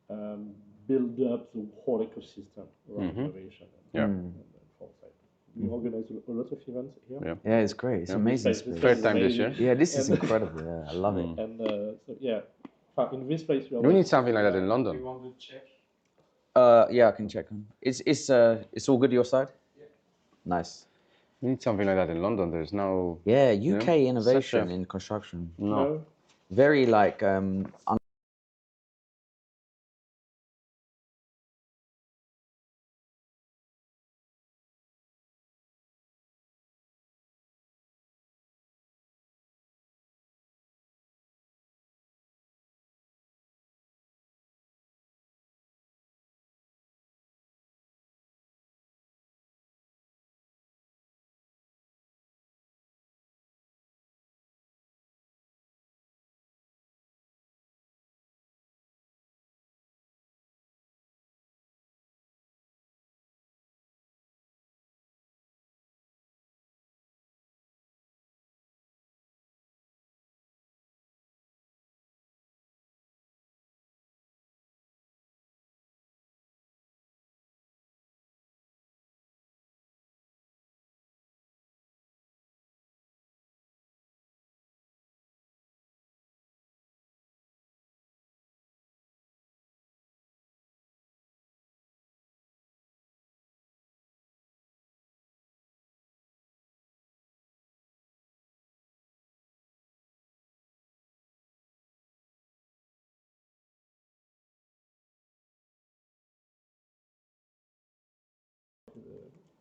build up the whole ecosystem around innovation and foresight. We organize a lot of events here. Yeah. Yeah, it's great. It's amazing. This place Third is time this amazing. year. Yeah, this is And- incredible. Yeah, I love it. And so yeah, in this place we are. We need something like that in You London. want to check? Yeah, I can check on. It's all good your side? Nice. We need something like that in London. There's no. Yeah, UK Yeah, innovation such a- in construction. No. Very like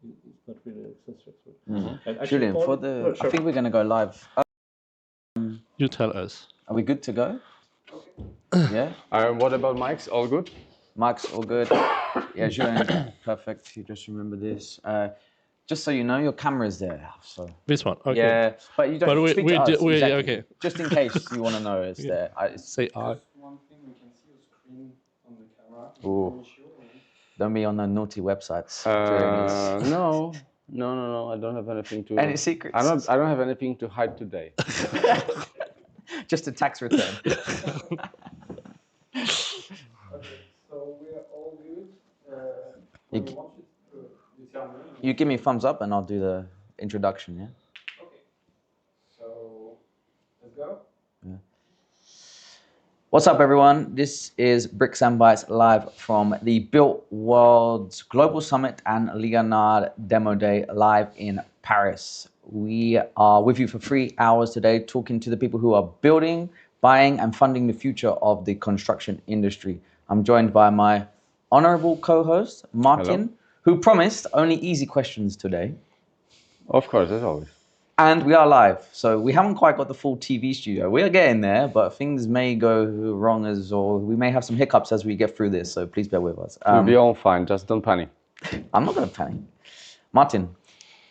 It's not really successful. And actually Julian, all- for the no, sure. I think we're gonna go live. You tell us. Are we good to go? Yeah? What about mics? All good? Mike's all good. Yeah, Julian, perfect. You just remember this. Just so you know, your camera's there. So This one. Okay. yeah, but you don't But speak to us. we exactly. okay. Just in case you want to know, it's there. Say I. One thing, we can see your screen on the camera. Ooh. Don't be on the naughty websites. No. No. I don't have anything to. Any secrets? I don't have anything to hide today. Just a tax return. Okay, so we are all good. You We g- want you tell me. You give me a thumbs up and I'll do the introduction, yeah? Okay. So let's go. What's up, everyone? This is Bricks and Bytes live from the Builtworlds Global Summit and Leonard Demo Day live in Paris. We are with you for 3 hours today talking to the people who are building, buying, and funding the future of the construction industry. I'm joined by my honorable co-host, Martin, Hello. who promised only easy questions today. Of course, as always. And we are live, so we haven't quite got the full TV studio. We're getting there, but things may go wrong or we may have some hiccups as we get through this, so please bear with us. We'll be all fine. Just don't panic. I'm not going to panic. Martin,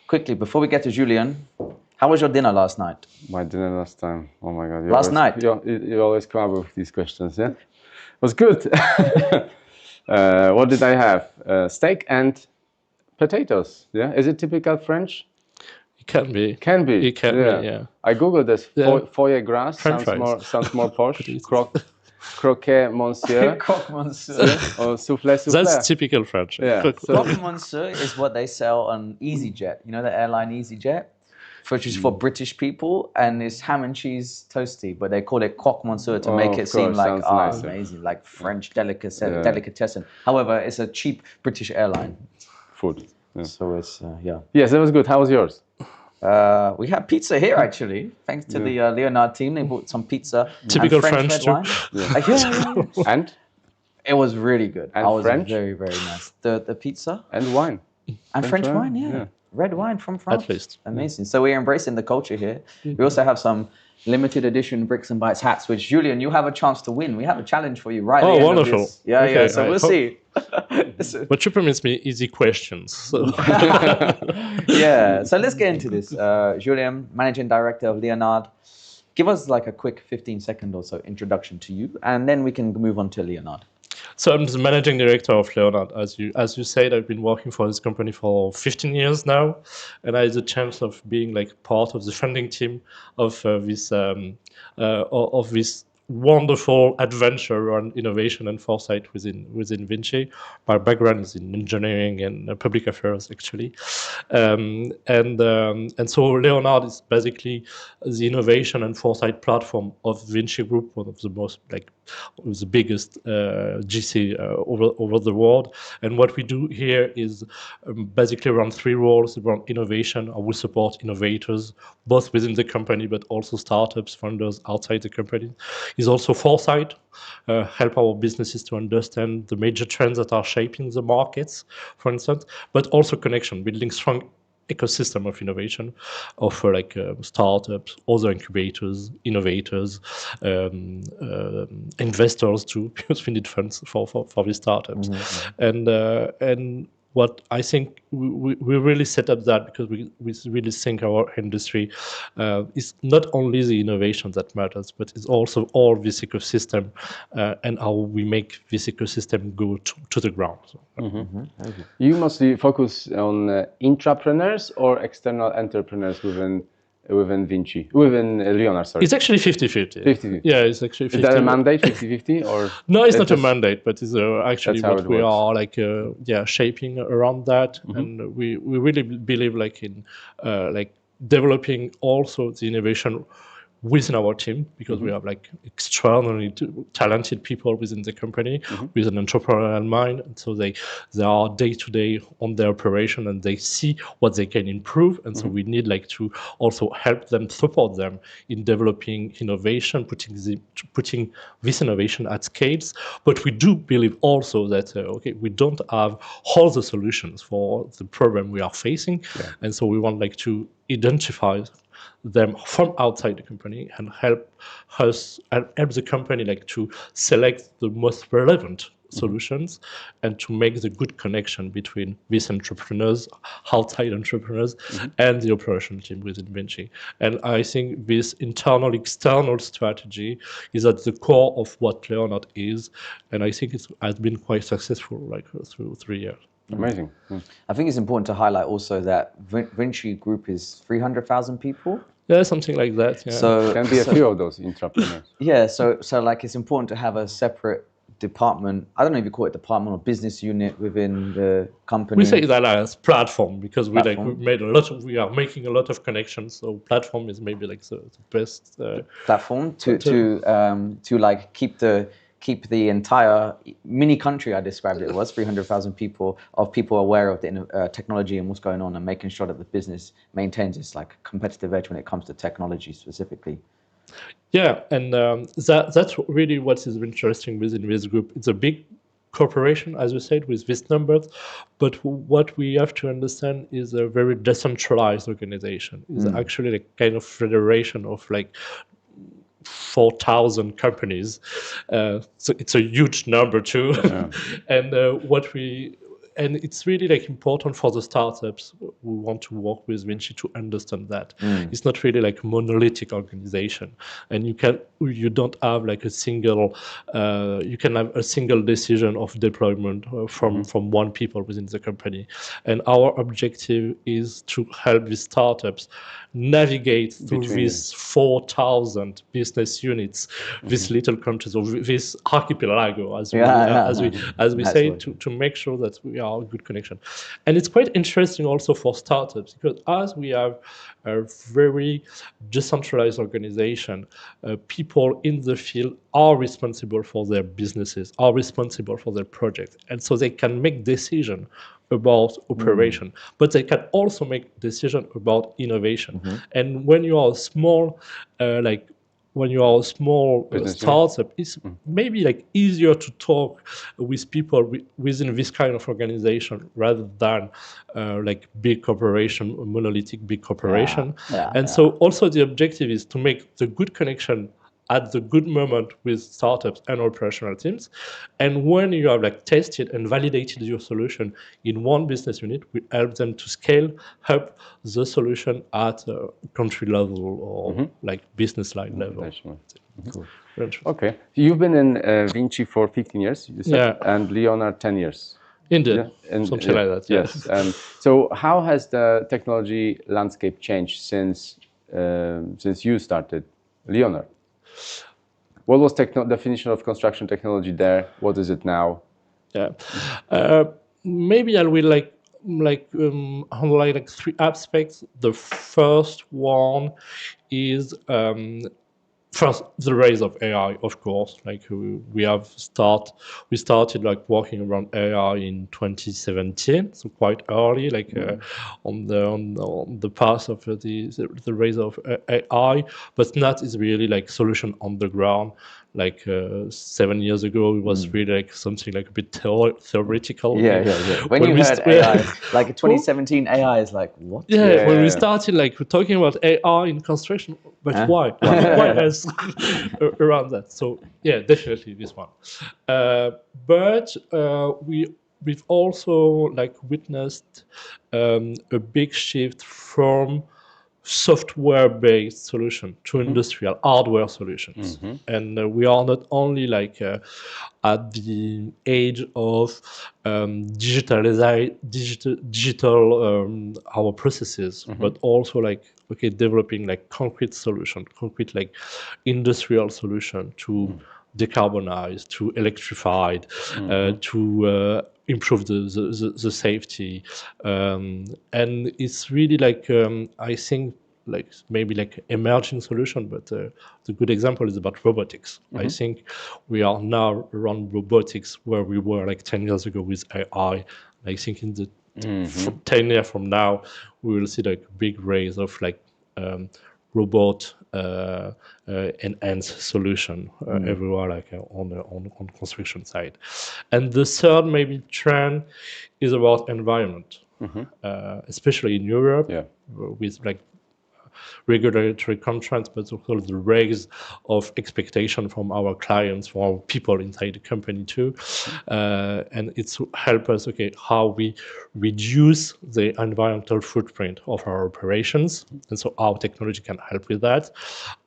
quickly, before we get to Julian, how was your dinner last night? My dinner last time. Oh my God. Last night? You always come up with these questions, yeah? It was good. What did I have? Steak and potatoes. Yeah. Is it typical French? It can be. Can be. It can be, yeah. I googled this. Yeah. Foie gras French sounds more posh. Please. Croquet monsieur Croque Monsieur. or soufflé. That's typical French. Yeah, Cook- so- Croque Monsieur is what they sell on EasyJet. You know the airline EasyJet? Which is for British people, and it's ham and cheese toasty, but they call it croque monsieur to make of it seem course, like sounds nicer. amazing, like French delicatessen. However, it's a cheap British airline, Food. Yeah. so it's yeah. Yes, that was good. How was yours? We had pizza here actually, thanks to the Leonard team. They bought some pizza. and Typical French red too. wine. Yeah. And It was really good. And I was French? very, very nice. The pizza wine. and French wine, wine? yeah. Yeah. Red wine from France. At least. Amazing. So we're embracing the culture here. We also have some limited edition Bricks and Bytes hats, which Julian, you have a chance to win. We have a challenge for you right at Oh, the end of wonderful. this. Yeah, Okay, yeah. So I we'll hope- see. But you promised me easy questions. So. Yeah. So let's get into this. Julian, managing director of Leonard. Give us like a quick 15-second or so introduction to you, and then we can move on to Leonard. So I'm the managing director of Leonard. As you said, I've been working for this company for 15 years now, and I had the chance of being like part of the funding team of this wonderful adventure on innovation and foresight within Vinci. My background is in engineering and public affairs, actually, and so Leonard is basically the innovation and foresight platform of Vinci Group, one of the most the biggest GC over the world. And what we do here is basically around three roles: around innovation. I will support innovators both within the company but also startups, funders outside the company. Is also foresight, help our businesses to understand the major trends that are shaping the markets, for instance, but also connection, building strong ecosystem of innovation, of startups, other incubators, innovators, investors too, because we need funds for these startups. And what I think we really set up that because we really think our industry is not only the innovation that matters, but it's also all this ecosystem and how we make this ecosystem go to the ground. So, You mostly focus on intrapreneurs or external entrepreneurs within Vinci, within Leonard, sorry. it's actually 50-50. 50-50. Yeah, it's actually 50. Is that a mandate, 50-50, or? No, it's not a just- mandate, but it's actually That's how what it we works. are shaping around that, and we really believe in developing also the innovation within our team, because we have extraordinarily talented people within the company with an entrepreneurial mind, and so they are day to day on their operation and they see what they can improve, and so we need to also help them, support them in developing innovation, putting this innovation at scales. But we do believe also that we don't have all the solutions for the problem we are facing, and so we want to identify them from outside the company and help the company to select the most relevant solutions and to make the good connection between these entrepreneurs, outside entrepreneurs, and the operation team within Vinci. And I think this internal-external strategy is at the core of what Leonard is, and I think it has been quite successful through 3 years. Amazing. I think it's important to highlight also that Vinci Group is 300,000 people. Yeah, something like that. Yeah. So Can be a few of those entrepreneurs. yeah, so it's important to have a separate department. I don't know if you call it department or business unit within the company. We say that as platform because we Platform. we are making a lot of connections. So platform is maybe the best platform to keep the entire mini country, I described it was 300,000 people aware of the technology and what's going on, and making sure that the business maintains its competitive edge when it comes to technology specifically. Yeah, and that's really what is interesting within this group. It's a big corporation, as you said, with these numbers, but what we have to understand is a very decentralized organization. It's actually a kind of federation of 4,000 companies. So it's a huge number too. Yeah. And it's really important for the startups who want to work with Vinci to understand that it's not really a monolithic organization, and you don't have a single you can have a single decision of deployment from one people within the company. And our objective is to help the startups navigate through these 4,000 business units, these little countries, or this archipelago, as we say, to make sure that we are a good connection. And it's quite interesting also for startups, because as we have a very decentralized organization, people in the field are responsible for their businesses, are responsible for their projects, and so they can make decisions about operation, but they can also make decisions about innovation. And when you are a small, startup, it's maybe easier to talk with people within this kind of organization rather than big corporation, monolithic big corporation. So also the objective is to make the good connection at the good moment with startups and operational teams. And when you have tested and validated your solution in one business unit, we help them to scale up the solution at a country level or business line level. Cool. Okay. You've been in Vinci for 15 years, you said, and Leonard 10 years. Indeed, something like that. Yes. So how has the technology landscape changed since you started, Leonard? What was definition of construction technology there? What is it now? Yeah, maybe I will highlight like three aspects. The first one is first the rise of AI, of course. Like we started like working around AI in 2017, so quite early, like on the path of the rise of AI. But that is really like solution on the ground. Like 7 years ago, it was really like something like a bit theoretical. Yeah, Okay. yeah, yeah. When you heard AI, like 2017 AI is like, what? Yeah, when we Yeah. started like talking about AI in construction, but Huh? why? Why else around that? So yeah, definitely this one. But we've also like witnessed a big shift from software-based solution to industrial hardware solutions. And we are not only like at the age of digital our processes, but also like developing like concrete solution, concrete like industrial solution to decarbonize, to electrify, to improve the safety, and it's really like I think like maybe like emerging solution, but the good example is about robotics. I think we are now around robotics where we were like 10 years ago with AI. I think in the 10 years from now, we will see like big rise of like robot enhanced solution everywhere, like on construction side. And the third maybe trend is about environment, especially in Europe, with like regulatory constraints, but also the rise of expectation from our clients, from our people inside the company too. And it's help us, how we reduce the environmental footprint of our operations. And so our technology can help with that.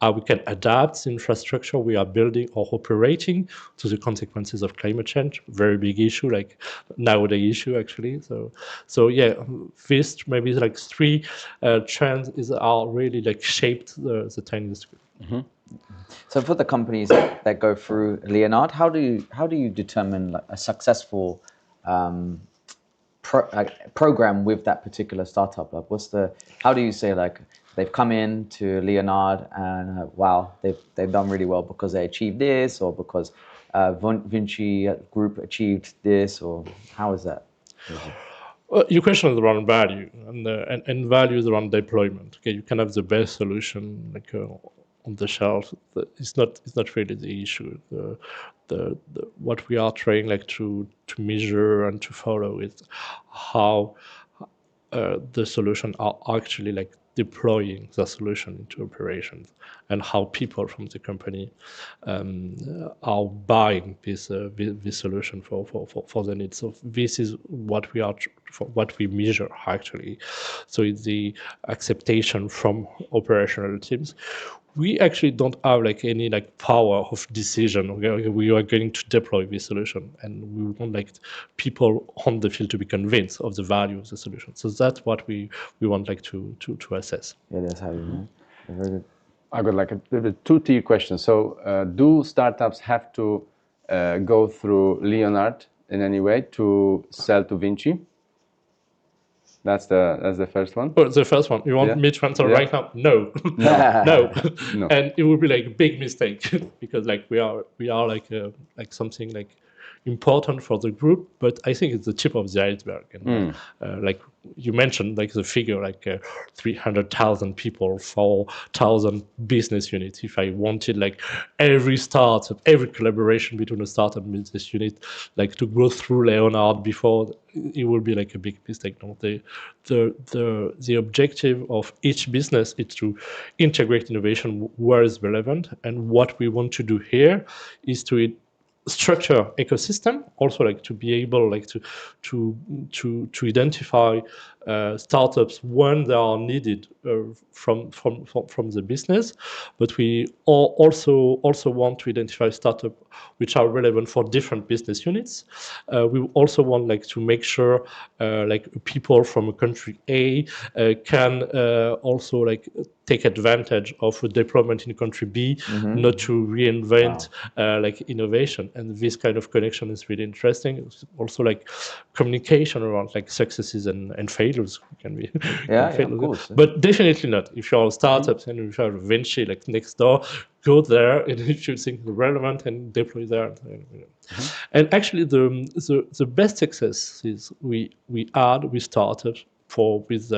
How we can adapt the infrastructure we are building or operating to the consequences of climate change. Very big issue, like nowadays issue actually. So yeah, this maybe like three trends are really like shaped the tech industry. So for the companies that go through Leonard, how do you determine like a successful program with that particular startup? Like, how do you say like they've come in to Leonard and wow, they've done really well because they achieved this, or because Vinci Group achieved this, or how is that? Your question is around value, and value is around deployment. Okay, you can have the best solution like on the shelf. It's not really the issue. What we are trying like to measure and to follow is how the solution are actually like deploying the solution into operations, and how people from the company are buying this solution for the needs. So this is what we measure actually. So it's the acceptation from operational teams. We actually don't have like any like power of decision. We are going to deploy this solution, and we want like people on the field to be convinced of the value of the solution. So that's what we want like to assess. Yeah, that's how you know. Very good. I got like a two-tier question. So do startups have to go through Leonard in any way to sell to Vinci? That's the first one. Oh, the first one. You want me to answer right now? No. No. And it would be like a big mistake because like we are like something like important for the group, but I think it's the tip of the iceberg. And like you mentioned, like the figure, like 300,000 people, 4,000 business units. If I wanted like every startup, every collaboration between a startup and business unit, like to go through Leonard before, it would be like a big mistake. No, the objective of each business is to integrate innovation where it's relevant, and what we want to do here is to structure ecosystem, also like to be able like to identify startups when they are needed from the business, but we also want to identify startups which are relevant for different business units. We also want like to make sure like people from a country A can also like take advantage of a deployment in country B, not to reinvent like innovation. And this kind of connection is really interesting. It's also like communication around like successes and failures can be of course. but definitely not if you're a startup and if you're Vinci like next door, go there and if you think relevant and deploy there. And actually the best success is we had with startups with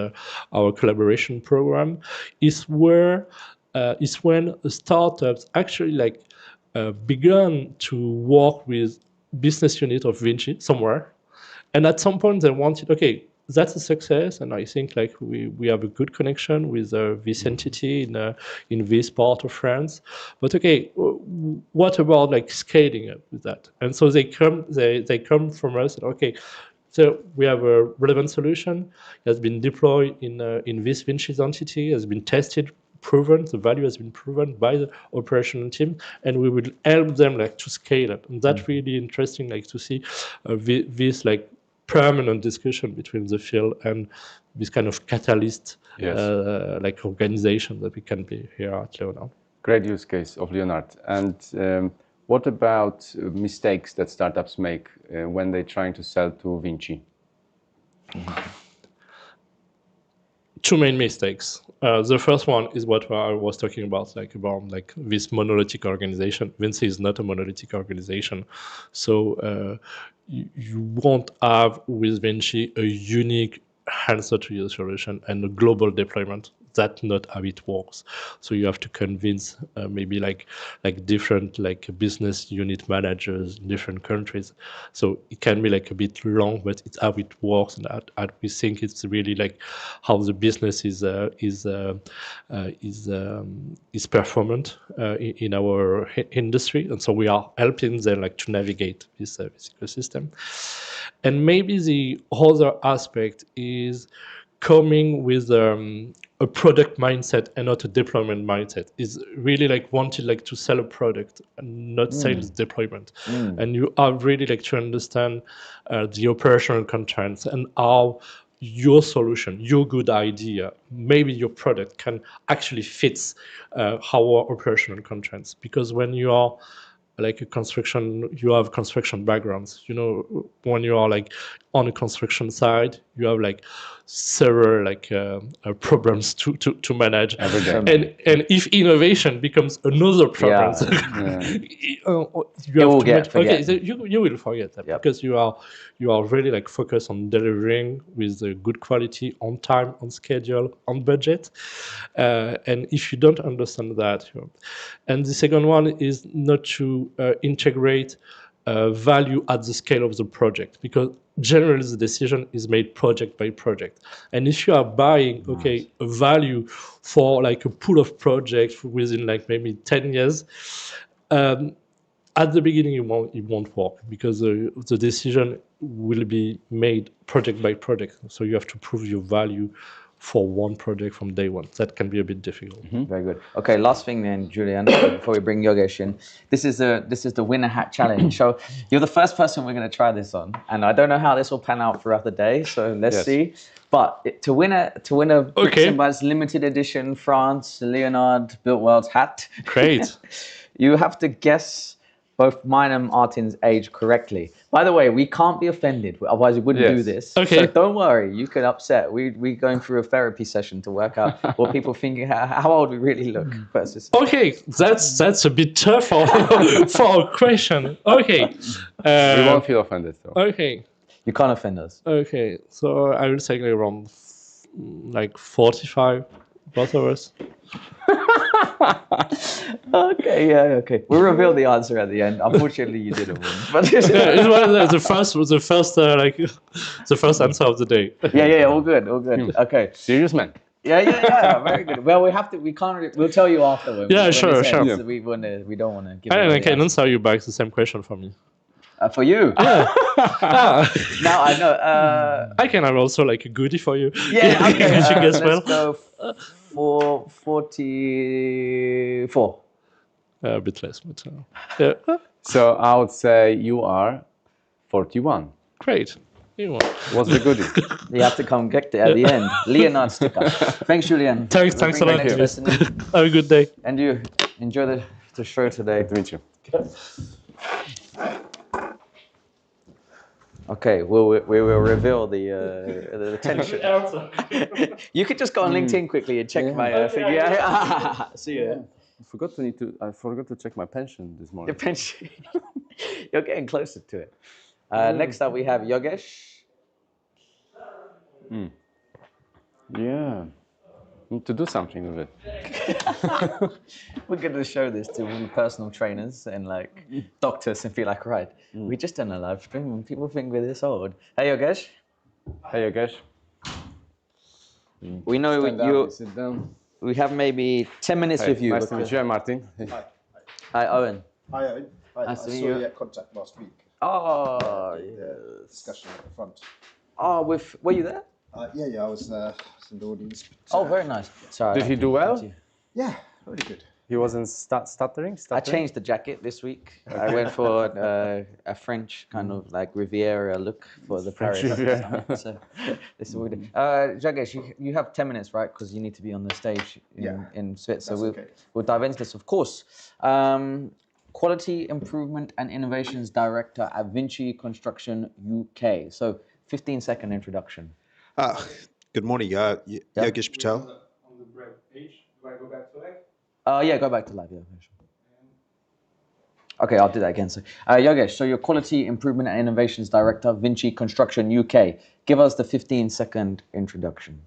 our collaboration program is when startups actually like began to work with business unit of Vinci somewhere, and at some point they wanted, okay, that's a success, and I think like we have a good connection with this entity in this part of France. But okay, what about like scaling up with that? And so they come from us. And, okay, so we have a relevant solution. It has been deployed in this Vinci's entity, has been tested, proven, the value has been proven by the operational team, and we will help them like to scale it. And that's really interesting, like to see this like permanent discussion between the field and this kind of catalyst like organization that we can be here at Leonard. Great use case of Leonard. And what about mistakes that startups make when they're trying to sell to Vinci? Two main mistakes. The first one is what I was talking about this monolithic organization. Vinci is not a monolithic organization, so you won't have with Vinci a unique answer to your solution and a global deployment. That's not how it works. So you have to convince maybe like different like business unit managers in different countries. So it can be like a bit long, but it's how it works, and we think it's really like how the business is performant in our industry, and so we are helping them like to navigate this ecosystem. And maybe the other aspect is coming with a product mindset and not a deployment mindset. Is really like wanted like to sell a product and not sales deployment. And you are really like to understand the operational constraints and how your solution, your good idea, maybe your product can actually fit our operational constraints. Because when you are like a construction, you have construction backgrounds. You know, when you are like on a construction side, you have like several like problems to manage every day. And if innovation becomes another problem, you will get forget. Okay, so you will forget that because you are really like focused on delivering with a good quality, on time, on schedule, on budget, and if you don't understand that, and the second one is not to integrate value at the scale of the project, because generally the decision is made project by project. And if you are buying a value for like a pool of projects within like maybe 10 years, at the beginning it won't work, because the decision will be made project by project. So you have to prove your value for one project from day one. That can be a bit difficult. Very good. Okay, last thing then, Julian, before we bring Yogesh in. This is the winner hat challenge. So you're the first person we're going to try this on, and I don't know how this will pan out throughout the day. So let's see. But to win a Bricks and Bytes limited edition France Leonard Builtworlds hat, great. You have to guess both mine and Martin's age correctly. By the way, we can't be offended, otherwise we wouldn't do this. Okay. So don't worry, you can upset. We're going through a therapy session to work out what people think, how old we really look versus. Okay, that's a bit tough for a question. Okay. We won't feel offended though. Okay. You can't offend us. Okay, so I will say like around like 45, both of us. Okay. We'll reveal the answer at the end. Unfortunately, you didn't win. But it was the first answer of the day. Yeah. All good. Okay. Serious man. Yeah. Very good. Well, we can't. We'll tell you after. Sure. We don't want to give. I can answer you back the same question for me. For you. Ah, Now I know. I can have also like a goodie for you. Yeah, okay. If you guess Let's well. go 44. A bit less, but yeah. So I would say you are 41. Great. You won. What's the goodie? You have to come get it at the end. Leonard sticker. Thanks, Julian. Thanks We'll a bring lot. the next person in. Have a good day. And you enjoy the show today. Nice to meet you. Okay, we will reveal the tension. You could just go on LinkedIn quickly and check my figure. See you. I forgot to check my pension this Your morning. pension. You're getting closer to it. Next up, we have Yogesh. Yeah. Need to do something with it. We're going to show this to all the personal trainers and like doctors and be like, right, we just done a live stream and people think we're this old. Hey, Yogesh. Hey, Yogesh. We know Stand you. up, sit down. We have maybe 10 minutes with you. Nice to meet you, Martin. Hi, Owen. Hi, Owen. I Nice to saw meet you you. at Contact last week. Oh, The discussion at the front. oh, were you there? Yeah, I was in the audience. But, Oh, very nice. Sorry. Did he do well? yeah, really good. He wasn't stuttering? I changed the jacket this week. I went for a French kind of like Riviera look for the Paris. Riviera. So this is what we do. Jagesh, you have 10 minutes, right? Because you need to be on the stage in Svit. So we'll dive into this, of course. Quality Improvement and Innovations Director at Vinci Construction UK. So 15-second introduction. Good morning, Yogesh Patel. On the break page, do I go back to live? Yeah, go back to live. Yeah, sure. Okay, I'll do that again. So, Yogesh, so you're Quality Improvement and Innovations Director, Vinci Construction UK. Give us the 15-second introduction.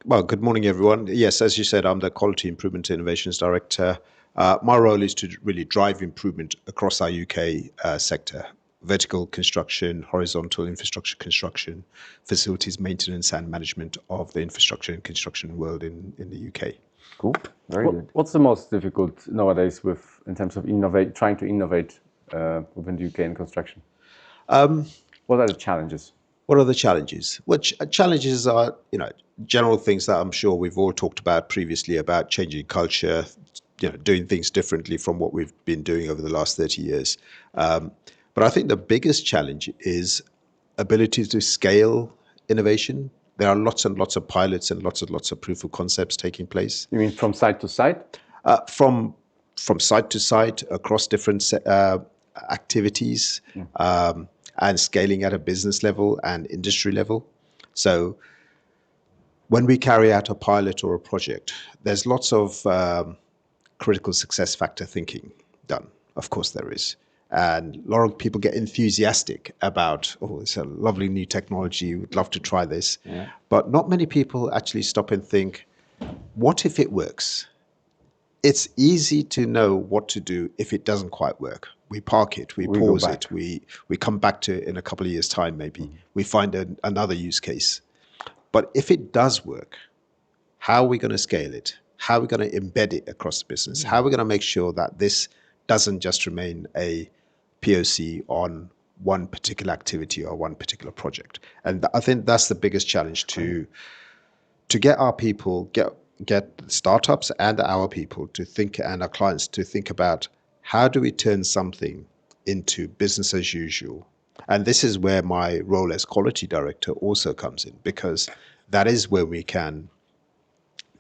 Well, good morning, everyone. Yes, as you said, I'm the Quality Improvement and Innovations Director. My role is to really drive improvement across our UK sector. Vertical construction, horizontal infrastructure construction, facilities maintenance and management of the infrastructure and construction world in the UK. Cool, very good. What's the most difficult nowadays in terms of trying to innovate within the UK in construction? What are the challenges? What are the challenges? Challenges are, general things that I'm sure we've all talked about previously about changing culture, doing things differently from what we've been doing over the last 30 years. But I think the biggest challenge is ability to scale innovation. There are lots and lots of pilots and lots of proof of concepts taking place. You mean from site to site? From site to site, across different activities, and scaling at a business level and industry level. So when we carry out a pilot or a project, there's lots of critical success factor thinking done. Of course there is. And a lot of people get enthusiastic about, oh, it's a lovely new technology, we'd love to try this. Yeah. But not many people actually stop and think, what if it works? It's easy to know what to do if it doesn't quite work. We park it, we pause it, we come back to it in a couple of years' time maybe. We find another use case. But if it does work, how are we going to scale it? How are we going to embed it across the business? How are we going to make sure that this doesn't just remain a POC on one particular activity or one particular project? And I think that's the biggest challenge to get our people, get startups and our people to think, and our clients to think about, how do we turn something into business as usual? And this is where my role as quality director also comes in, because that is where we can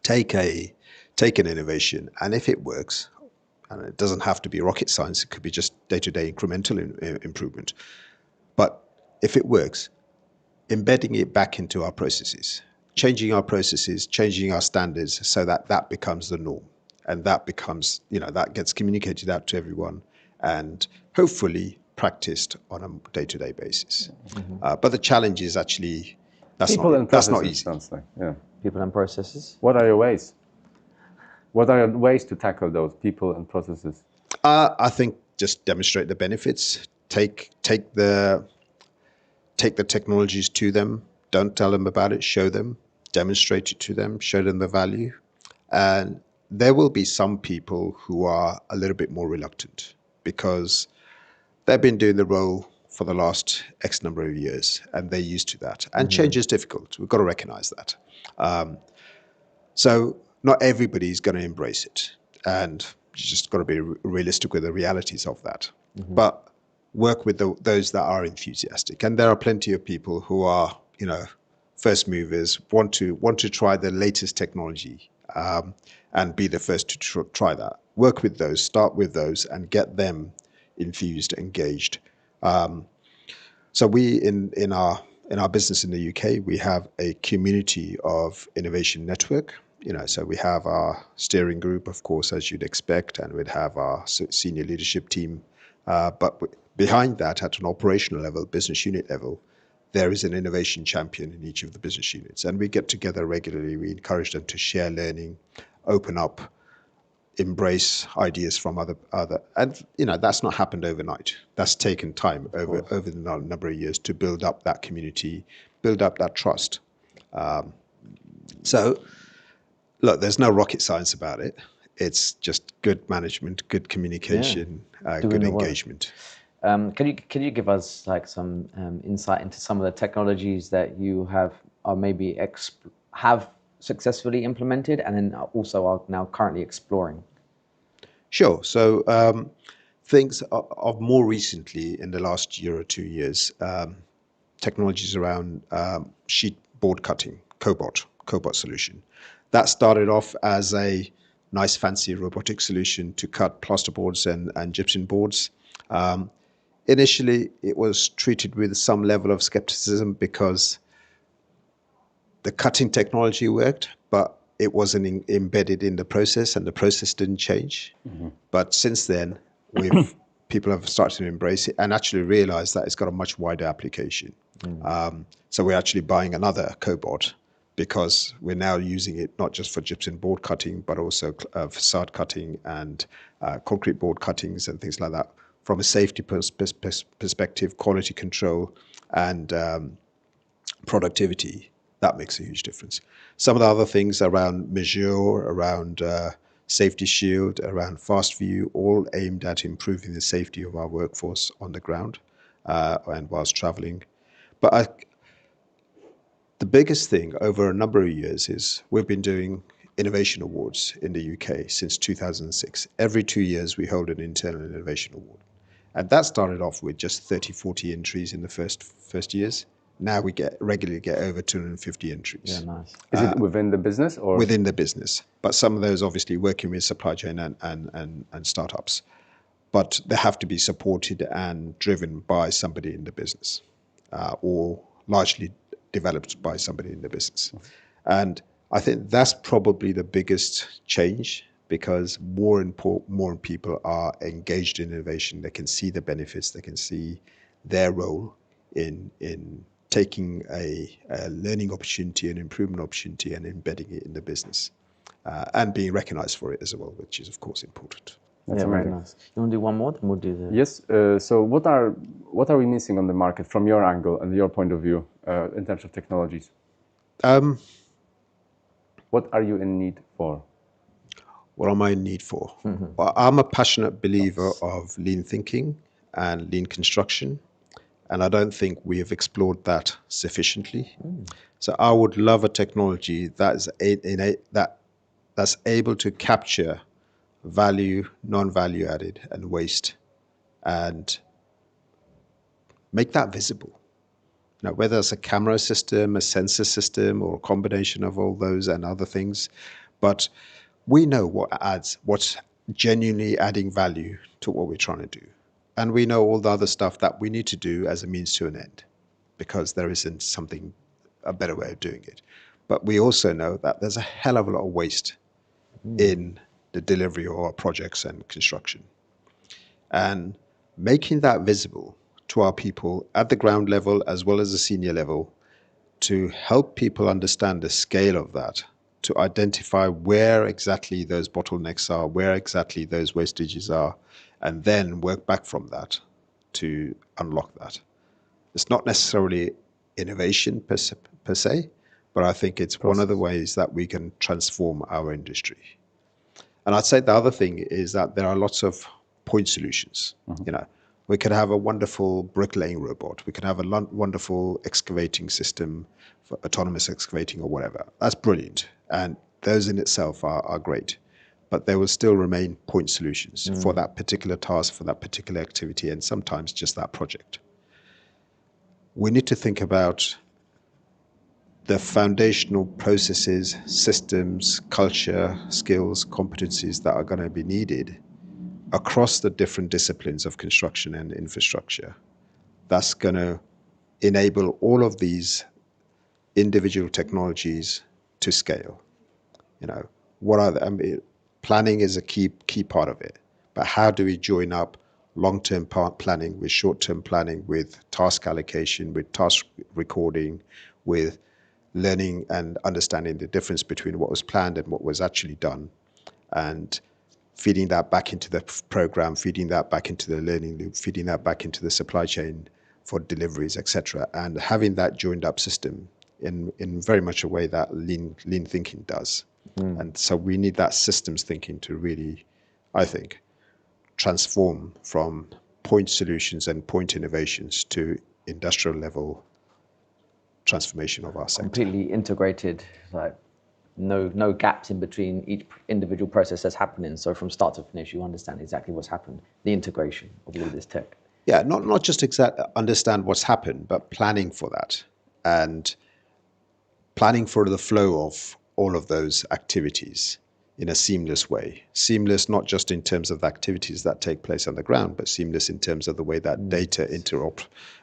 take an innovation, and if it works, and it doesn't have to be rocket science, it could be just day-to-day incremental improvement. But if it works, embedding it back into our processes, changing our processes, changing our standards so that that becomes the norm. And that becomes, that gets communicated out to everyone and hopefully practiced on a day-to-day basis. But the challenge is actually, that's not easy. Sounds like, yeah. People and processes. What are your ways? What are your ways to tackle those people and processes? I think just demonstrate the benefits. Take the technologies to them. Don't tell them about it. Show them. Demonstrate it to them. Show them the value. And there will be some people who are a little bit more reluctant because they've been doing the role for the last X number of years, and they're used to that. And change is difficult. We've got to recognize that. So not everybody is going to embrace it, and you just got to be realistic with the realities of that. But work with those that are enthusiastic, and there are plenty of people who are, first movers, want to try the latest technology, and be the first to try that. Work with those, start with those, and get them infused, engaged. So we in our business in the UK, we have a community of innovation network. So we have our steering group, of course, as you'd expect, and we'd have our senior leadership team. But behind that, at an operational level, business unit level, there is an innovation champion in each of the business units, and we get together regularly. We encourage them to share learning, open up, embrace ideas from other, and that's not happened overnight. That's taken time over the number of years to build up that community, build up that trust. So, look, there's no rocket science about it. It's just good management, good communication, good engagement. Can you give us like some insight into some of the technologies that you have maybe have successfully implemented, and then also are now currently exploring? Sure. So things of more recently in the last year or 2 years, technologies around sheet board cutting, cobot solution. That started off as a nice fancy robotic solution to cut plasterboards and gypsum boards. Initially, it was treated with some level of skepticism because the cutting technology worked, but it wasn't embedded in the process, and the process didn't change. But since then, people have started to embrace it and actually realize that it's got a much wider application. So we're actually buying another cobot because we're now using it not just for gypsum board cutting, but also facade cutting and concrete board cuttings and things like that. From a safety perspective, quality control, and productivity, that makes a huge difference. Some of the other things around Measure, around Safety Shield, around Fast View, all aimed at improving the safety of our workforce on the ground and whilst traveling. But the biggest thing over a number of years is we've been doing innovation awards in the UK since 2006. Every 2 years, we hold an internal innovation award. And that started off with just 30, 40 entries in the first years. Now we regularly get over 250 entries. Yeah, nice. Is it within the business or? Within the business. But some of those obviously working with supply chain and startups. But they have to be supported and driven by somebody in the business, or largely developed by somebody in the business. And I think that's probably the biggest change, because more people are engaged in innovation. They can see the benefits. They can see their role in taking a learning opportunity, an improvement opportunity, and embedding it in the business, and being recognized for it as well, which is of course important. That's very nice. You want to do one more? Then we'll do the... Yes. So what are we missing on the market from your angle and your point of view in terms of technologies? What are you in need for? What am I in need for? Well, I'm a passionate believer of lean thinking and lean construction, and I don't think we have explored that sufficiently. So I would love a technology that's able to capture value, non-value added, and waste, and make that visible. Now, whether it's a camera system, a sensor system, or a combination of all those and other things, but we know what's genuinely adding value to what we're trying to do. And we know all the other stuff that we need to do as a means to an end, because there isn't a better way of doing it. But we also know that there's a hell of a lot of waste in the delivery of our projects and construction. And making that visible to our people at the ground level as well as the senior level, to help people understand the scale of that, to identify where exactly those bottlenecks are, where exactly those wastages are, and then work back from that to unlock that. It's not necessarily innovation per se, but I think it's one of the ways that we can transform our industry. And I'd say the other thing is that there are lots of point solutions. We could have a wonderful bricklaying robot. We could have a wonderful excavating system for autonomous excavating or whatever. That's brilliant. And those in itself are great. But there will still remain point solutions for that particular task, for that particular activity, and sometimes just that project. We need to think about the foundational processes, systems, culture, skills, competencies that are going to be needed across the different disciplines of construction and infrastructure. That's going to enable all of these individual technologies to scale. You know, what are the, I mean, planning is a key part of it, but how do we join up long-term planning with short-term planning, with task allocation, with task recording, with learning and understanding the difference between what was planned and what was actually done, and feeding that back into the program, feeding that back into the learning loop, feeding that back into the supply chain for deliveries, etc., and having that joined up system in very much a way that lean thinking does. And so we need that systems thinking to really, I think, transform from point solutions and point innovations to industrial level transformation of our sector. Completely integrated, like no gaps in between each individual process that's happening. So from start to finish, you understand exactly what's happened, the integration of all of this tech. Yeah, not just understand what's happened, but planning for that and planning for the flow of all of those activities in a seamless way. Seamless not just in terms of the activities that take place on the ground, but seamless in terms of the way that data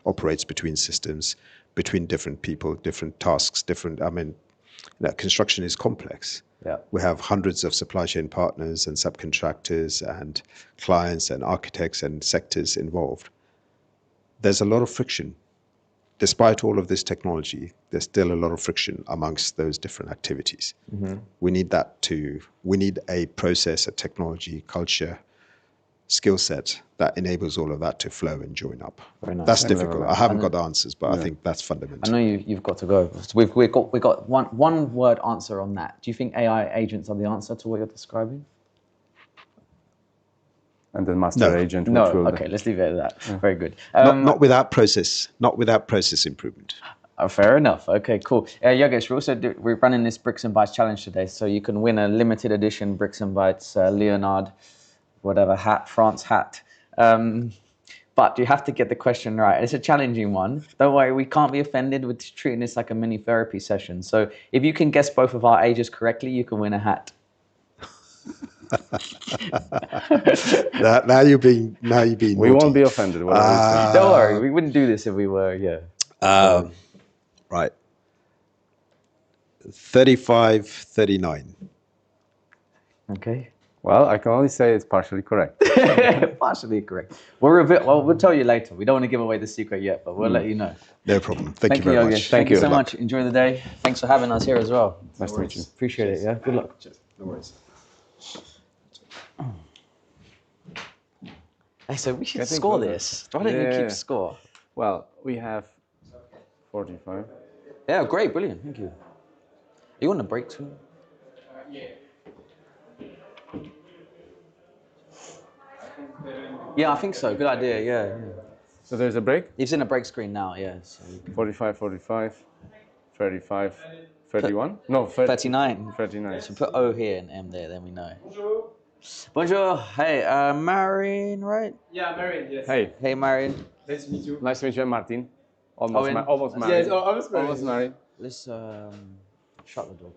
operates between systems, between different people, different tasks, construction is complex. Yeah. We have hundreds of supply chain partners and subcontractors and clients and architects and sectors involved. There's a lot of friction. Despite all of this technology, there's still a lot of friction amongst those different activities. We need a process, a technology, culture, skill set that enables all of that to flow and join up. Very nice. That's difficult. I haven't got the answers, but I think that's fundamental. I know you've got to go. So we've got one word answer on that. Do you think AI agents are the answer to what you're describing? And the master agent, which No. will... Okay, let's leave it at that. Yeah. Very good. Not without process improvement. Fair enough. Okay, cool. Yogesh, we're running this Bricks and Bytes challenge today, so you can win a limited edition Bricks and Bytes Leonard, whatever hat, France hat. But you have to get the question right. It's a challenging one. Don't worry, we can't be offended. We're treating this like a mini therapy session. So if you can guess both of our ages correctly, you can win a hat. now you're being We won't be offended. Don't worry, we wouldn't do this if we were, Right. 35, 39. Okay. Well, I can only say it's partially correct. Partially correct. We'll tell you later. We don't want to give away the secret yet, but we'll let you know. No problem. Thank you very Yogesh. much. Thank you so much. Enjoy the day. Thanks for having us here as well. Nice to meet you. Appreciate it. Yeah. Good luck. No worries. Hey, so we should score this. Why don't you keep score? Well, we have 45. Yeah, great, brilliant. Thank you. Are you on a break soon? Yeah. Yeah, I think so. Good idea. Yeah. So there's a break? He's in a break screen now. Yeah. So 45, 45, 35, 31? No, 39. 39. So put O here and M there, then we know. Bonjour. Bonjour. Hey, Marin, right? Yeah, Marin, yes. Hey. Hey, Marin. Nice to meet you. Nice to meet you, Martin. Owen. Almost married. Yes, almost married. Almost married. Let's shut the door.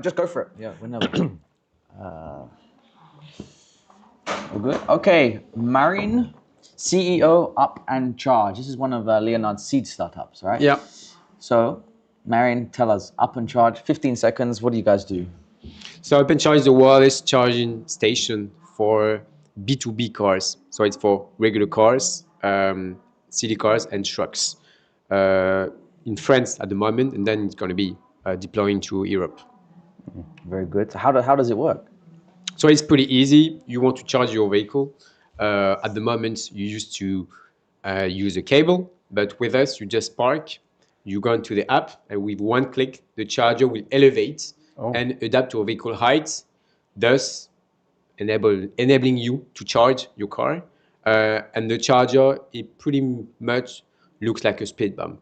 Just go for it. Yeah, whenever. All good. Okay, Marin, CEO Up and Charge. This is one of Leonard's seed startups, right? Yeah. So, Marin, tell us, Up and Charge, 15 seconds. What do you guys do? So Open Charge is a wireless charging station for B2B cars. So it's for regular cars, city cars, and trucks in France at the moment, and then it's going to be deploying to Europe. Very good. So how does it work? So it's pretty easy. You want to charge your vehicle. At the moment, you used to use a cable, but with us, you just park, you go into the app, and with one click, the charger will elevate and adapt to your vehicle height, thus enabling you to charge your car. And the charger, it pretty much looks like a speed bump.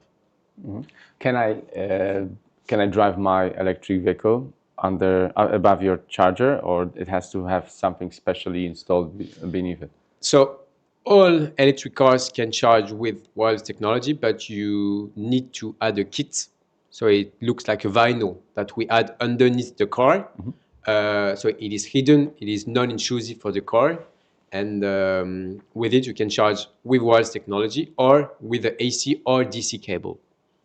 Can I drive my electric vehicle above your charger, or it has to have something specially installed beneath it? So all electric cars can charge with wireless technology, but you need to add a kit. So it looks like a vinyl that we add underneath the car. So it is hidden, it is non-intrusive for the car. And with it, you can charge with wireless technology or with the AC or DC cable.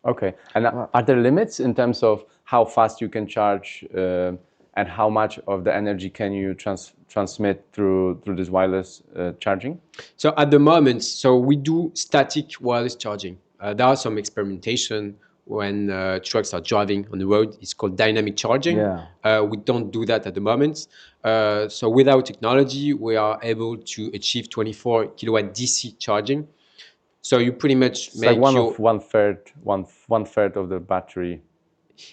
Okay. And are there limits in terms of how fast you can charge and how much of the energy can you transmit through this wireless charging? So at the moment, we do static wireless charging. There are some experimentation when trucks are driving on the road. It's called dynamic charging. Yeah. We don't do that at the moment. So with our technology, we are able to achieve 24 kilowatt DC charging. So you pretty much It's make like one third of the battery.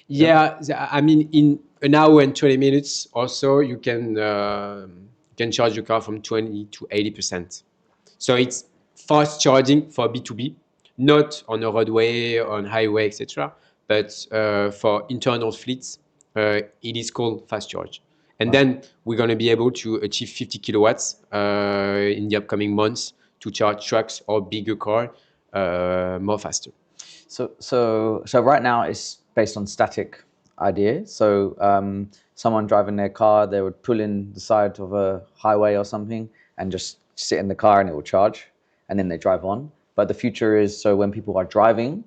Yeah, I mean, in an hour and 20 minutes or so, you can charge your car from 20 to 80%. So it's fast charging for B2B, not on a roadway, on highway, etc. But for internal fleets, it is called fast charge. And then we're going to be able to achieve 50 kilowatts in the upcoming months to charge trucks or bigger car more faster. So right now it's based on static idea. So someone driving their car, they would pull in the side of a highway or something and just sit in the car and it will charge, and then they drive on. But the future is, so when people are driving,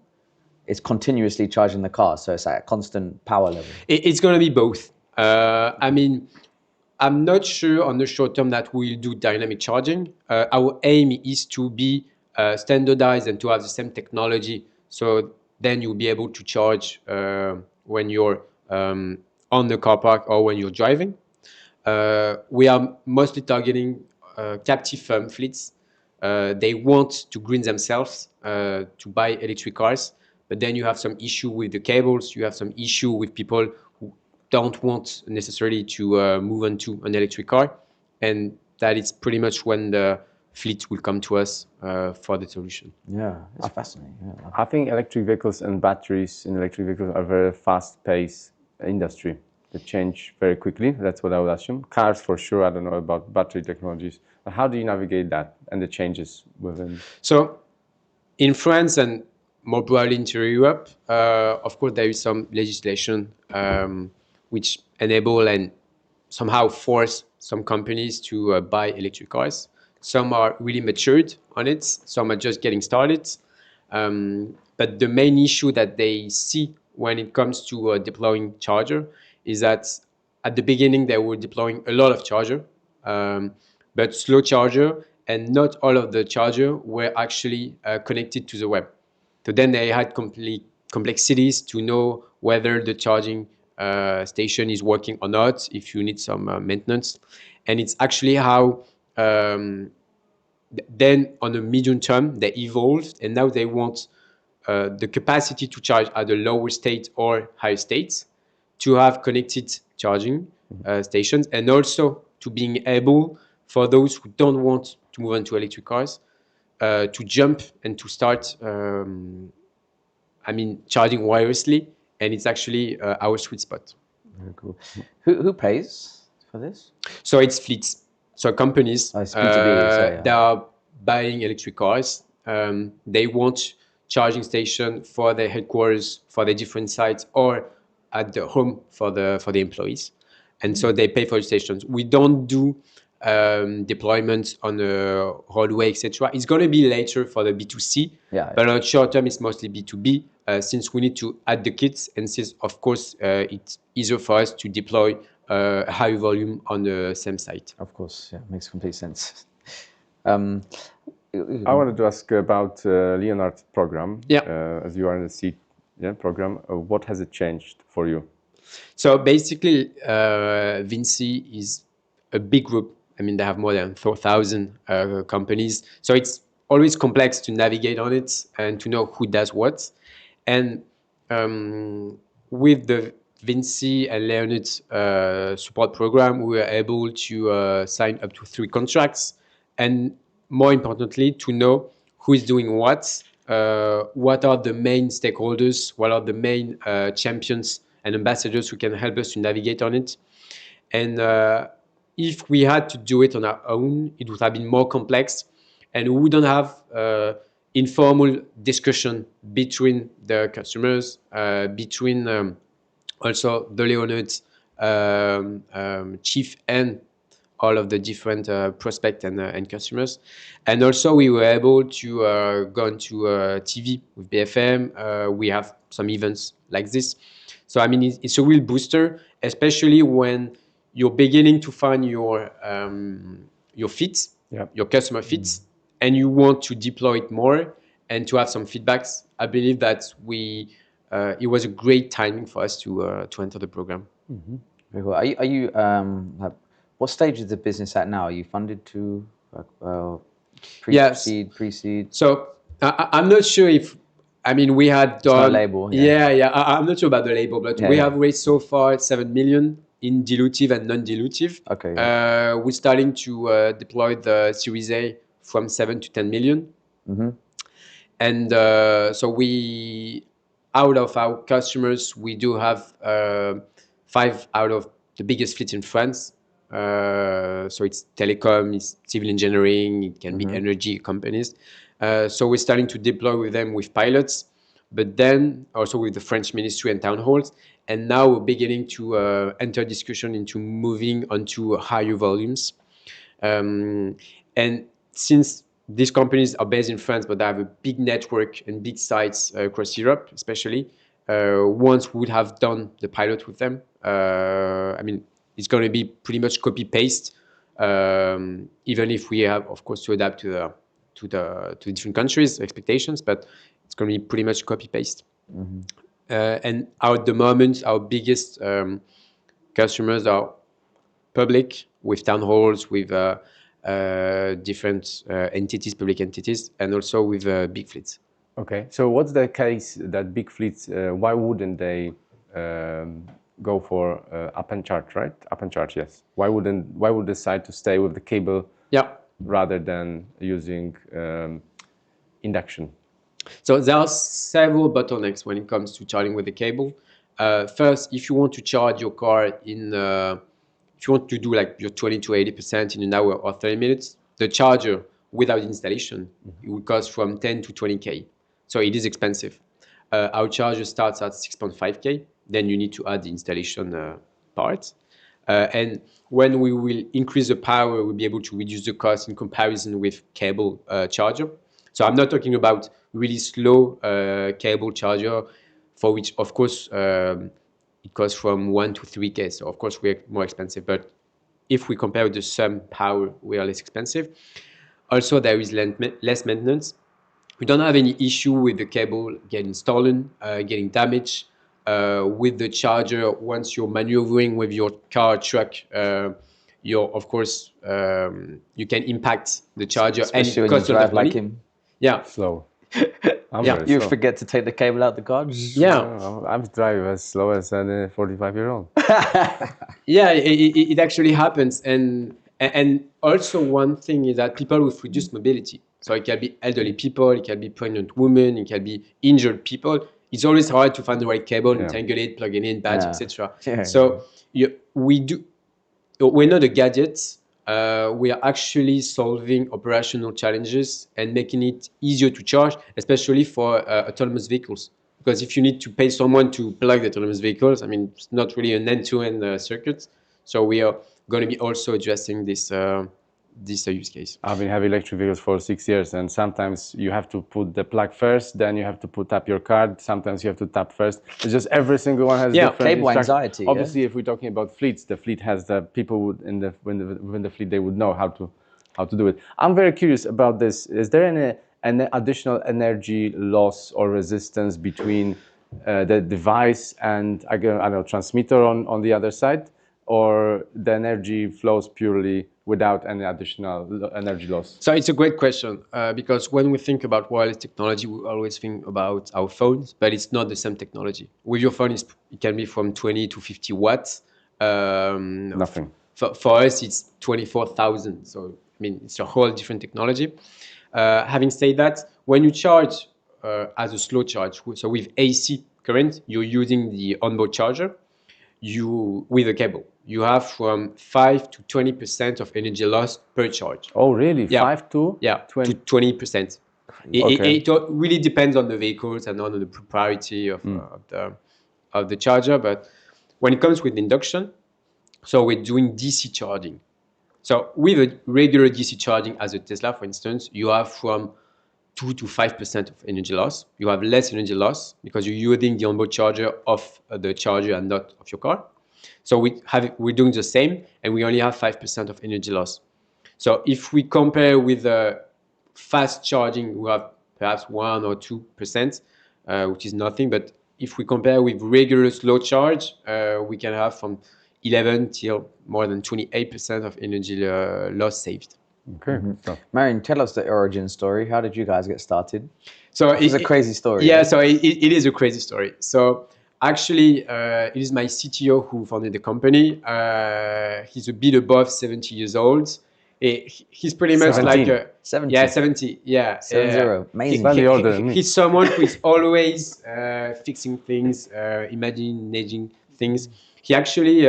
it's continuously charging the car. So it's at a constant power level. It's going to be both. I mean, I'm not sure on the short term that we'll do dynamic charging. Our aim is to be standardized and to have the same technology. So then you'll be able to charge when you're on the car park or when you're driving. We are mostly targeting captive firm fleets. They want to green themselves to buy electric cars, but then you have some issue with the cables. You have some issue with people who don't want necessarily to move on to an electric car, and that is pretty much when the fleet will come to us for the solution. Yeah, it's fascinating. Yeah. I think electric vehicles and batteries in electric vehicles are a very fast-paced industry. They change very quickly. That's what I would assume. Cars, for sure. I don't know about battery technologies. But how do you navigate that and the changes within? So, in France and more broadly into Europe, of course, there is some legislation which enable and somehow force some companies to buy electric cars. Some are really matured on it. Some are just getting started. But the main issue that they see when it comes to deploying charger is that at the beginning they were deploying a lot of charger, but slow charger, and not all of the charger were actually connected to the web. So then they had complexities to know whether the charging station is working or not, if you need some maintenance. And it's actually how then on the medium term they evolved, and now they want the capacity to charge at the lower state or higher states, to have connected charging stations, and also to being able for those who don't want to move on to electric cars to jump and to start charging wirelessly, and it's actually our sweet spot. Very cool. Who pays for this? So it's fleets. So companies It's B2B, they are buying electric cars. They want charging station for their headquarters, for their different sites, or at the home for the employees, and so they pay for the stations. We don't do deployments on a roadway, etc. It's going to be later for the B2C, but on short term, it's mostly B2B, since we need to add the kits, and since, of course, it's easier for us to deploy high volume on the same site. Of course, yeah, makes complete sense. I wanted to ask about Leonard program. Yeah. As you are in the seed program, what has it changed for you? So basically, Vinci is a big group. I mean, they have more than 4,000 companies. So it's always complex to navigate on it and to know who does what. And with the Vinci and Leonard support program, we were able to sign up to 3 contracts. And more importantly, to know who is doing what are the main stakeholders, what are the main champions and ambassadors who can help us to navigate on it. And if we had to do it on our own, it would have been more complex, and we wouldn't have informal discussion between the customers, between also the Leonard chief and all of the different prospects and customers. And also we were able to go into TV with BFM. We have some events like this. So, I mean, it's a real booster, especially when you're beginning to find your fits, your customer fits, and you want to deploy it more and to have some feedbacks. I believe that it was a great timing for us to enter the program. Very cool. Are you what stage is the business at now? Are you funded to pre-seed, pre-seed? So I'm not sure if, I mean, we had done... It's no label. I'm not sure about the label, but we have raised so far 7 million in dilutive and non-dilutive. Okay. We're starting to deploy the Series A from 7 to 10 million. And so out of our customers, we do have 5 out of the biggest fleets in France. So it's telecom, it's civil engineering, it can be energy companies. So we're starting to deploy with them with pilots, but then also with the French ministry and town halls. And now we're beginning to enter discussion into moving onto higher volumes. And since these companies are based in France, but they have a big network and big sites across Europe, especially, once we would have done the pilot with them, I mean, it's going to be pretty much copy-paste, even if we have, of course, to adapt to the different countries' expectations, but it's going to be pretty much copy-paste. And at the moment, our biggest customers are public, with town halls, with different entities, public entities, and also with big fleets. Okay, so what's the case that big fleets, why wouldn't they go for up and charge, right? Up and charge, yes. Why would they decide to stay with the cable rather than using induction? So there are several bottlenecks when it comes to charging with the cable. First, if you want to charge your car if you want to do like your 20 to 80% in an hour or 30 minutes, the charger without installation, it would cost from 10 to 20K. So it is expensive. Our charger starts at 6.5K. Then you need to add the installation part. And when we will increase the power, we'll be able to reduce the cost in comparison with cable charger. So I'm not talking about really slow cable charger, for which, of course, it costs from 1 to 3K. So, of course, we're more expensive. But if we compare the sum power, we are less expensive. Also, there is less maintenance. We don't have any issue with the cable getting stolen, getting damaged. With the charger, once you're maneuvering with your car, truck, of course, you can impact the charger. Especially and when you drive like him. Yeah. Slow. You forget to take the cable out the car. I'm driving as slow as a 45-year-old. Yeah, it actually happens. And also one thing is that people with reduced mobility. So it can be elderly people, it can be pregnant women, it can be injured people. It's always hard to find the right cable, entangle it, plug it in, batch, etc. So we're not a gadget. We are actually solving operational challenges and making it easier to charge, especially for autonomous vehicles. because if you need to pay someone to plug the autonomous vehicles, I mean, it's not really an end-to-end circuit. So we are going to be also addressing this use case. I've been having electric vehicles for 6 years, and sometimes you have to put the plug first, then you have to tap your card. Sometimes you have to tap first. It's just every single one has different cable instructions. anxiety. Obviously, if we're talking about fleets, the fleet has the people within the fleet, they would know how to do it. I'm very curious about this. Is there an additional energy loss or resistance between the device and I don't know, transmitter on the other side, or the energy flows purely without any additional energy loss? So it's a great question because when we think about wireless technology, we always think about our phones, but it's not the same technology. With your phone, it can be from 20 to 50 watts. Nothing. For us, it's 24,000. So, I mean, it's a whole different technology. Having said that, when you charge as a slow charge, so with AC current, you're using the onboard charger, with a cable. You have from 5 to 20% of energy loss per charge. Oh, really? Yeah. 5 to? Yeah, 20. to 20%. Okay. It really depends on the vehicles and on the propriety of the charger. But when it comes with induction, so we're doing DC charging. So with a regular DC charging as a Tesla, for instance, you have from 2 to 5% of energy loss. You have less energy loss because you're using the onboard charger of the charger and not of your car. So we're doing the same, and we only have 5% of energy loss. So if we compare with fast charging, we have perhaps 1 or 2%, which is nothing. But if we compare with regular slow charge, we can have from 11 till more than 28% of energy loss saved. Okay. So, Marion, tell us the origin story. How did you guys get started? So It's a crazy story. Yeah, so it is a crazy story. So actually, it is my CTO who founded the company. He's a bit above 70 years old. He's pretty much 17. like 70. Yeah, 70. Yeah, 70. Amazing. Slightly older than me. He's someone who is always fixing things, imagining things. He actually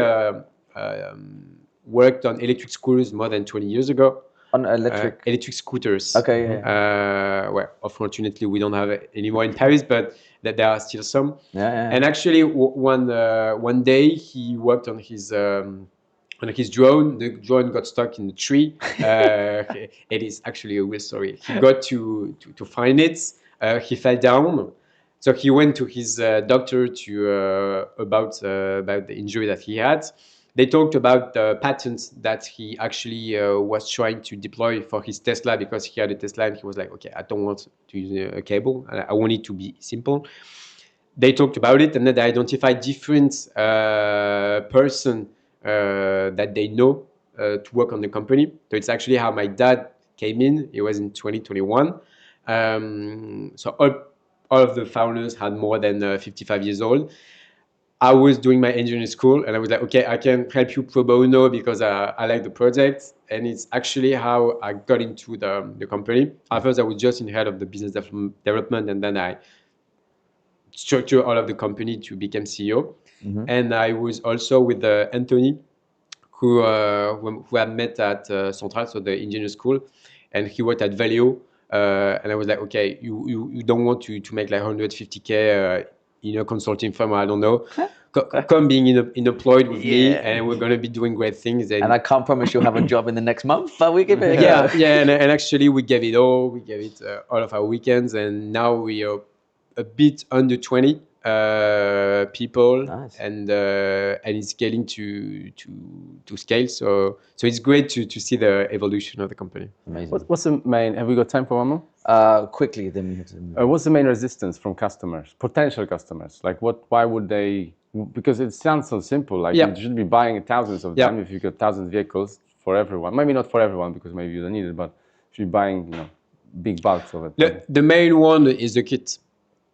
worked on electric scooters more than 20 years ago. On electric scooters. Okay. Yeah. Well, unfortunately, we don't have it anymore in Paris, but there are still some. Yeah. And actually, one day he worked on his drone. The drone got stuck in the tree. It is actually a real story. He got to find it. He fell down. So he went to his doctor about the injury that he had. They talked about the patents that he actually was trying to deploy for his Tesla, because he had a Tesla and he was like, okay, I don't want to use a cable. I want it to be simple. They talked about it, and then they identified different person that they know to work on the company. So it's actually how my dad came in. It was in 2021. So all of the founders had more than 55 years old. I was doing my engineering school, and I was like, okay, I can help you pro bono because I like the project. And it's actually how I got into the company. At first, I was just in head of the business development, and then I structured all of the company to become CEO. Mm-hmm. And I was also with Anthony, who I met at Central, so the engineering school, and he worked at Valeo. And I was like, okay, you don't want to make like 150K in a consulting firm, I don't know. Come being employed with me, and we're going to be doing great things. And I can't promise you'll have a job in the next month, but we give it a go. And actually we gave it all. We gave it all of our weekends, and now we are a bit under 20 people. Nice. And it's getting to scale. So it's great to see the evolution of the company. Amazing. What's the main? Have we got time for one more? Quickly, then we have to. What's the main resistance from customers, potential customers? Like, why would they? Because it sounds so simple. Like, you should be buying thousands of them if you got 1,000 vehicles for everyone. Maybe not for everyone, because maybe you don't need it, but if you're buying, big bulks of it. The main one is the kit.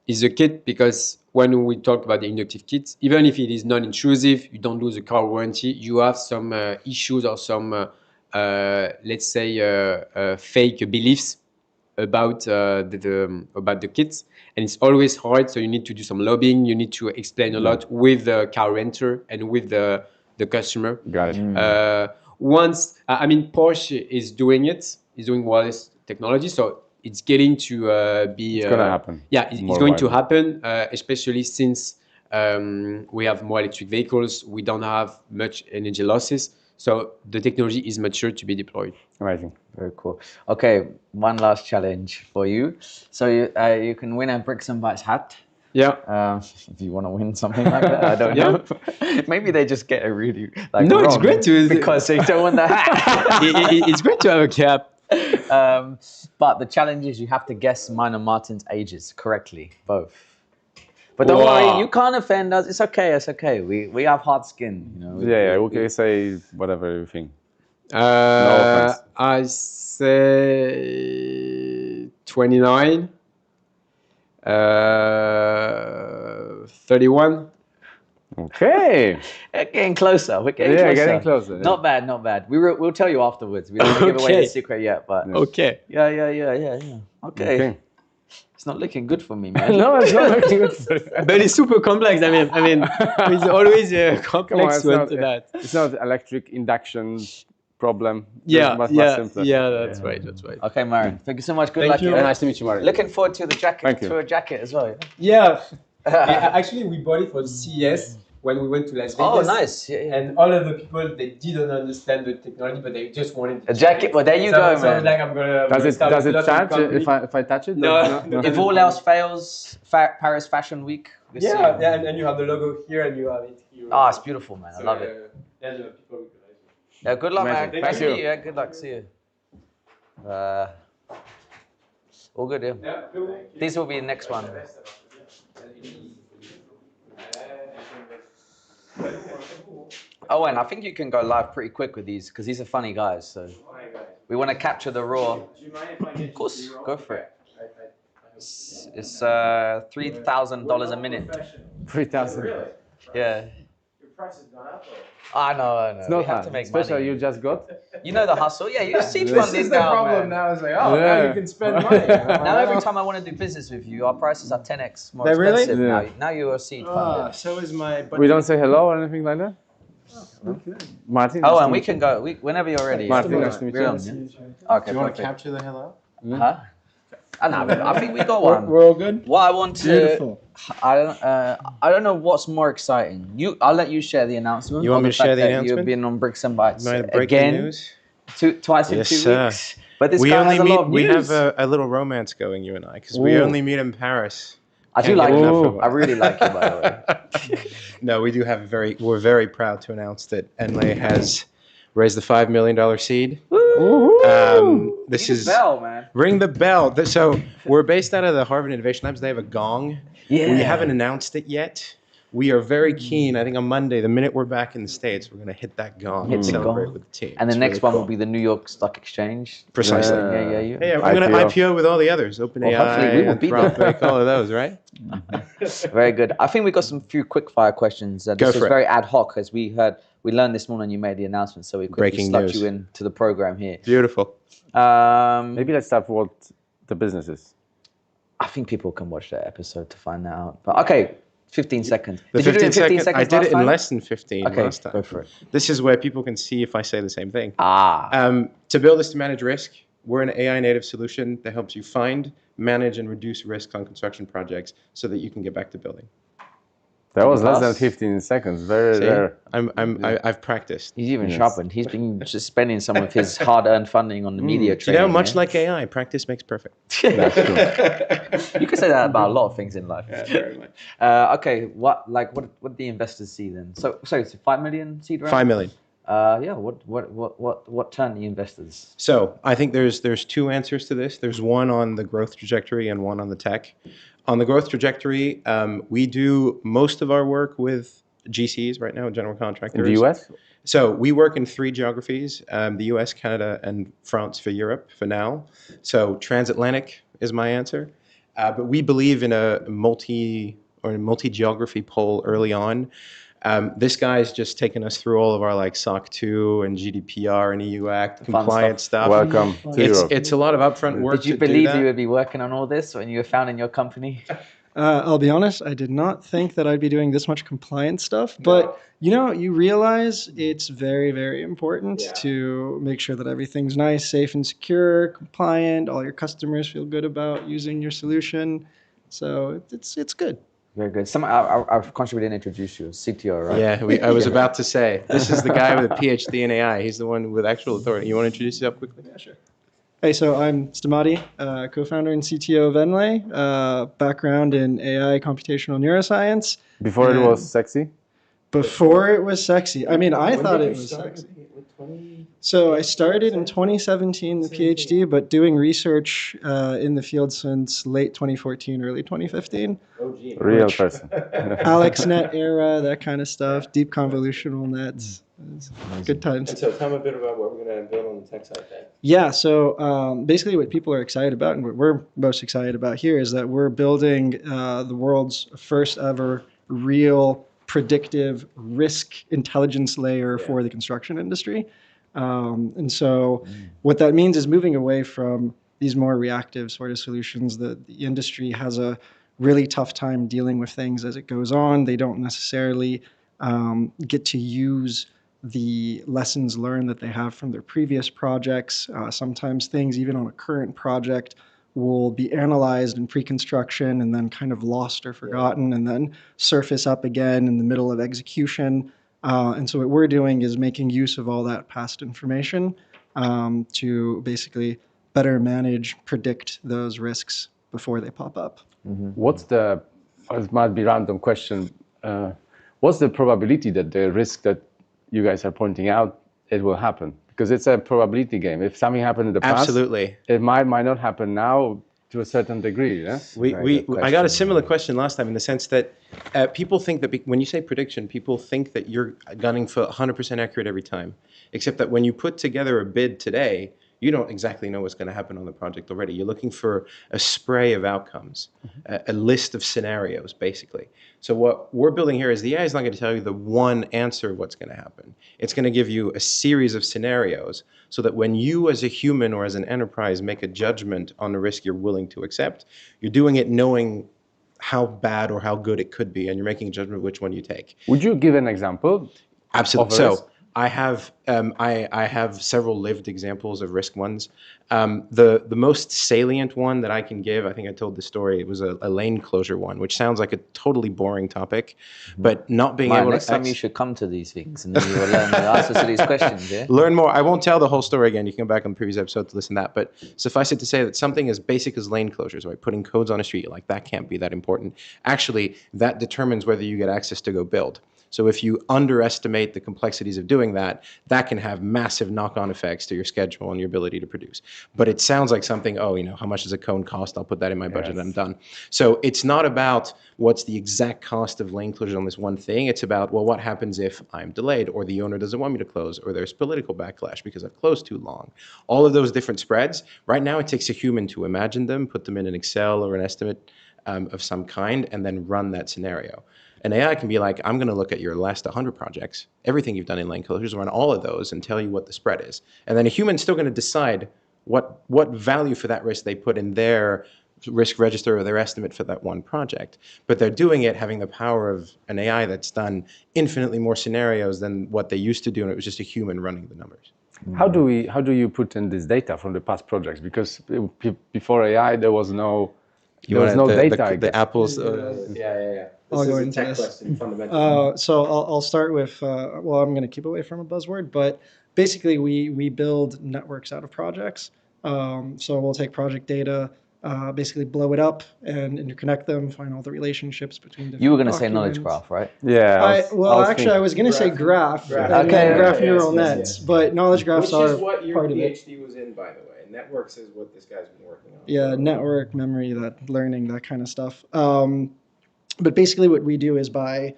Is the kit, because when we talk about the inductive kits, even if it is non-intrusive, you don't lose the car warranty. You have some issues or some, let's say, fake beliefs about the kits, and it's always hard. So you need to do some lobbying. You need to explain a lot with the car renter and with the customer. Got it. Porsche is doing it. Is doing wireless technology. So it's getting to be. It's gonna happen. Yeah, it's more going to widely. happen, especially since we have more electric vehicles. We don't have much energy losses, so the technology is mature to be deployed. Amazing. Very cool. Okay, one last challenge for you. So you can win a Bricks and Bytes hat. Yeah. If you want to win something like that, I don't know. Maybe they just get it really like No, it's wrong great to- because they don't want the hat. It's great to have a cap. But the challenge is you have to guess mine and Martin's ages correctly, both. But don't Wow. worry, you can't offend us. It's okay. It's okay. We have hard skin. You know. Yeah, we can say whatever you think. Uh, offense. I say 29. 31. We're Okay. getting closer. We're getting Yeah, closer. getting closer, yeah. Not bad, not bad. We'll tell you afterwards. We don't want to give away Okay. the secret yet, but Okay. yeah. Okay. Okay. It's not looking good for me, man. No, it's not looking good. But it's super complex. I mean, it's always a complex it's one not, to that. It's not electric induction problem. Yeah, It's much simpler. that's right. That's right. Okay, Marin. Thank you so much. Good Thank luck. you. yeah. Nice to meet you, Mario. Looking forward to the jacket. Thank you. To a jacket as well. Yeah? Yeah. Actually, we bought it for CES when we went to Las Vegas. Oh, nice. Yeah. And all of the people, they didn't understand the technology, but they just wanted A jacket. Well, there you go, so I was man. like, I'm gonna Does start it a lot of charge company. if I touch it? No. If all else fails, Paris Fashion Week. we'll see. Yeah, and you have the logo here and you have it here. Oh, it's beautiful, man. I love it. And people recognize it. Yeah, good luck, man. Amazing. Thank Thank you. you. Yeah, good luck. See you. All good, yeah. Yeah, cool. These will be the next one. Oh, and I think you can go live pretty quick with these because these are funny guys. So we want to capture the raw. Do you mind if I get Of course, go for it. It's $3,000 a minute. 3,000. Really? Yeah. Your price has gone up. I know. It's We not have hard. to make Especially money. you just got. You know the hustle. Yeah, you seed This funding now, man. now. It's like, now Yeah. you can spend money. Now every time I want to do business with you, our prices are 10x more They really? expensive. Yeah. Now you are seed funded. So is my. We don't say hello or anything like that? Martin? Oh, nice and to we meet can go whenever you're ready. Martin, nice to meet We're you. on, yeah? Okay, Do you want to perfect. capture the hello? Huh? I think we got one. We're all good. What I want to, Beautiful. I don't know what's more exciting. I'll let you share the announcement. You want on me the to share fact the that announcement? You've been on Bricks and Bytes Might break the again, news. twice in Yes, 2 sir. weeks. But this We guy only has a lot of meet. We news. have a little romance going, you and I, because we Ooh. only meet in Paris. I do Can't like get enough you. of it. I really like you, by the way. No, we do have we're very proud to announce that Enlay has raised the $5 million seed. This Ring is the bell, man. ring the bell. So we're based out of the Harvard Innovation Labs. They have a gong. Yeah. We haven't announced it yet. We are very keen. I think on Monday, the minute we're back in the States, we're going to hit that gong Hit and the celebrate gong. with the team. And the It's next really one cool. will be the New York Stock Exchange. Precisely. Yeah. Hey, I'm going to IPO with all the others. OpenAI, hopefully we will be there. Anthropic, all of those, right? Very good. I think we got some few quick fire questions. Go This for was it. very ad hoc as we learned this morning you made the announcement, so we quickly Breaking slot news. you into the program here. Beautiful. Maybe let's start with what the business is. I think people can watch that episode to find that out. But okay, 15 seconds. The Did you do it in 15 seconds I did last it in time? less than 15 Okay, last time. go for it. This is where people can see if I say the same thing. Ah, To build this to manage risk, we're an AI native solution that helps you find, manage, and reduce risks on construction projects so that you can get back to building. That was less than Pass. 15 seconds. Very See? rare. I've practiced. he's even Yes. sharpened. He's been just spending some of his hard-earned funding on the media You training. know, much yeah? like AI, practice makes perfect. That's true. You could say that about a lot of things in life. Very much. Okay, what did the investors see then? So it's 5 million seed round. 5 million. Yeah. What turned the investors? So I think there's two answers to this. There's one on the growth trajectory and one on the tech. On the growth trajectory, we do most of our work with GCs right now, general contractors. In the US? So we work in 3 geographies, the US, Canada, and France for Europe for now. So transatlantic is my answer. But we believe in a multi-geography poll early on. This guy's just taken us through all of our SOC 2 and GDPR and EU Act compliance stuff. Welcome to Europe. It's a lot of upfront work. Did you to do believe that. you would be working on all this when you were founding your company? I'll be honest, I did not think that I'd be doing this much compliance stuff, but you realize it's very, very important to make sure that everything's nice, safe, and secure, compliant. All your customers feel good about using your solution, so it's good. Very good. I've contributed and introduced you, CTO, right? Yeah, I was about to say, this is the guy with a PhD in AI. He's the one with actual authority. You want to introduce yourself quickly? Yeah, sure. Hey, so I'm Stamati, co-founder and CTO of Venlay, background in AI computational neuroscience. Before it was sexy? Before it was sexy. I mean, I thought it was sexy. So I started in 2017, the PhD, but doing research in the field since late 2014, early 2015. Real person. AlexNet era, that kind of stuff, deep convolutional nets. Good times. And so tell me a bit about what we're going to build on the tech side then. Yeah, so basically what people are excited about and what we're most excited about here is that we're building the world's first ever real predictive risk intelligence layer for the construction industry. And so what that means is moving away from these more reactive sort of solutions. The industry has a really tough time dealing with things as it goes on. They don't necessarily get to use the lessons learned that they have from their previous projects. Sometimes things, even on a current project, will be analyzed in pre-construction and then kind of lost or forgotten and then surface up again in the middle of execution. And so what we're doing is making use of all that past information to basically better manage, predict those risks before they pop up. What's the, it might be a random question, what's the probability that the risk that you guys are pointing out, it will happen? Because it's a probability game. If something happened in the past, Absolutely. it might not happen now to a certain degree. Yeah? I got a similar question last time in the sense that people think that when you say prediction, people think that you're gunning for 100% accurate every time. Except that when you put together a bid today, you don't exactly know what's going to happen on the project already. You're looking for a spray of outcomes, a list of scenarios, basically. So what we're building here is the AI is not going to tell you the one answer of what's going to happen. It's going to give you a series of scenarios so that when you as a human or as an enterprise make a judgment on the risk you're willing to accept, you're doing it knowing how bad or how good it could be, and you're making a judgment of which one you take. Would you give an example? Absolutely. So I have several lived examples of risk ones. The most salient one that I can give, I think I told the story, it was a lane closure one, which sounds like a totally boring topic, but not being able to... Next time you should come to these things and then you will learn the answers to these questions, yeah? Learn more. I won't tell the whole story again. You can go back on the previous episode to listen to that, but suffice it to say that something as basic as lane closures, right? Putting codes on a street, like that can't be that important. Actually, that determines whether you get access to go build. So if you underestimate the complexities of doing that, that can have massive knock-on effects to your schedule and your ability to produce. But it sounds like something, oh, how much does a cone cost? I'll put that in my budget and I'm done. So it's not about what's the exact cost of lane closure on this one thing. It's about, well, what happens if I'm delayed or the owner doesn't want me to close or there's political backlash because I've closed too long. All of those different spreads. Right now, it takes a human to imagine them, put them in an Excel or an estimate of some kind, and then run that scenario. An AI can be like, I'm going to look at your last 100 projects, everything you've done in lane closures, run all of those and tell you what the spread is. And then a human's still going to decide what value for that risk they put in their risk register or their estimate for that one project. But they're doing it having the power of an AI that's done infinitely more scenarios than what they used to do, and it was just a human running the numbers. How do you put in this data from the past projects? Because before AI, there was no data. The apples. I'll go into this. So I'll start with, well, I'm going to keep away from a buzzword, but basically we build networks out of projects. So we'll take project data, basically blow it up and interconnect them, find all the relationships between different You were going to say documents. knowledge graph, right? Yeah. I was going to say graph and then graph neural nets, but knowledge graphs are part of it. Which is what your PhD was in, by the way. Networks is what this guy's been working on. Yeah, network, memory, that learning, that kind of stuff. But basically what we do is by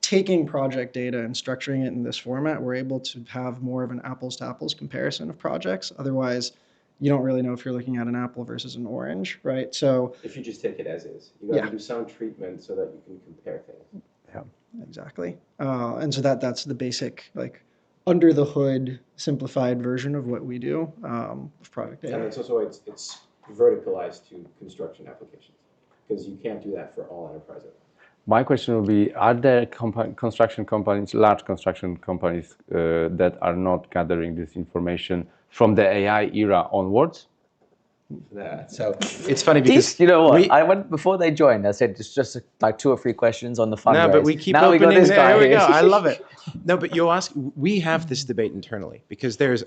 taking project data and structuring it in this format, we're able to have more of an apples to apples comparison of projects. Otherwise, you don't really know if you're looking at an apple versus an orange, right? So if you just take it as is, you got to do some treatment so that you can compare things. Yeah, exactly. And so that's the basic, like, under the hood, simplified version of what we do with project data. And it's also it's verticalized to construction applications. because you can't do that for all enterprises. My question would be, are there construction companies, large construction companies that are not gathering this information from the AI era onwards? So it's funny because You know what? I went before they joined. I said it's just like 2 or 3 questions on the fundraise. no, but we keep now opening. we got this guy There we here. go. I love it. No, but you'll ask. We have this debate internally because there's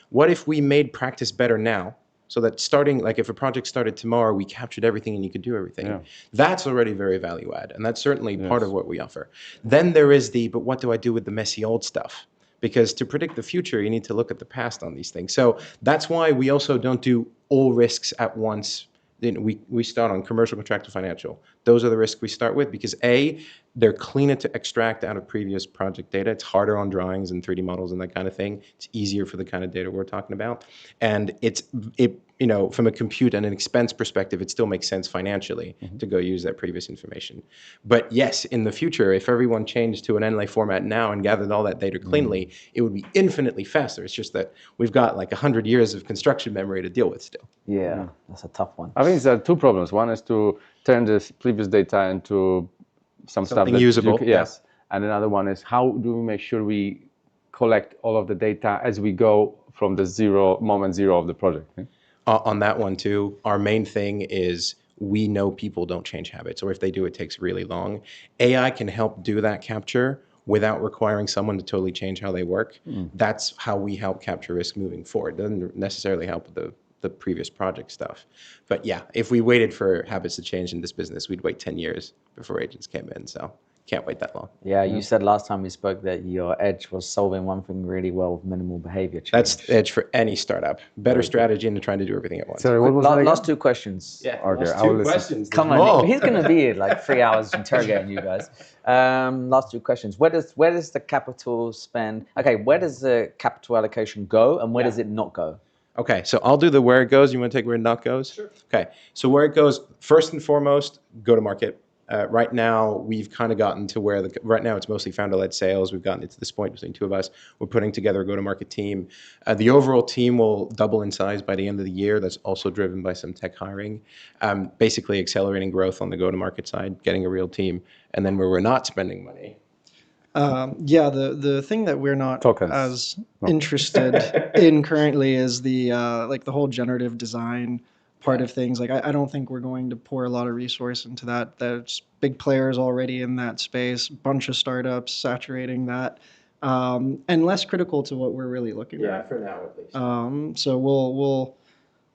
what if we made practice better now, so that starting like if a project started tomorrow, we captured everything and you could do everything. Yeah. That's already very value add, and that's certainly part of what we offer. Then there is but what do I do with the messy old stuff? Because to predict the future, you need to look at the past on these things. So that's why we also don't do all risks at once. Then we start on commercial, contractual, financial. Those are the risks we start with because A, they're cleaner to extract out of previous project data. It's harder on drawings and 3D models and that kind of thing. It's easier for the kind of data we're talking about. And it from a compute and an expense perspective, it still makes sense financially to go use that previous information. But yes, in the future, if everyone changed to an NLA format now and gathered all that data cleanly, it would be infinitely faster. It's just that we've got like 100 years of construction memory to deal with still. Yeah, that's a tough one. I think there are 2 problems. One is to turn this previous data into something stuff that usable. Yes. And another one is how do we make sure we collect all of the data as we go from the moment zero of the project? On that one too, our main thing is we know people don't change habits, or if they do, it takes really long. AI can help do that capture without requiring someone to totally change how they work. That's how we help capture risk moving forward. It doesn't necessarily help with the previous project stuff. But yeah, if we waited for habits to change in this business, we'd wait 10 years before agents came in. So can't wait that long. Yeah, you said last time we spoke that your edge was solving one thing really well with minimal behavior change. That's the edge for any startup. Better strategy and trying to do everything at once. Sorry, what was that again? Last 2 questions. Yeah, Okay, last I will 2 listen. questions. Come on, he's going to be here like 3 hours interrogating you guys. Last 2 questions. Where does the capital spend? Okay, where does the capital allocation go, and where does it not go? Okay, so I'll do the where it goes. You want to take where it not goes? Sure. Okay, so where it goes, first and foremost, go to market. Right now, we've kind of gotten to where right now it's mostly founder-led sales. We've gotten it to this point between 2 of us. We're putting together a go-to-market team. The overall team will double in size by the end of the year. That's also driven by some tech hiring. Basically accelerating growth on the go-to-market side, getting a real team. And then where we're not spending money. The thing that we're not as interested in currently is the whole generative design part of things. Like I don't think we're going to pour a lot of resource into that. There's big players already in that space, bunch of startups saturating that, and less critical to what we're really looking at. Yeah, for now at least. So we'll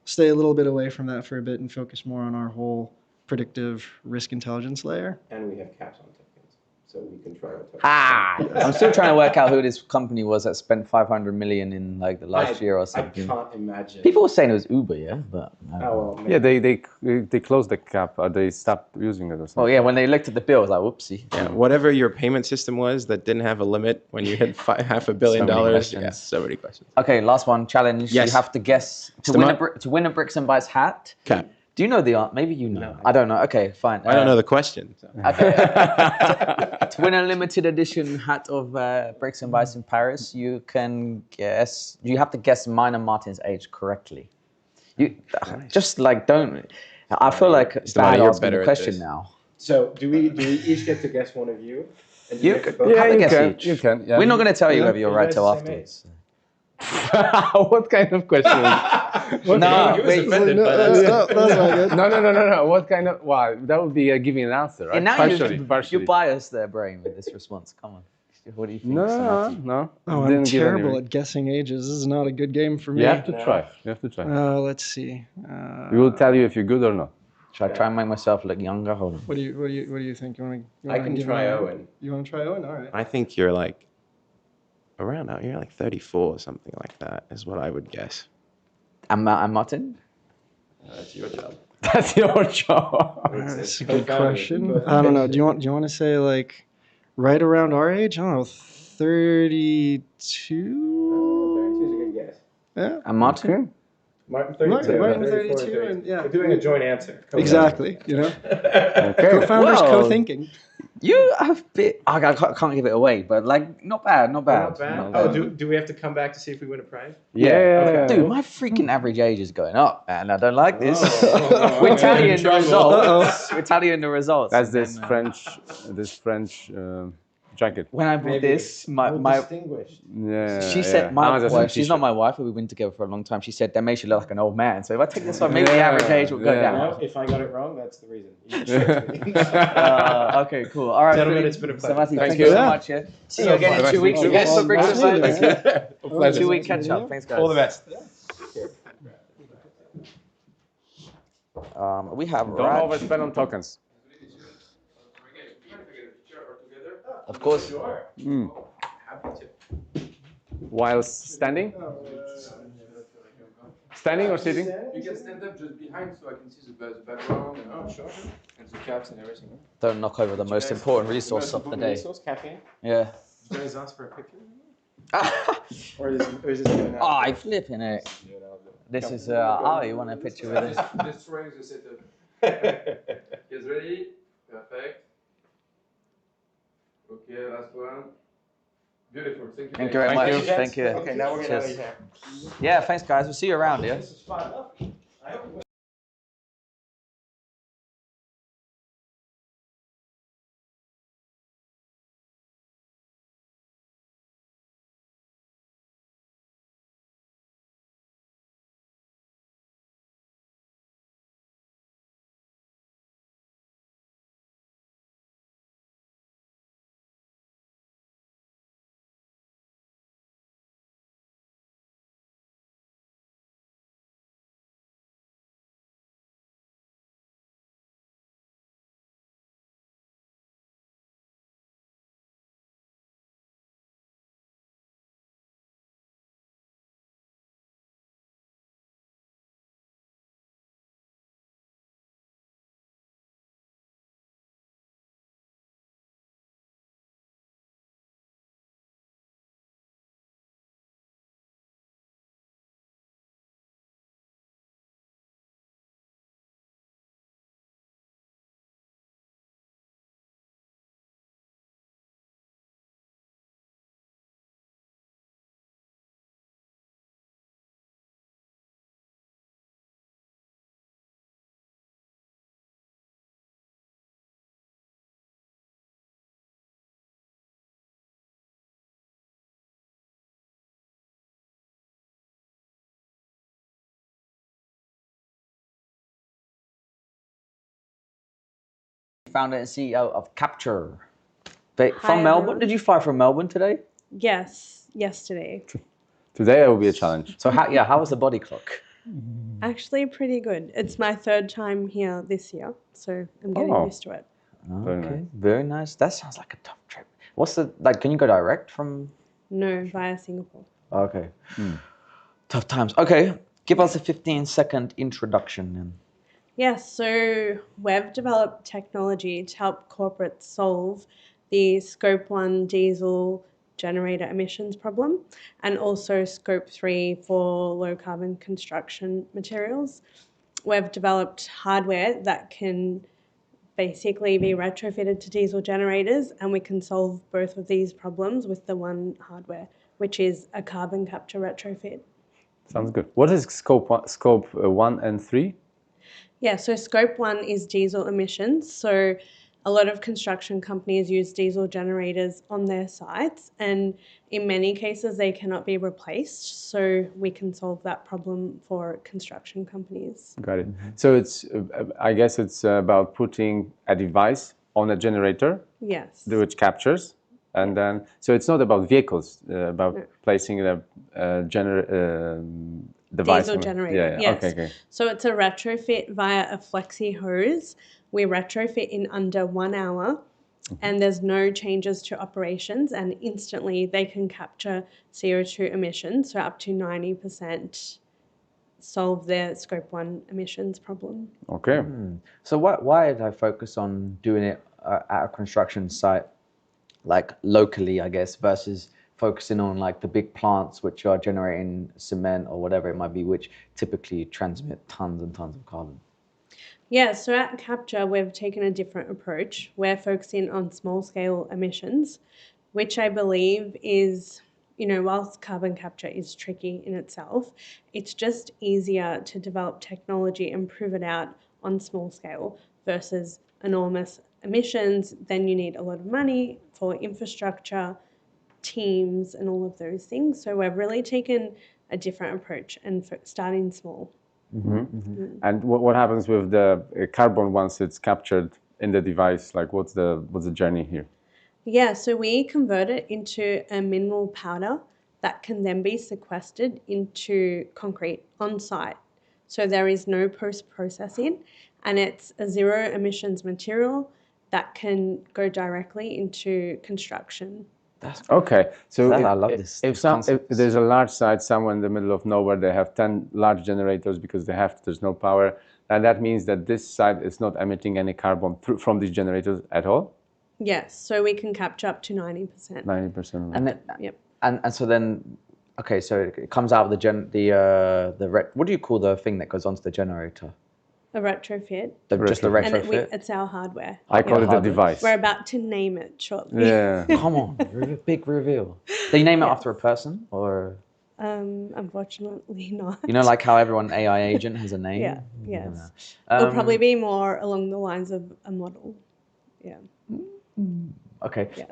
stay a little bit away from that for a bit and focus more on our whole predictive risk intelligence layer. And we have caps on tokens, so we control it. I'm still trying to work out who this company was that spent 500 million in like the last year or something. I can't imagine. People were saying it was Uber, yeah, but yeah, they closed the cap. They stopped using it or something. Oh yeah, when they looked at the bill, it was like, whoopsie. Yeah, whatever your payment system was that didn't have a limit when you hit $500 million. Yeah, so many questions. Okay, last one challenge. Yes. You have to guess to win a Bricks and Bytes hat. Okay. Do you know the answer? Maybe you know. No. I don't know. Okay, fine. I don't know the question. So. Okay. To win a limited edition hat of Bricks and Bytes in Paris, you have to guess mine and Martin's age correctly. Just like don't. I feel like it's bad asking the question now. So do we each get to guess one of you? And You have to can vote? have a guess each. You can. Yeah. We're not going to tell you whether you're right till guys the same afterwards. What kind of question? No, wait. That's not good. No. What kind of? Wow, that would be giving an answer, right? And now Partially. you bias their brain with this response. Come on. What do you think? Samati? No. Oh, I'm terrible at guessing ages. This is not a good game for me. You have to try. Let's see. We will tell you if you're good or not. Should I try and make myself look younger? Hold on. What do you think? I can try Owen. You want to try Owen? All right. I think you're like around out. You're like 34 or something like that is what I would guess. And Martin? That's your job. That's your job. That's a good question. I don't know. Do you want to say like right around our age? I don't know, 32? 32 is a good guess. Yeah. And Martin? Martin 32. Martin 34, 32, and yeah. We're doing a joint answer. Exactly. You know. Okay. Co-founders Well, co-thinking. You have bit. I can't give it away, but like, not bad, not bad. Not bad. Not Oh, bad. do we have to come back to see if we win a prize? Yeah. Dude, my freaking average age is going up, man. I don't like this. Oh, We're okay. tallying the Trouble. results. We're tallying the results. That's and this then, French jacket. When I bought this, my distinguished. Yeah. she said my that's well, a she's not t-shirt. my wife, but we've been together for a long time. She said that makes you look like an old man. So if I take this off, maybe the average age will go Yeah. down. Well, if I got it wrong, that's the reason. You can show it to me. Okay, cool. All right, Gentlemen, Philippe. it's been a pleasure. Matthew, Thank thank you. you so Yeah. much. Yeah. See you again in fun. 2 weeks. Nice Yes, for Bricks Nice and meeting you. Bytes. Pleasure. 2 week catch up. Thanks, guys. All the best. We have Don't Raj. overspend on tokens. Of course. While standing? Standing or sitting? You can stand up just behind so I can see the background and the caps and everything. Don't knock over the most important resource of the day. Cafe. Yeah. You guys ask for a picture? Or is this going Oh, I flipping it. This is you want a picture with us? Destroying the setup. Guys ready? Perfect. Okay, last one. Beautiful. Thank you. Thank you very much. Thank you. Okay, now we're gonna Cheers. leave here. Yeah, thanks, guys. We'll see you around, yeah? This is fun. I hope Founder and CEO of Capture. Hi, From Melbourne? everyone. Did you fly from Melbourne today? Yes, yesterday. Today it will be a challenge. So how was the body clock? Actually, pretty good. It's my third time here this year, so I'm getting Oh. used to it. Very Okay, nice. very nice. That sounds like a tough trip. What's the can you go direct from? No, via Singapore. Okay. Tough times. Okay, give us a 15-second introduction then. Yes, so we've developed technology to help corporates solve the Scope 1 diesel generator emissions problem and also Scope 3 for low carbon construction materials. We've developed hardware that can basically be retrofitted to diesel generators, and we can solve both of these problems with the one hardware, which is a carbon capture retrofit. Sounds good. What is scope 1 and 3? Yeah, so Scope 1 is diesel emissions. So a lot of construction companies use diesel generators on their sites, and in many cases they cannot be replaced. So we can solve that problem for construction companies. Got it. So it's, I guess it's about putting a device on a generator, Yes. which captures, and then, so it's not about vehicles, about placing a device. Diesel on it. generator, Yeah, yes. okay. So it's a retrofit via a flexi hose. We retrofit in under 1 hour, and there's no changes to operations, and instantly they can capture CO2 emissions, so up to 90% solve their Scope 1 emissions problem. Okay. So why did I focus on doing it at a construction site, like locally, I guess, versus focusing on like the big plants which are generating cement or whatever it might be, which typically transmit tons and tons of carbon? Yeah, so at Capture, we've taken a different approach. We're focusing on small scale emissions, which I believe is, whilst carbon capture is tricky in itself, it's just easier to develop technology and prove it out on small scale versus enormous emissions. Then you need a lot of money for infrastructure, teams, and all of those things. So we've really taken a different approach and starting small. And what happens with the carbon once it's captured in the device? Like, what's the journey here? Yeah, so we convert it into a mineral powder that can then be sequestered into concrete on site. So there is no post-processing, and it's a zero emissions material that can go directly into construction. Okay, so I love this. If there's a large site somewhere in the middle of nowhere, they have 10 large generators because there's no power, and that means that this site is not emitting any carbon from these generators at all? Yes, so we can capture up to 90%. 90%. And then, Yep. and so then, okay, so it comes out of what do you call the thing that goes onto the generator? A retrofit. Just the And retrofit? it's our hardware. I call it a device. We're about to name it shortly. Yeah. Come on, big reveal. Do you name it after a person or? Unfortunately not. Like how everyone AI agent has a name? Yeah, yes. It'll probably be more along the lines of a model. Yeah. Okay. Yes.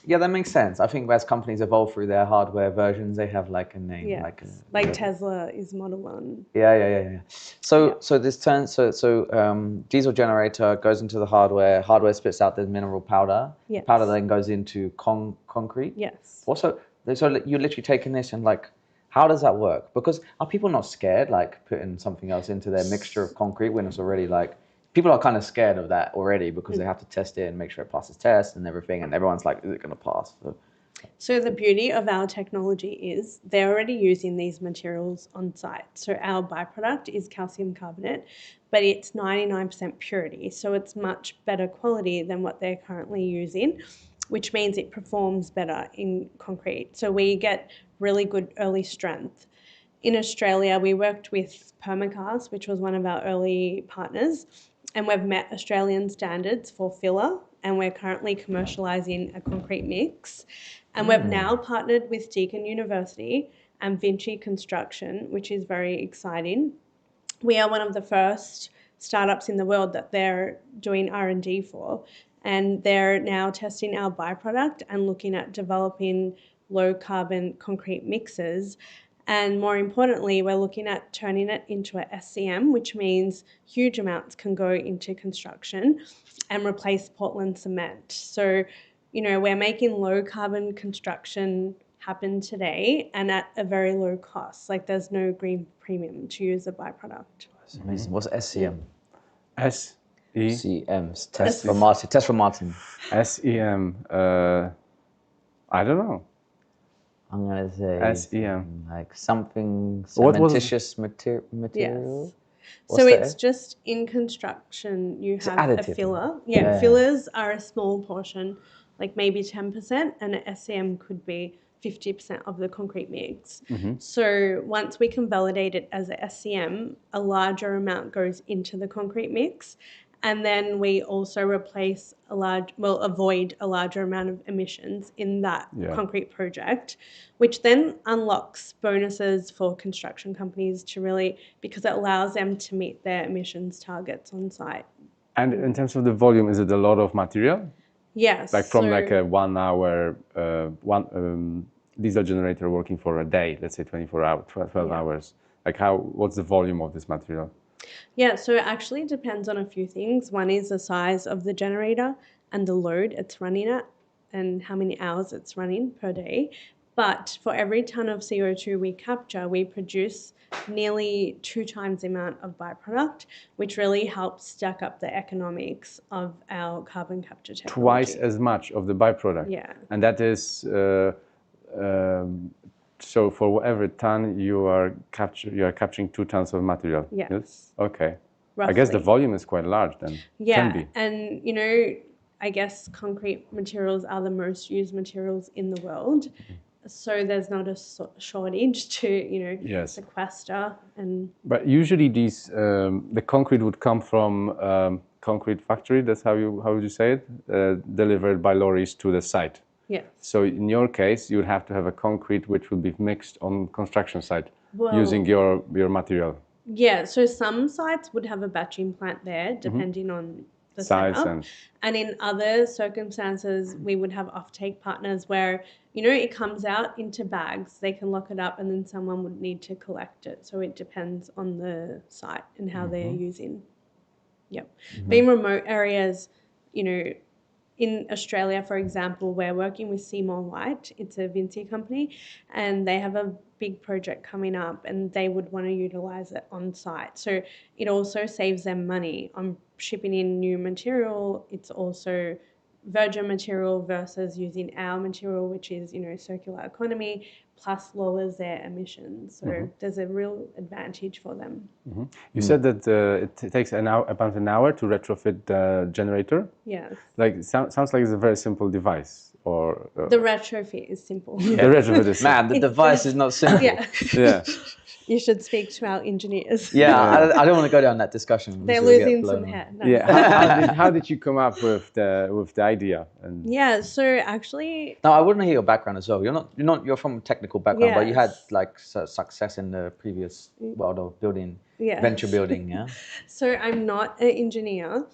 Yeah, that makes sense. I think as companies evolve through their hardware versions, they have like a name. Yeah. Like Tesla is Model 1. Yeah. So this turns diesel generator goes into the hardware. Hardware spits out the mineral powder. Yes. Powder then goes into concrete. Yes. Also, so you're literally taking this and like, how does that work? Because are people not scared like putting something else into their mixture of concrete when it's already like, people are kind of scared of that already because they have to test it and make sure it passes tests and everything, and everyone's like, is it going to pass? So the beauty of our technology is they're already using these materials on site. So our byproduct is calcium carbonate, but it's 99% purity. So it's much better quality than what they're currently using, which means it performs better in concrete. So we get really good early strength. In Australia, we worked with Permacast, which was one of our early partners, and we've met Australian standards for filler, and we're currently commercialising a concrete mix. And we've now partnered with Deakin University and Vinci Construction, which is very exciting. We are one of the first startups in the world that they're doing R&D for, and they're now testing our byproduct and looking at developing low carbon concrete mixes. And more importantly, we're looking at turning it into a SCM, which means huge amounts can go into construction and replace Portland cement. So, we're making low carbon construction happen today and at a very low cost. Like there's no green premium to use a byproduct. That's amazing. What's SCM? SEM. Test for Martin. Test for Martin. SEM. I don't know. I'm gonna say SEM. like something What was- cementitious material. Yes. What's So that? it's just in construction you have a additive. filler. Yeah. Fillers are a small portion, like maybe 10%, and an SCM could be 50% of the concrete mix. So once we can validate it as a SCM, a larger amount goes into the concrete mix. And then we also avoid a larger amount of emissions in that concrete project, which then unlocks bonuses for construction companies because it allows them to meet their emissions targets on site. And in terms of the volume, is it a lot of material? Yes. Like from like a 1 hour, diesel generator working for a day, let's say 24 hours, 12 hours. Like what's the volume of this material? Yeah, so it actually depends on a few things. One is the size of the generator and the load it's running at and how many hours it's running per day. But for every ton of CO2 we capture, we produce nearly 2 times the amount of byproduct, which really helps stack up the economics of our carbon capture technology. Twice as much of the byproduct. Yeah. And that is, so for every ton you are capturing 2 tons of material. Yes. Okay. Roughly. I guess the volume is quite large then. Yeah, Can be. and I guess concrete materials are the most used materials in the world. so there's not a shortage to, Yes. sequester and. But usually these the concrete would come from concrete factory. That's how would you say it? Delivered by lorries to the site. Yes. So in your case, you would have to have a concrete which would be mixed on construction site Well, using your material. Yeah, so some sites would have a batching plant there, depending on the Size setup. And in other circumstances, we would have offtake partners where, it comes out into bags, they can lock it up, and then someone would need to collect it. So it depends on the site and how they're using. Yep. But in remote areas, in Australia, for example, we're working with Seymour White. It's a Vinci company, and they have a big project coming up, and they would want to utilize it on site. So it also saves them money on shipping in new material. It's also virgin material versus using our material, which is, circular economy, plus lowers their emissions. So there's a real advantage for them. You said that it takes about an hour to retrofit the generator. Yes. Like sounds like it's a very simple device, or The retrofit is simple. the retrofit is Man, the device is not simple. Yeah. yeah. You should speak to our engineers. Yeah, I don't want to go down that discussion. They're because we'll get losing blown some on. hair. No. Yeah. How did you come up with the idea? And Yeah, so actually, Now, I want to hear your background as well. You're from a technical background, but you had Yes. like success in the previous world of building, Yes. venture building, yeah? so I'm not an engineer.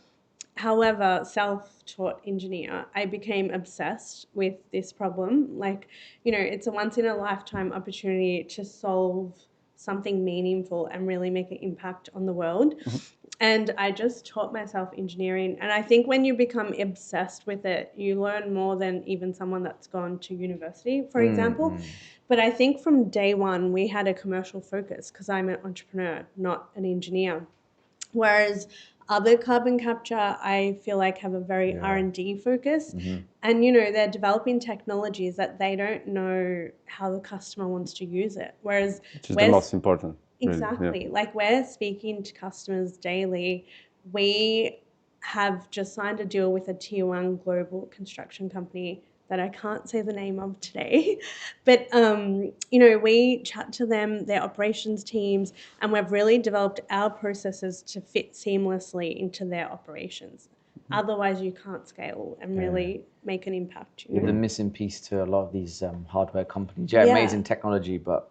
However, self-taught engineer, I became obsessed with this problem. Like, it's a once in a lifetime opportunity to solve something meaningful and really make an impact on the world. And I just taught myself engineering. And I think when you become obsessed with it, you learn more than even someone that's gone to university, for example. But I think from day one, we had a commercial focus because I'm an entrepreneur, not an engineer. Whereas other carbon capture, I feel like have a very R&D focus. And, they're developing technologies that they don't know how the customer wants to use it. Whereas which is the most important. Really. Exactly. Yeah. Like we're speaking to customers daily. We have just signed a deal with a tier 1 global construction company that I can't say the name of today. But, we chat to them, their operations teams, and we've really developed our processes to fit seamlessly into their operations. Otherwise, you can't scale and really make an impact. You're the missing piece to a lot of these hardware companies. Yeah, amazing technology, but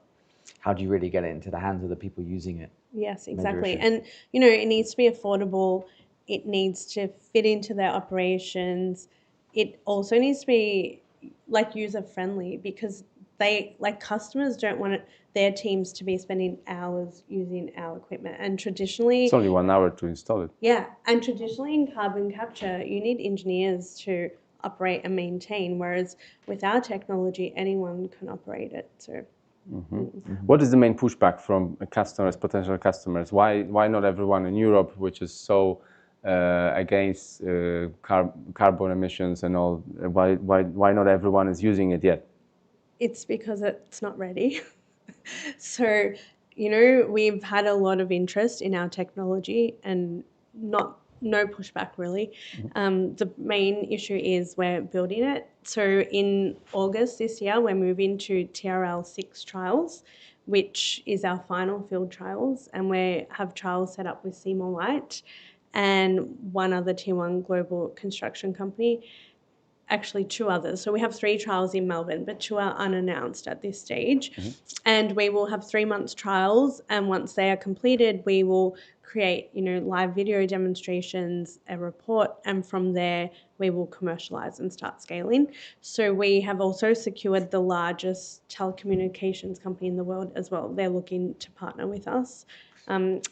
how do you really get it into the hands of the people using it? Yes, exactly. And, it needs to be affordable. It needs to fit into their operations. It also needs to be like user friendly because customers don't want their teams to be spending hours using our equipment. And traditionally, It's only 1 hour to install it. yeah, and traditionally in carbon capture, you need engineers to operate and maintain, whereas with our technology, anyone can operate it. So. What is the main pushback from customers, potential customers? Why not everyone in Europe, which is so against carbon emissions and all? Why not everyone is using it yet? It's because it's not ready. So, we've had a lot of interest in our technology and no pushback really. The main issue is we're building it. So in August this year, we're moving to TRL 6 trials, which is our final field trials. And we have trials set up with Seymour White and one other tier 1 global construction company. Actually 2 others. So we have 3 trials in Melbourne, but 2 are unannounced at this stage. And we will have 3 months trials. And once they are completed, we will create, live video demonstrations, a report, and from there we will commercialize and start scaling. So we have also secured the largest telecommunications company in the world as well. They're looking to partner with us.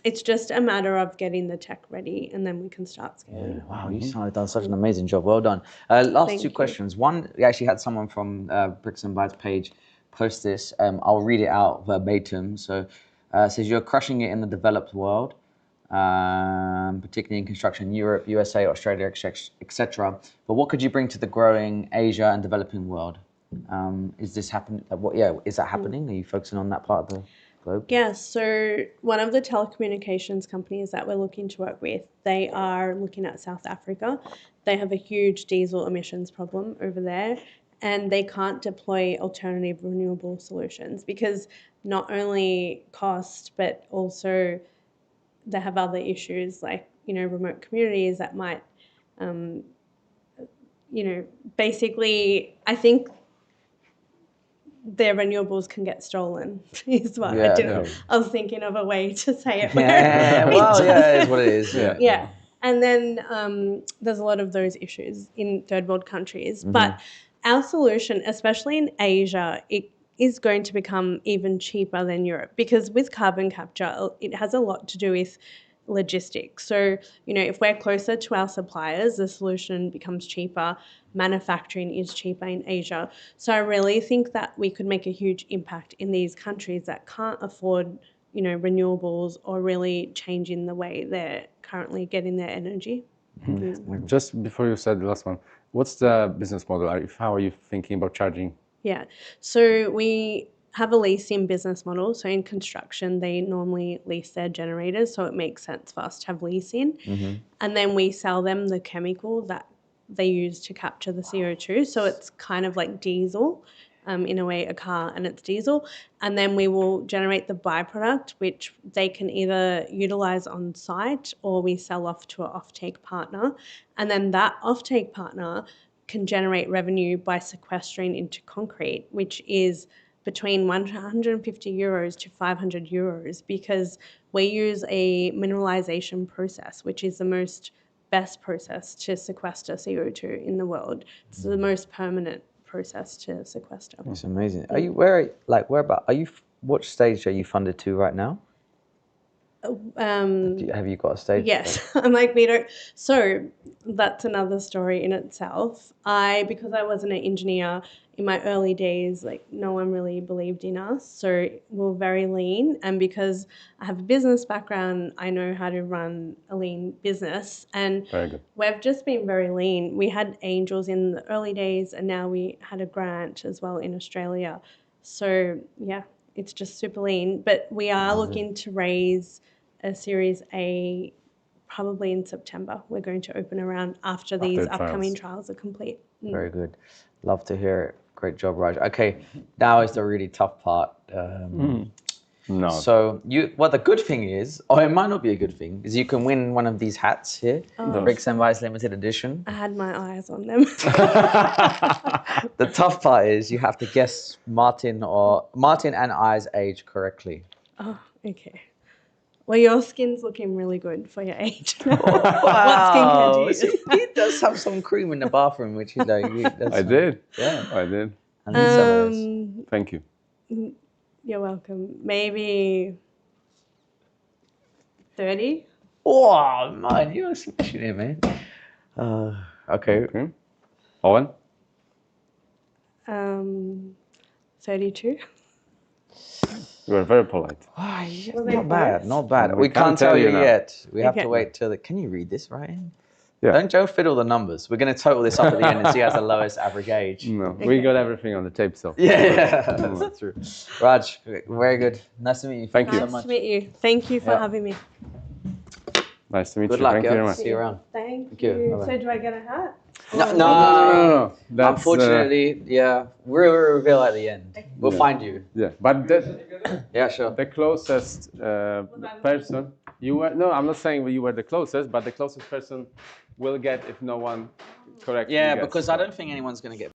It's just a matter of getting the tech ready and then we can start scaling. Wow, you have done such an amazing job. Well done. Last Thank 2 you. questions. One, we actually had someone from Bricks and Bytes page post this. I'll read it out verbatim. So it says, you're crushing it in the developed world, particularly in construction, Europe, USA, Australia, etc. But what could you bring to the growing Asia and developing world? Is this happening? Is that happening? Are you focusing on that part of the globe? Yeah, so one of the telecommunications companies that we're looking to work with, they are looking at South Africa. They have a huge diesel emissions problem over there. and they can't deploy alternative renewable solutions because not only cost, but also they have other issues like, remote communities that might, basically, I think their renewables can get stolen is what I didn't. I was thinking of a way to say it. Yeah, well, yeah, it is what it is. Yeah. And then there's a lot of those issues in third world countries. But our solution, especially in Asia, it is going to become even cheaper than Europe because with carbon capture, it has a lot to do with logistics. So, if we're closer to our suppliers, the solution becomes cheaper. Manufacturing is cheaper in Asia. So I really think that we could make a huge impact in these countries that can't afford renewables or really changing the way they're currently getting their energy. Just before you said the last one, what's the business model? How are you thinking about charging? Yeah, so we have a leasing business model. So in construction, they normally lease their generators, so it makes sense for us to have leasing. And then we sell them the chemical that they use to capture the CO2. So it's kind of like diesel. In a way, a car and it's diesel. And then we will generate the byproduct, which they can either utilize on site or we sell off to an offtake partner. And then that offtake partner can generate revenue by sequestering into concrete, which is between 150 euros to 500 euros because we use a mineralization process, which is the best process to sequester CO2 in the world. It's the most permanent process to sequester. It's amazing. Are you what stage are you funded to right now? Have you got a stage? Yes, I'm like Vito. So that's another story in itself. Because I wasn't an engineer in my early days, like no one really believed in us. So we're very lean. And because I have a business background, I know how to run a lean business. And Very good. we've just been very lean. We had angels in the early days and now we had a grant as well in Australia. So yeah, it's just super lean. But we are looking to raise a Series A probably in September. We're going to open around after these upcoming trials are complete. Very good. Love to hear it. Great job, Raj. Okay, now is the really tough part. No. So the good thing is, or it might not be a good thing, is you can win one of these hats here, Bricks and Bytes limited edition. I had my eyes on them. The tough part is you have to guess Martin and I's age correctly. Oh, okay. Well, your skin's looking really good for your age. Wow. What skincare do you use? He does have some cream in the bathroom, which he does. I did. Yeah, I did. And then some of this. Thank you. You're welcome. Maybe 30? Oh, man, you're smashing it, man. Okay. Owen? 32. You are very polite. Not bad. We can't tell you yet. We have to wait till Can you read this, Ryan? Yeah. Don't Joe fiddle the numbers. We're going to total this up at the end and see who has the lowest average age. No, we got everything on the tape, so. Yeah, that's true. Raj, very good. Nice to meet you. Thank you. Nice to meet you. Thank you for having me. Nice to meet Good you. luck. Thank you very much. See you around. Thank you. you. Bye-bye. So do I get a hat? No. That's, unfortunately, we'll reveal at the end. We'll find you. Yeah, but sure. The closest person, you were, no, I'm not saying you were the closest, but the closest person will get if no one correctly guesses. Because I don't think anyone's going to get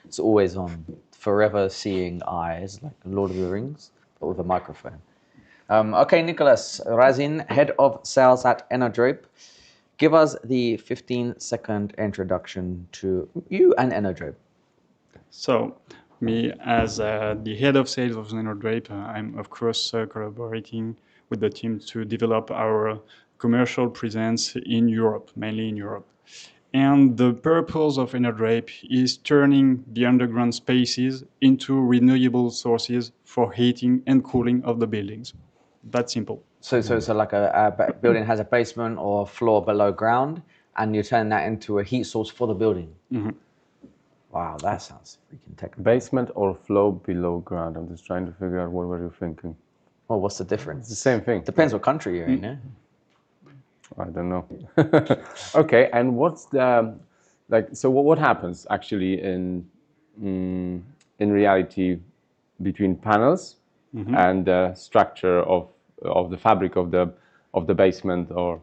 It's always on, forever seeing eyes, like Lord of the Rings, but with a microphone. Okay, Nicholas Razin, Head of Sales at Enodrape. Give us the 15-second introduction to you and Enodrape. So, me as the head of sales of Enodrape, I'm of course collaborating with the team to develop our commercial presence in Europe, mainly in Europe. And the purpose of Enodrape is turning the underground spaces into renewable sources for heating and cooling of the buildings. That's simple. So like a building has a basement or floor below ground, and you turn that into a heat source for the building. Wow, that sounds freaking technical. Basement or floor below ground? I'm just trying to figure out what were you thinking. Well, what's the difference? It's the same thing. Depends what country you're in, yeah? I don't know. Okay, and what's the so what happens actually in reality between panels and the structure of the fabric of the basement or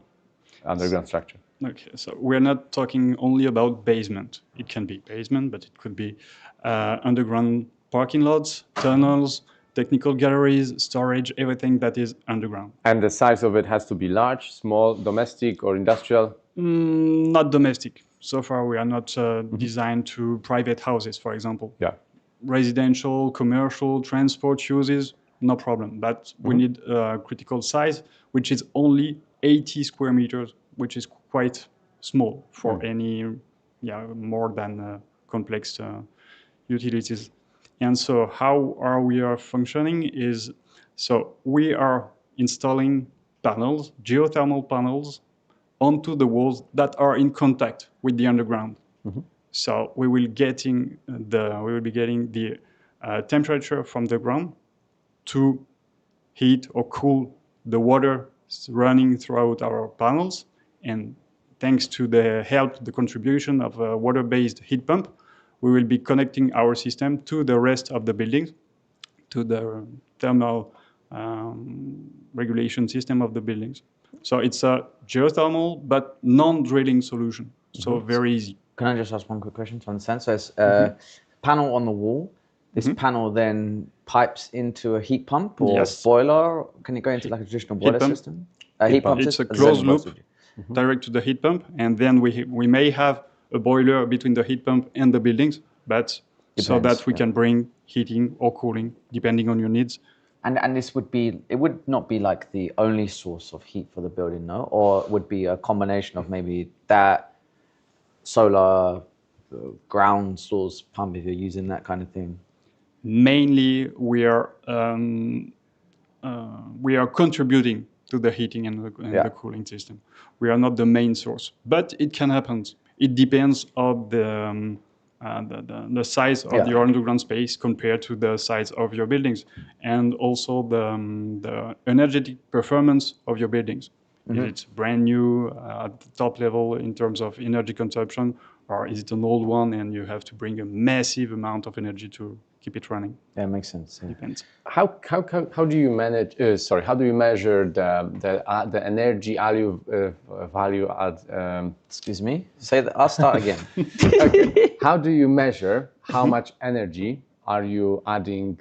underground structure? Okay, so we're not talking only about basement. It can be basement, but it could be underground parking lots, tunnels, technical galleries, storage, everything that is underground. And the size of it has to be large, small, domestic, or industrial? Not domestic. So far, we are not designed to private houses, for example. Yeah. Residential, commercial, transport uses, no problem. But we need critical size, which is only 80 square meters, which is quite small for any more than complex utilities. And so how are we functioning is, so we are installing panels, geothermal panels, onto the walls that are in contact with the underground. So we will be getting the temperature from the ground to heat or cool the water running throughout our panels. And thanks to the contribution of a water-based heat pump, we will be connecting our system to the rest of the building, to the thermal regulation system of the buildings. So it's a geothermal but non-drilling solution. So very easy. Can I just ask one quick question to understand? So it's panel on the wall. This panel then pipes into a heat pump or boiler. Can it go into like a traditional boiler system? Heat pump. It's a closed loop direct to the heat pump, and then we may have a boiler between the heat pump and the buildings, but so that we can bring heating or cooling depending on your needs. And this would not be like the only source of heat for the building, no? Or it would be a combination of maybe that solar ground source pump if you're using that kind of thing. Mainly, we are contributing to the heating and the cooling system. We are not the main source, but it can happen. It depends on the size of your underground space compared to the size of your buildings, and also the energetic performance of your buildings. Is it brand new at the top level in terms of energy consumption, or is it an old one and you have to bring a massive amount of energy to keep it running? Yeah, makes sense. Yeah. Depends. How do you manage? How do you measure the energy value add? Excuse me. Say that. I'll start again. Okay. How do you measure how much energy are you adding,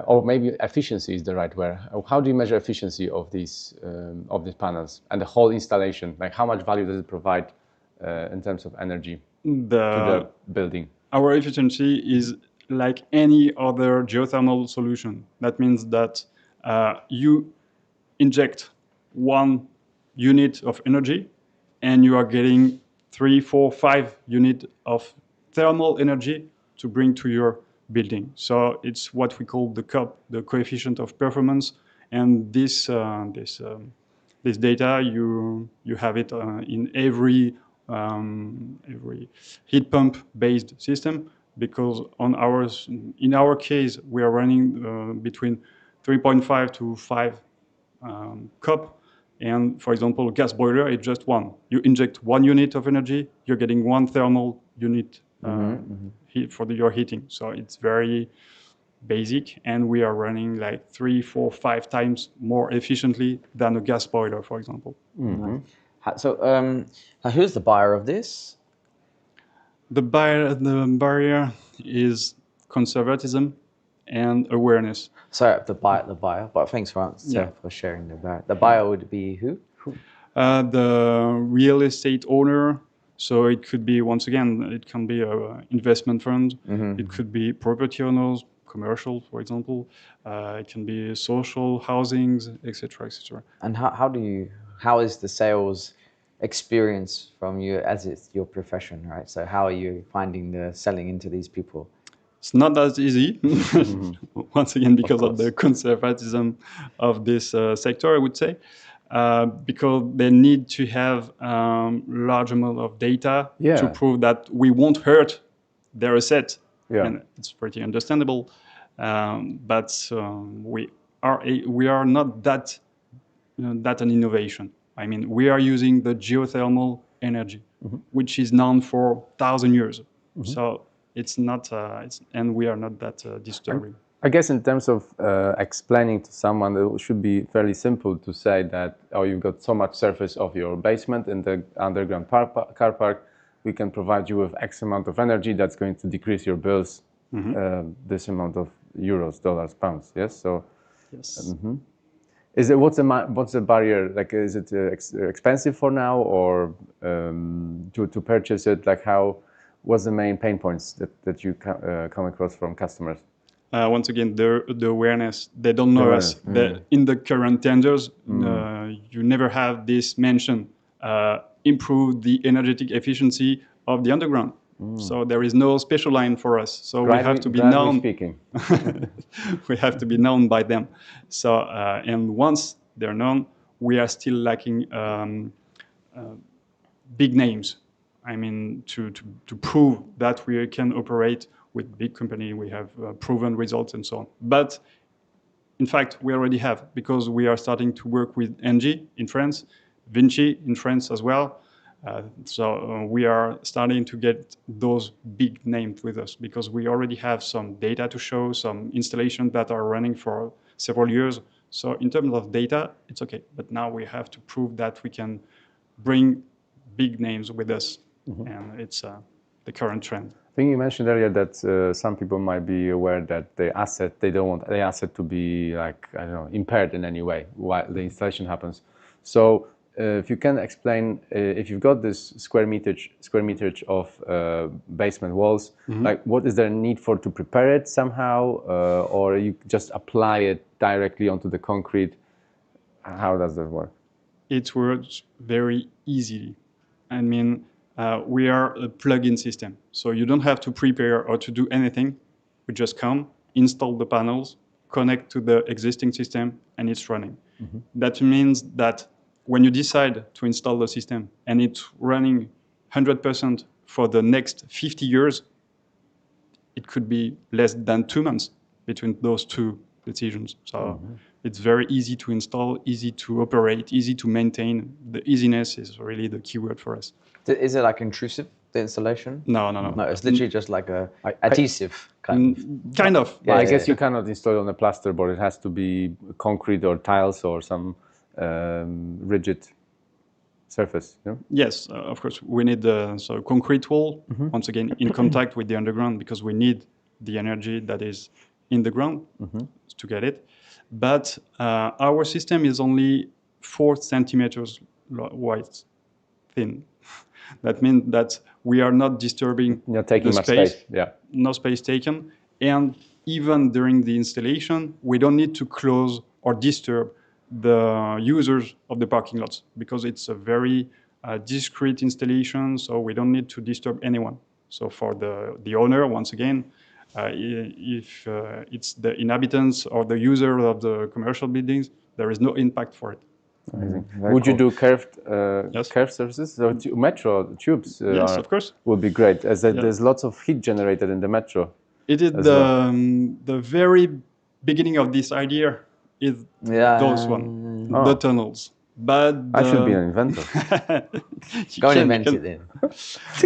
or maybe efficiency is the right word? How do you measure efficiency of these panels and the whole installation? Like how much value does it provide in terms of energy to the building? Our efficiency is like any other geothermal solution. That means that you inject 1 unit of energy and you are getting 3, 4, 5 units of thermal energy to bring to your building. So it's what we call the COP, the coefficient of performance. And this data, you have it in every heat pump based system, because in our case we are running between 3.5 to 5 COP, and for example gas boiler is just 1. You inject 1 unit of energy, you're getting 1 thermal unit heat for your heating. So it's very basic, and we are running like 3, 4, 5 times more efficiently than a gas boiler, for example. So who's the buyer of this? The buyer is conservatism and awareness. Sorry, the buyer. But thanks for sharing the buyer. The buyer would be who? The real estate owner. So it could be, once again, it can be an investment fund. It could be property owners, commercial, for example. It can be social housings, etc., etc. And how is the sales experience from you, as it's your profession, right? So how are you finding the selling into these people? It's not that easy, once again, because of the conservatism of this sector, I would say, because they need to have large amount of data to prove that we won't hurt their asset. And it's pretty understandable. But we are not that an innovation. I mean, we are using the geothermal energy, which is known for 1,000 years. So it's not, and we are not that disturbing. I guess in terms of explaining to someone, it should be fairly simple to say that, oh, you've got so much surface of your basement in the underground car park, we can provide you with X amount of energy that's going to decrease your bills, this amount of euros, dollars, pounds. Yes. So. Yes. Is it what's the barrier? Like, is it expensive for now, or to purchase it? Like, what's the main pain points that you come across from customers? Once again, the awareness. They don't know us. In the current tenders, you never have this mention. Improve the energetic efficiency of the underground. So there is no special line for us. So we have to be known. We have to be known by them. So and once they're known, we are still lacking big names. I mean, to prove that we can operate with big company, we have proven results and so on. But in fact, we already have, because we are starting to work with Engie in France, Vinci in France as well. So we are starting to get those big names with us, because we already have some data to show, some installations that are running for several years. So in terms of data, it's okay. But now we have to prove that we can bring big names with us. And it's the current trend. I think you mentioned earlier that some people might be aware that they don't want the asset to be, like, I don't know, impaired in any way while the installation happens. So if you can explain, if you've got this square meterage of basement walls, like, what is there a need for to prepare it somehow, or you just apply it directly onto the concrete? How does that work? It works very easily. I mean, we are a plug-in system, so you don't have to prepare or to do anything. We just come, install the panels, connect to the existing system, and it's running. That means that when you decide to install the system and it's running 100% for the next 50 years, it could be less than 2 months between those two decisions. So it's very easy to install, easy to operate, easy to maintain. The easiness is really the key word for us. Is it like intrusive, the installation? No. No, it's literally just like a adhesive kind of. Kind of. Yeah, I guess you cannot install it on a plasterboard. It has to be concrete or tiles or some rigid surface. No? Yes, of course. We need the concrete wall, once again, in contact with the underground, because we need the energy that is in the ground to get it. But our system is only 4 centimeters wide, thin. That means that we are not disturbing taking the much space. Yeah. No space taken. And even during the installation, we don't need to close or disturb the users of the parking lots, because it's a very discrete installation, so we don't need to disturb anyone. So for the owner, once again, if it's the inhabitants or the user of the commercial buildings, there is no impact for it. Amazing. Would you do curved surfaces? So metro tubes yes, of course. Would be great, as there's lots of heat generated in the metro. It is the very beginning of this idea is those one, the tunnels. But I should be an inventor. Go and invent it then.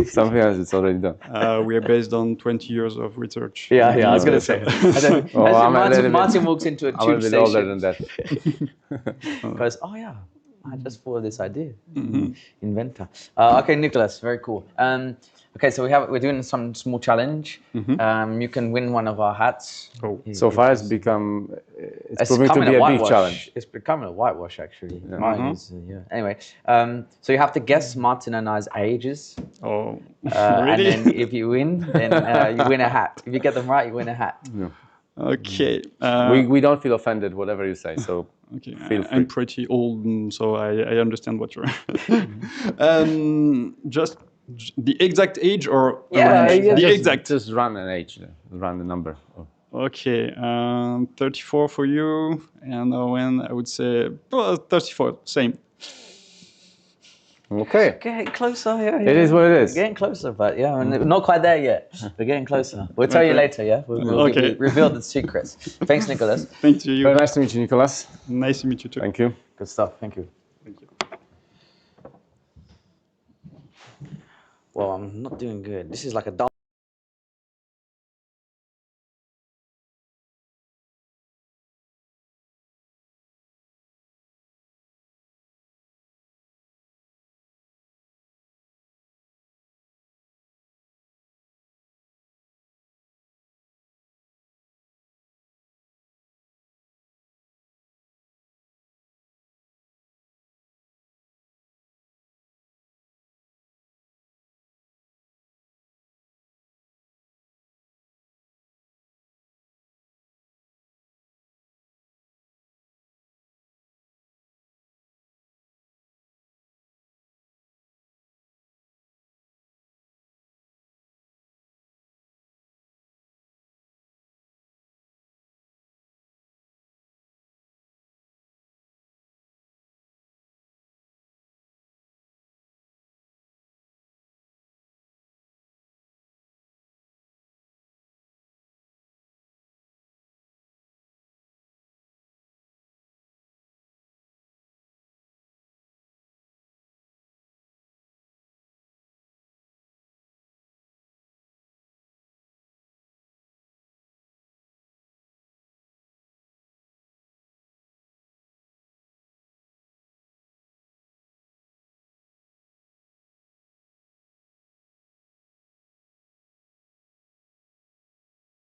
Something else is already done. We are based on 20 years of research. Yeah, I was going to say. Martin walks into a tube station. I'm a bit older than that. Goes, oh yeah, I just thought of this idea. Inventor. Okay, Nicholas, very cool. Okay, so we're doing some small challenge. You can win one of our hats. So far, it's become it's proving to becoming be a big whitewash. challenge. It's becoming a whitewash, actually. Mine is, yeah. Anyway, so you have to guess Martin and I's ages. Oh, And really? then if you win, then you win a hat. If you get them right, you win a hat. Okay. We don't feel offended, whatever you say. So Okay, feel free. I'm pretty old, so I understand what you're. Just the exact age or the exact? Just run an age, run the number. Okay, 34 for you, and Owen, I would say 34, same. Okay. Getting closer, yeah. It is what it is. Getting closer, but yeah, not quite there yet. We're getting closer. We'll tell you later, yeah? We'll give you, reveal the secrets. Thanks, Nicholas. Thank you. Very nice to meet you, Nicholas. Nice to meet you too. Thank you. Good stuff. Thank you. Thank you. Well, I'm not doing good. This is like a dull.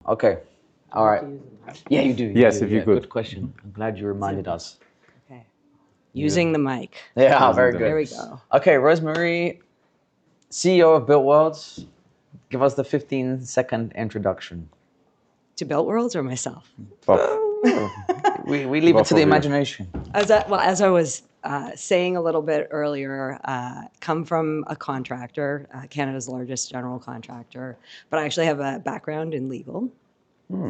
Okay. All right. Yeah, you do. Yes, if you could. Good question. I'm glad you reminded us. Okay. Using the mic. Yeah, very good. There we go. Okay, Rosemary, CEO of Builtworlds, give us the 15-second introduction. To Builtworlds or myself? We leave it to the imagination. As I was saying a little bit earlier, come from a contractor, Canada's largest general contractor, but I actually have a background in legal.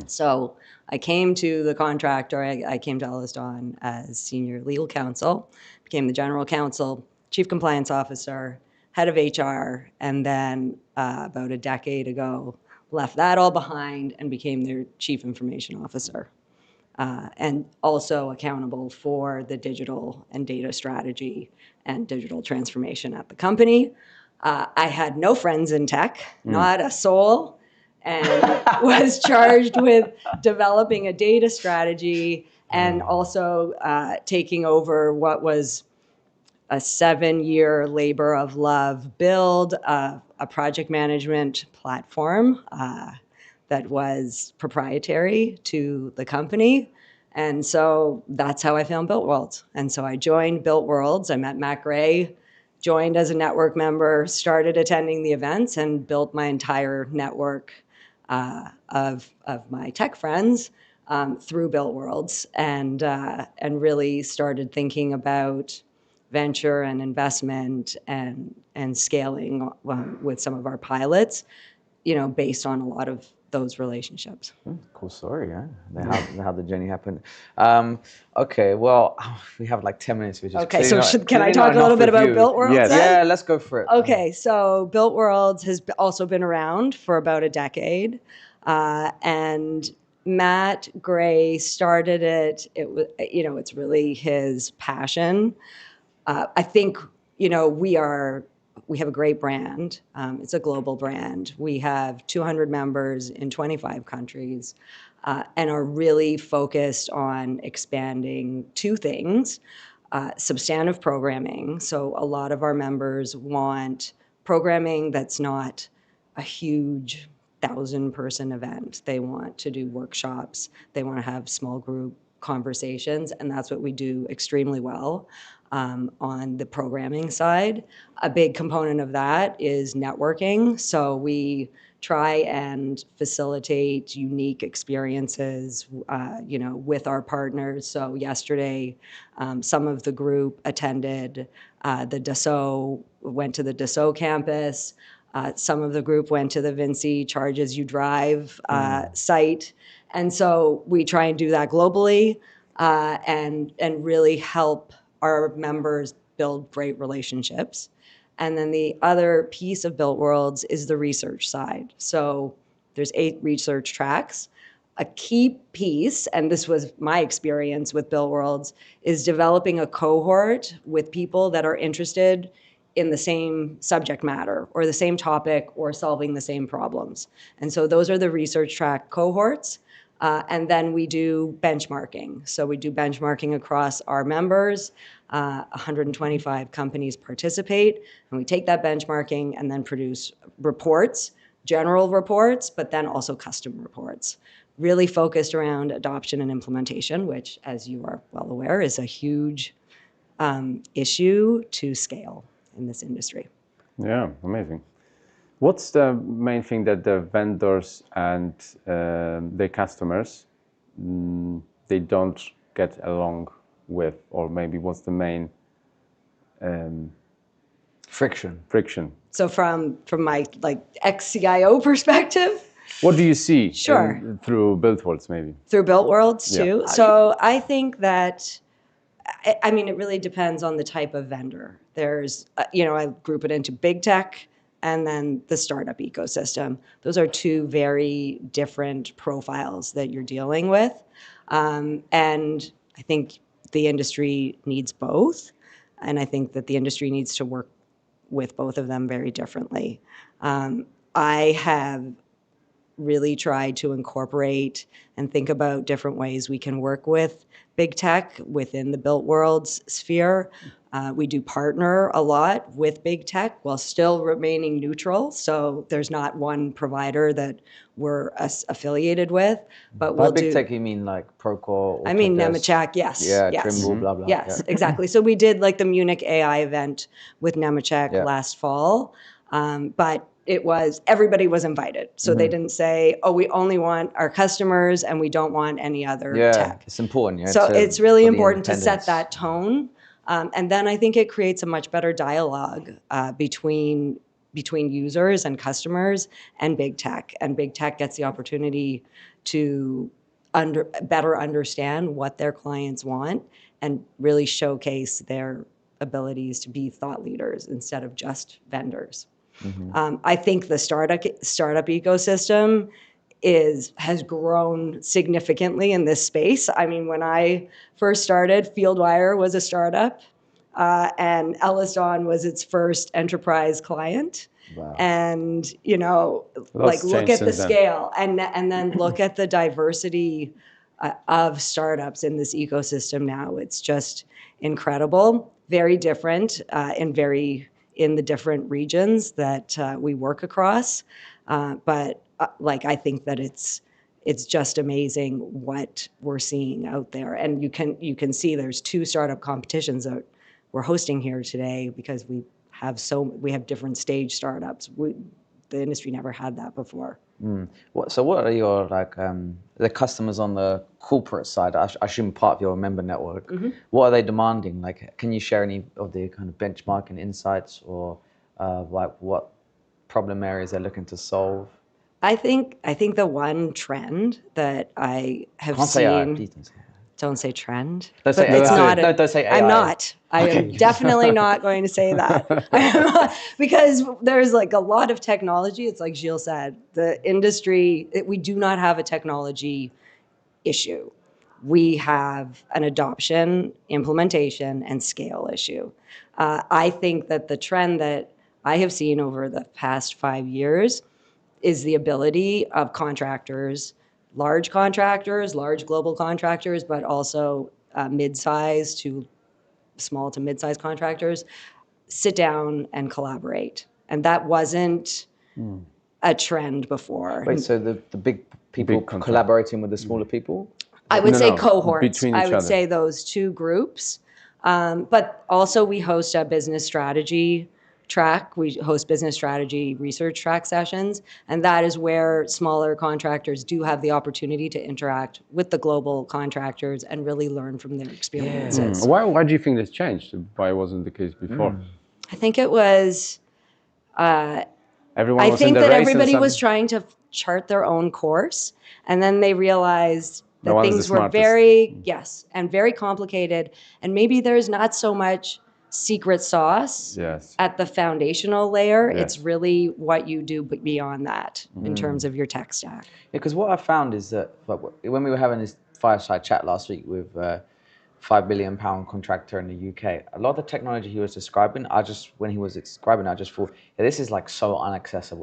So I came to the contractor, I came to Elliston as senior legal counsel, became the general counsel, chief compliance officer, head of HR, and then about a decade ago, left that all behind and became their chief information officer. And also accountable for the digital and data strategy and digital transformation at the company. I had no friends in tech, not a soul, and was charged with developing a data strategy and also taking over what was a 7-year labor of love build, a project management platform that was proprietary to the company. And so that's how I found Builtworlds. And so I joined Builtworlds. I met Matt Gray, joined as a network member, started attending the events, and built my entire network of my tech friends through Builtworlds, and really started thinking about venture and investment and scaling with some of our pilots, based on a lot of those relationships. Cool story, yeah. How the journey happened. Okay, well, we have like 10 minutes. Okay, so can I talk a little bit about Builtworlds? Yes. Yeah, let's go for it. Okay, so Builtworlds has also been around for about a decade, and Matt Gray started it. It was, it's really his passion. I think, we have a great brand. It's a global brand. We have 200 members in 25 countries and are really focused on expanding two things. substantive programming. So a lot of our members want programming that's not a huge 1,000-person event. They want to do workshops. They want to have small group conversations, and that's what we do extremely well on the programming side. A big component of that is networking. So we try and facilitate unique experiences, with our partners. So yesterday, some of the group attended the Dassault, went to the Dassault campus. Some of the group went to the Vinci Charge As You Drive site. And so we try and do that globally and really help our members build great relationships. And then the other piece of Builtworlds is the research side. So there's 8 research tracks. A key piece, and this was my experience with Builtworlds, is developing a cohort with people that are interested in the same subject matter or the same topic or solving the same problems. And so those are the research track cohorts. And then we do benchmarking. So we do benchmarking across our members. 125 companies participate, and we take that benchmarking and then produce reports, general reports, but then also custom reports, really focused around adoption and implementation, which, as you are well aware, is a huge issue to scale in this industry. Yeah, amazing. What's the main thing that the vendors and their customers they don't get along with, or maybe what's the main friction? So from my ex-CIO perspective, what do you see Sure. through Builtworlds maybe? Through Builtworlds Yeah. too. So I think that, I mean, it really depends on the type of vendor. There's, I group it into big tech and then the startup ecosystem. Those are 2 very different profiles that you're dealing with. And I think the industry needs both. And I think that the industry needs to work with both of them very differently. I have really tried to incorporate and think about different ways we can work with big tech within the Builtworlds sphere. We do partner a lot with big tech while still remaining neutral. So there's not one provider that we're affiliated with, but we'll By big do. tech, you mean like Procore? I mean Autodesk? Nemetschek, yes. Yeah, yes. Trimble, blah blah. Yes, Yeah. exactly. So we did like the Munich AI event with Nemetschek Yeah. last fall, but it was everybody was invited. So they didn't say, "Oh, we only want our customers and we don't want any other Yeah, tech." it's important. Yeah, So it's really for the important to set independence. that tone, and then I think it creates a much better dialogue between users and customers and big tech. And big tech gets the opportunity to better understand what their clients want and really showcase their abilities to be thought leaders instead of just vendors. I think the startup ecosystem has grown significantly in this space. I mean, when I first started, Fieldwire was a startup, and Elliston was its first enterprise client. Wow. And Lots look changed at the since then. scale, and then look at the diversity of startups in this ecosystem now. It's just incredible. Very different in the different regions that we work across, but I think that it's just amazing what we're seeing out there, and you can see there's 2 startup competitions that we're hosting here today because we have different stage startups. The industry never had that before. So what are your the customers on the corporate side? I assume part of your member network. What are they demanding? Like, can you share any of the kind of benchmarking insights or what problem areas they're looking to solve? I think the one trend that I have Can't seen. say AI, please don't say AI. Don't say trend. Don't say But it's AI. not. No, don't say AI. I'm not. I am definitely not going to say that. Because there's a lot of technology. It's like Gilles said, the industry, we do not have a technology issue. We have an adoption, implementation, and scale issue. I think that the trend that I have seen over the past 5 years is the ability of contractors, large global contractors, but also mid-size to small to mid-sized contractors, sit down and collaborate. And that wasn't a trend before. Wait, so the big people collaborating with the smaller people? I would say No, cohorts. between I each would other. say those two groups. But also we host a business strategy track. We host business strategy research track sessions. And that is where smaller contractors do have the opportunity to interact with the global contractors and really learn from their experiences. Why do you think this changed? Why wasn't the case before? I think it was... Everyone I was in think the that race everybody and was trying to chart their own course, and then they realized that one is the things were smartest. very, and very complicated, and maybe there's not so much secret sauce Yes. at the foundational layer. Yes. It's really what you do beyond that in terms of your tech stack. Yeah, because what I found is that when we were having this fireside chat last week with £5 billion contractor in the UK, a lot of the technology he was describing, when he was describing it, I just thought, yeah, this is like so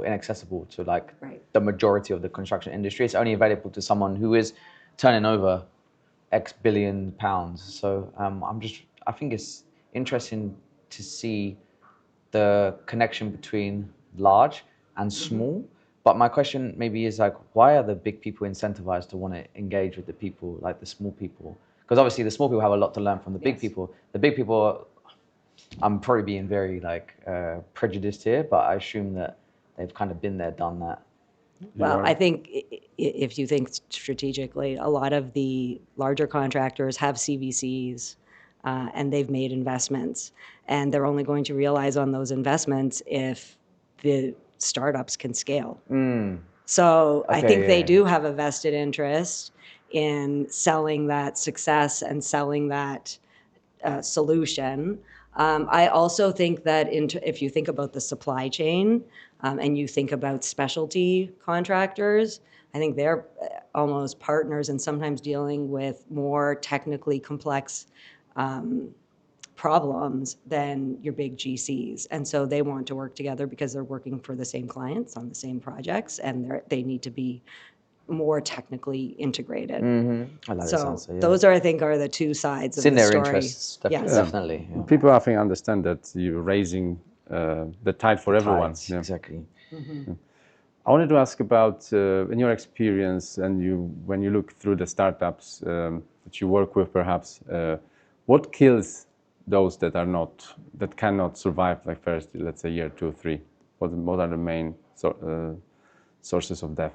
inaccessible to like the majority of the construction industry. It's only available to someone who is turning over X billion pounds. So I think it's interesting to see the connection between large and small. But my question maybe is like, why are the big people incentivized to want to engage with the people, like the small people? Because obviously the small people have a lot to learn from the big people. The big people, I'm probably being very like prejudiced here, but I assume that they've kind of been there, done that. Well, I think if you think strategically, a lot of the larger contractors have CVCs and they've made investments, and they're only going to realize on those investments if the startups can scale. So I think they do have a vested interest in selling that success and selling that solution. I also think that if you think about the supply chain and you think about specialty contractors, I think they're almost partners and sometimes dealing with more technically complex problems than your big GCs. And so they want to work together because they're working for the same clients on the same projects, and they need to be more technically integrated. I like So this answer, those I think are the two sides of it's in the their story. interests, Yes. definitely. Yeah. People, I think, understand that you're raising the tide for everyone. Tides, Yeah. exactly. I wanted to ask about, in your experience, and when you look through the startups that you work with, perhaps, what kills those that cannot survive like first, let's say, year 2, 3? What are the main sources of death?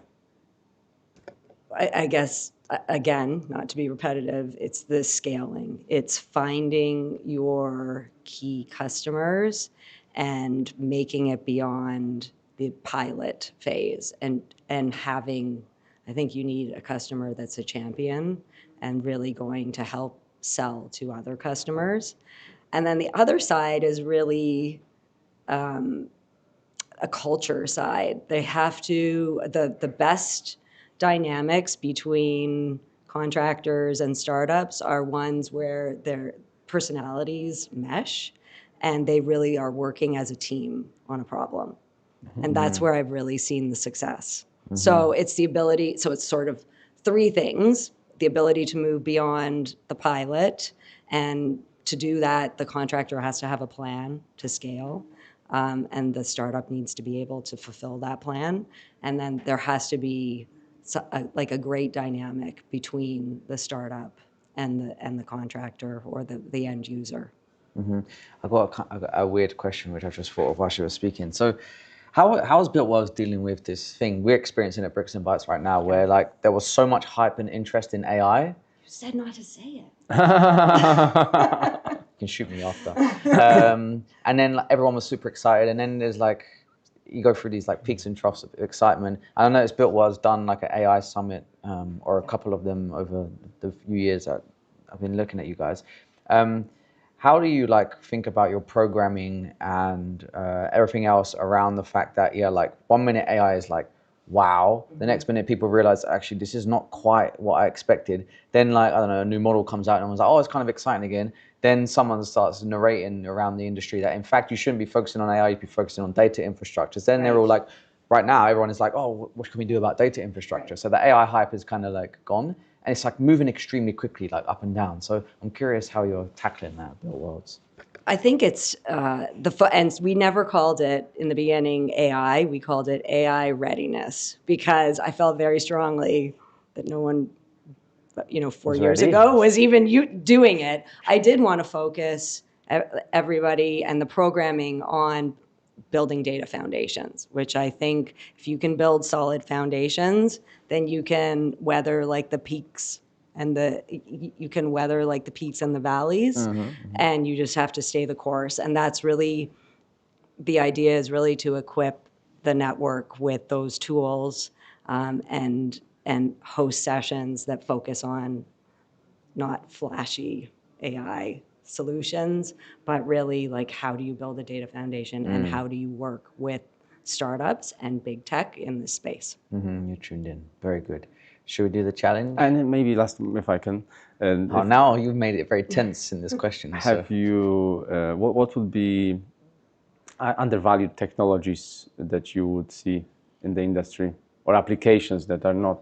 I guess, again, not to be repetitive, it's the scaling. It's finding your key customers and making it beyond the pilot phase and having, I think you need a customer that's a champion and really going to help sell to other customers. And then the other side is really a culture side. They have to, the best dynamics between contractors and startups are ones where their personalities mesh and they really are working as a team on a problem. And that's where I've really seen the success. So it's the ability, so it's sort of three things: the ability to move beyond the pilot, and to do that, the contractor has to have a plan to scale. And the startup needs to be able to fulfill that plan. And then there has to be like a great dynamic between the startup and the contractor or the end user. I've got a weird question which I just thought of while she was speaking. So how is Builtworlds dealing with this thing we're experiencing at Bricks and Bytes right now, where like there was so much hype and interest in AI? You said not to say it. You can shoot me after. And then like, everyone was super excited, and then there's like, you go through these like peaks and troughs of excitement. I noticed Builtworlds done like an AI summit or a couple of them over the few years that I've been looking at you guys. How do you like think about your programming and everything else around the fact that, yeah, like 1 minute AI is like, wow. The next minute people realize actually this is not quite what I expected. Then like, I don't know, a new model comes out and everyone's like, oh, it's kind of exciting again. Then someone starts narrating around the industry that in fact you shouldn't be focusing on AI, you'd be focusing on data infrastructures. Then they're all like, right now everyone is like, oh, what can we do about data infrastructure? So the AI hype is kind of like gone. and it's like moving extremely quickly, like up and down. So I'm curious how you're tackling that at Builtworlds. I think it's and we never called it in the beginning AI. We called it AI readiness because I felt very strongly that no one, 4 years ago was even doing it. I did want to focus everybody and the programming on building data foundations, which I think if you can build solid foundations, then you can weather like the peaks and the valleys, and you just have to stay the course. And that's really the idea, is really to equip the network with those tools, and host sessions that focus on not flashy AI solutions, but really like how do you build a data foundation and how do you work with startups and big tech in this space. You're tuned in. Very good. Should we do the challenge? And maybe last, if I can. Now you've made it very tense in this question. Have you, what would be undervalued technologies that you would see in the industry, or applications that are not,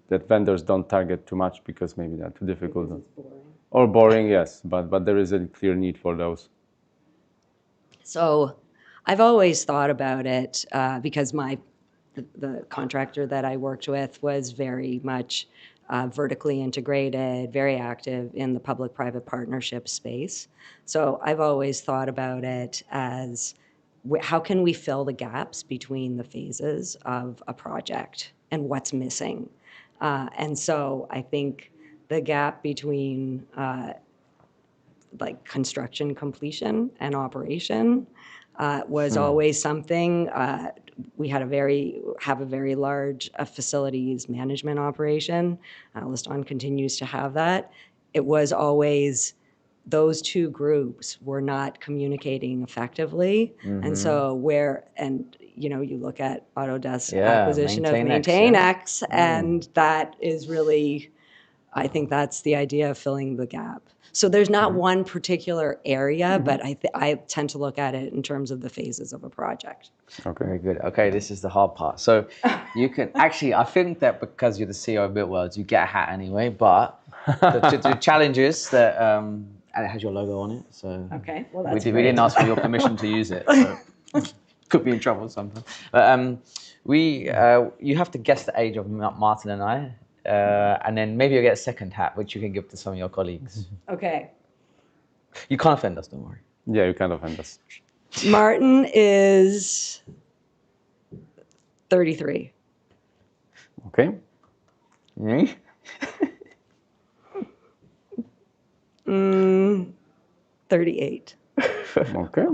that vendors don't target too much because maybe they're too difficult? Or boring, yes, but there is a clear need for those. So I've always thought about it because the contractor that I worked with was very much vertically integrated, very active in the public-private partnership space. So I've always thought about it as how can we fill the gaps between the phases of a project and what's missing? And so I think the gap between like construction completion and operation was always something. We had have a very large facilities management operation. Liston continues to have that. It was always those two groups were not communicating effectively, and so you look at Autodesk acquisition of MaintainX, and that is really, I think that's the idea of filling the gap. So there's not one particular area, but I tend to look at it in terms of the phases of a project. Okay. Very good. Okay, this is the hard part. So you can actually, I think that because you're the CEO of Builtworlds, you get a hat anyway, but the challenge is that, and it has your logo on it, so Okay, well that's we didn't ask for your permission to use it, so could be in trouble sometime. But you have to guess the age of Martin and I, and then maybe you'll get a second hat, which you can give to some of your colleagues. Okay. You can't offend us, don't worry. Yeah, you can't offend us. Martin is 33. Okay. Me? 38. Okay.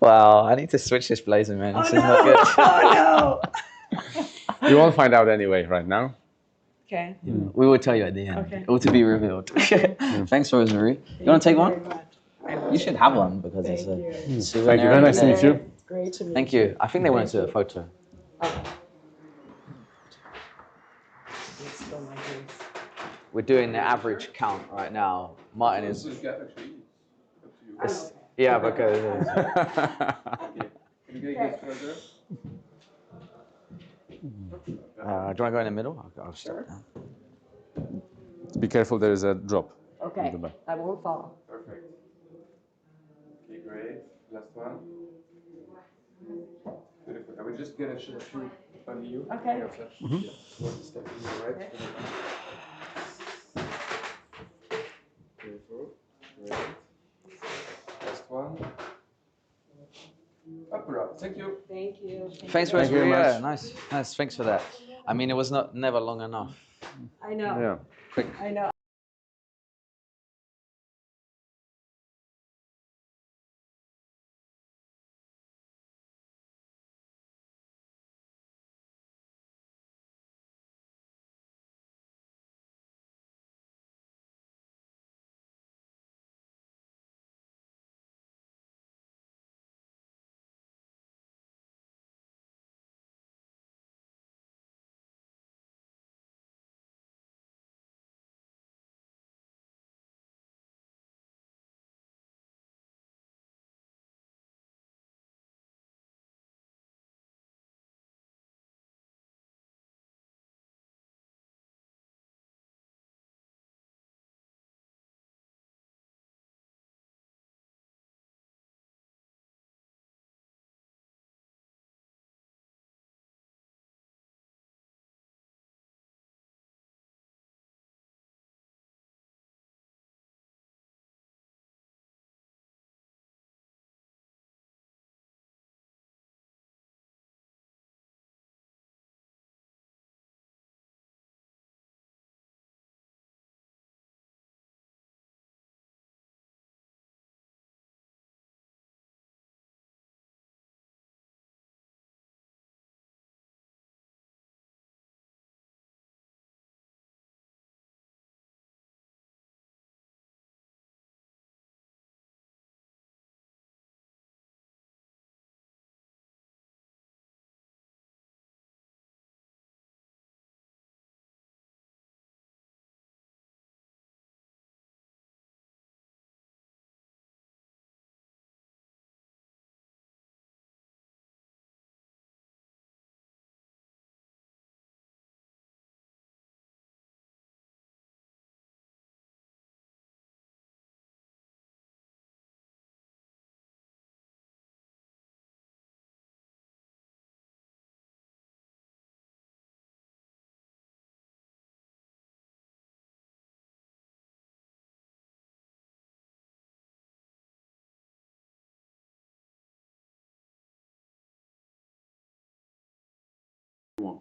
Wow, I need to switch this blazer, man. This is not good. Oh no! You won't find out anyway right now. Okay. We will tell you at the end. Okay. All to be revealed. Thanks, Rosemary. You want to take one? You should have one because it's a souvenir. Thank you. Very nice to meet you. It's great to meet Thank you. I think they wanted to do a photo. We're doing the average count right now. Martin is. Yeah, because. Can you get further? Do you want to go in the middle? I'll start now. Be careful, there is a drop. Okay. I won't fall. Perfect. Okay, great. Last one. Beautiful. I will just get a shoot on you. Okay. Yeah. One step to the right. Beautiful. Great. Last one. Up, thank you. Thank you. Thanks, Thank you very Rosemary. Yeah, much. nice. Thanks for that. I mean, it was never long enough. I know. Yeah. Quick. I know.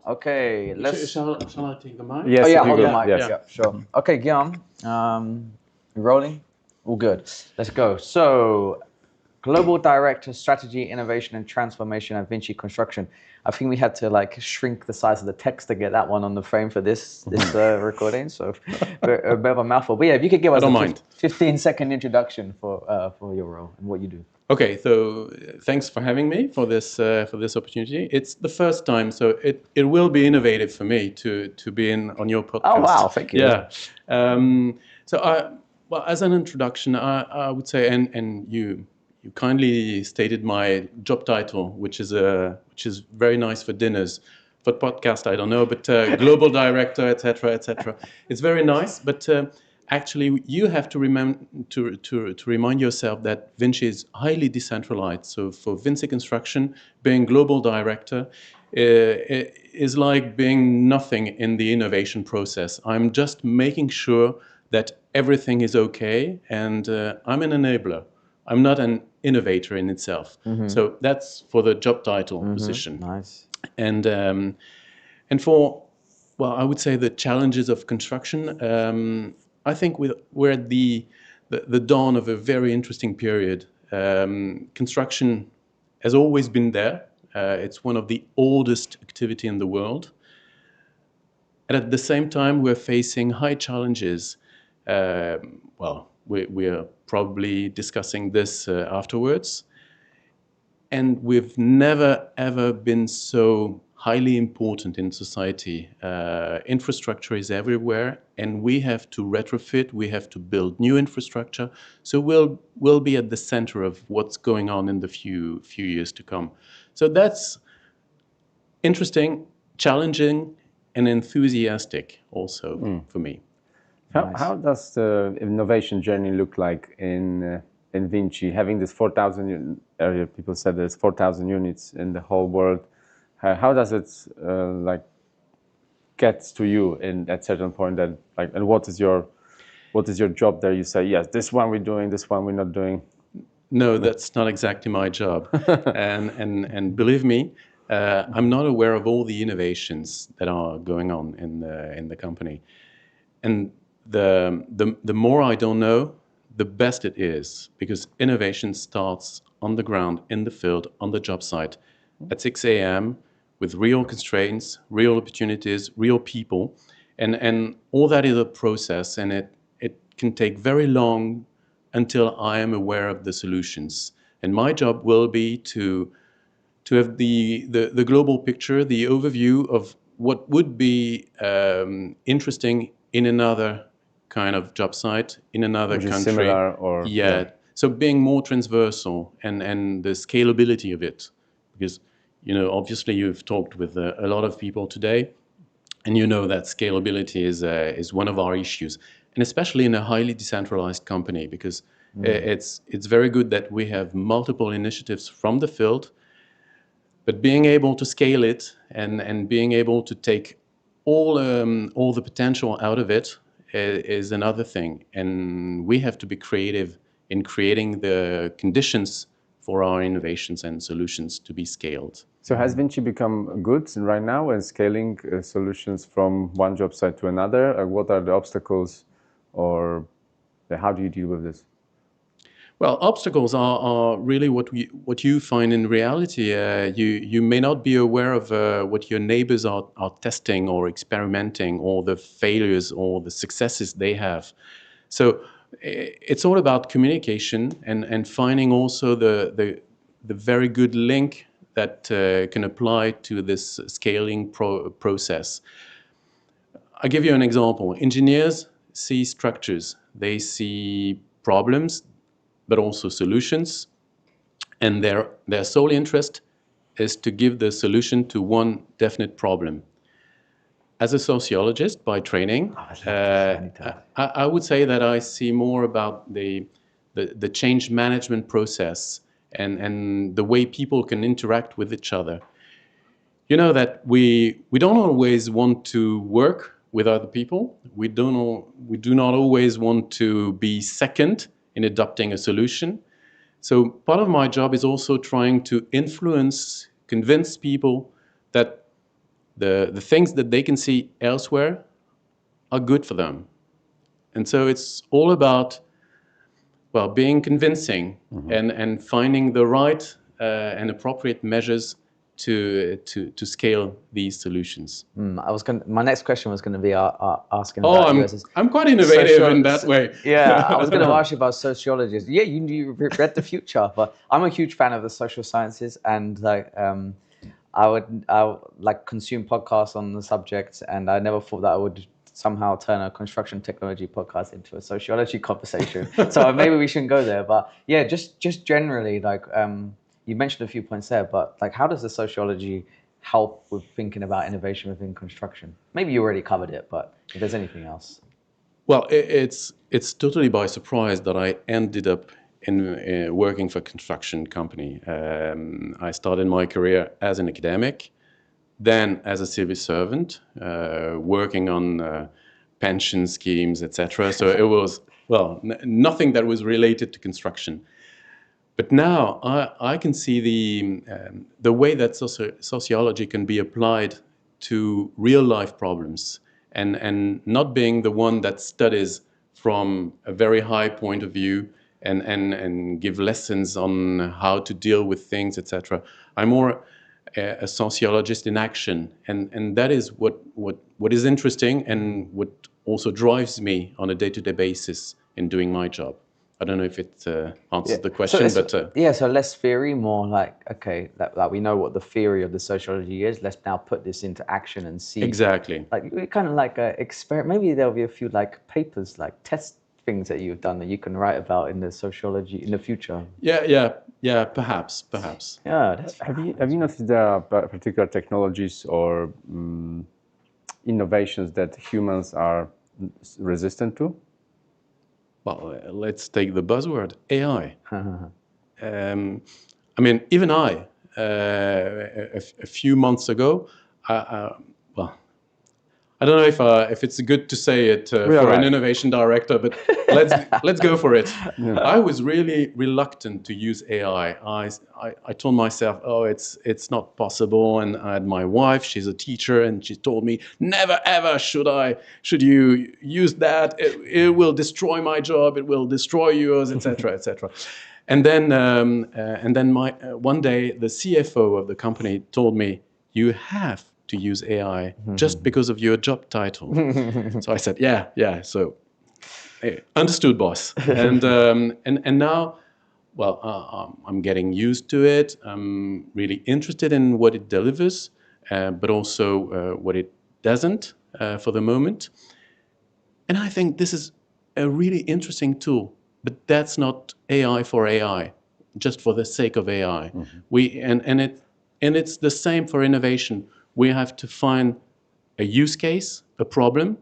Okay, let's. Shall I take the mic? Yes, Oh yeah, if you hold the go- mic. yes. Yeah, sure. Okay, Guillaume, you rolling? All good. Let's go. So, Global Director, Strategy, Innovation, and Transformation at Vinci Construction. I think we had to like shrink the size of the text to get that one on the frame for this recording. So, a bit of a mouthful. But yeah, if you could give us don't a mind. 15-second introduction for your role and what you do. Okay, so thanks for having me for this opportunity. It's the first time, so it will be innovative for me to be on your podcast. Oh wow, thank you. Yeah. Well, as an introduction, I would say, and you kindly stated my job title, which is very nice for dinners. For podcast, I don't know, but global director, etc., etc. It's very nice, but actually, you have to remind yourself that Vinci is highly decentralized. So for Vinci Construction, being global director is like being nothing in the innovation process. I'm just making sure that everything is okay, and I'm an enabler. I'm not an innovator in itself. So that's for the job title position. Nice. And for, well, I would say the challenges of construction. I think we're at the dawn of a very interesting period. Construction has always been there. It's one of the oldest activity in the world. And at the same time, we're facing high challenges. Well, we are probably discussing this afterwards. And we've never, ever been so highly important in society. Infrastructure is everywhere, and we have to retrofit, we have to build new infrastructure. So we'll be at the center of what's going on in the few years to come. So that's interesting, challenging, and enthusiastic also for me. How does the innovation journey look like in Vinci? Having this 4,000, earlier people said there's 4,000 units in the whole world. How does it like get to you at certain point? That like, and what is your job there? You say yes, this one we're doing, this one we're not doing. No, that's not exactly my job. and believe me, I'm not aware of all the innovations that are going on in the company. And the more I don't know, the best it is, because innovation starts on the ground, in the field, on the job site, at 6 a.m. with real constraints, real opportunities, real people, and all that is a process, and it can take very long until I am aware of the solutions. And my job will be to have the global picture, the overview of what would be interesting in another kind of job site, in another Which country. is similar or... Yeah. So being more transversal and the scalability of it. Because, obviously you've talked with a lot of people today, and you know that scalability is one of our issues. And especially in a highly decentralized company, because it's very good that we have multiple initiatives from the field, but being able to scale it and being able to take all the potential out of it is another thing. And we have to be creative in creating the conditions for our innovations and solutions to be scaled. So has Vinci become good right now in scaling solutions from one job site to another? What are the obstacles, or how do you deal with this? Well, obstacles are really what you find in reality. You may not be aware of what your neighbors are testing or experimenting, or the failures or the successes they have. So it's all about communication and finding also the very good link that can apply to this scaling process. I'll give you an example. Engineers see structures, they see problems, but also solutions, and their sole interest is to give the solution to one definite problem. As a sociologist by training, I would say that I see more about the change management process and the way people can interact with each other. You know that we don't always want to work with other people. We do not always want to be second in adopting a solution. So part of my job is also trying to influence, convince people that the things that they can see elsewhere are good for them. And so it's all about, well, being convincing and finding the right and appropriate measures to scale these solutions. My next question was going to be asking Oh, about I'm quite innovative in that way. Yeah, I was going to ask you about sociologists. Yeah, you read the future, but I'm a huge fan of the social sciences, and like I would like consume podcasts on the subject, and I never thought that I would somehow turn a construction technology podcast into a sociology conversation. So maybe we shouldn't go there. But yeah, just generally, like you mentioned a few points there, but like how does the sociology help with thinking about innovation within construction? Maybe you already covered it, but if there's anything else. Well, it's totally by surprise that I ended up in working for a construction company. I started my career as an academic, then as a civil servant, working on pension schemes, etc. So it was, well, nothing that was related to construction. But now I can see the way that sociology can be applied to real life problems, and not being the one that studies from a very high point of view and give lessons on how to deal with things, etc. I'm more a sociologist in action, and that is what is interesting and what also drives me on a day-to-day basis in doing my job. I don't know if it answers the question, so but yeah, so less theory, more like, okay, like we know what the theory of the sociology is. Let's now put this into action and see. Exactly. Like we kind of like a experiment. Maybe there'll be a few like papers, like test things that you've done that you can write about in the sociology in the future. Yeah. Perhaps. Yeah. That's Have you noticed there are particular technologies or innovations that humans are resistant to? Well, let's take the buzzword AI. I mean, even I, a few months ago, well, I don't know if it's good to say it for an innovation director, but let's go for it. Yeah. I was really reluctant to use AI. I told myself, oh, it's not possible. And I had my wife; she's a teacher, and she told me, never ever should you use that. It will destroy my job. It will destroy yours, etc., etc. And then one day the CFO of the company told me, you have to use AI just because of your job title. So I said, yeah. So hey, understood, boss. And now, well, I'm getting used to it. I'm really interested in what it delivers, but also what it doesn't for the moment. And I think this is a really interesting tool, but that's not AI for AI, just for the sake of AI. And it's the same for innovation. We have to find a use case, a problem,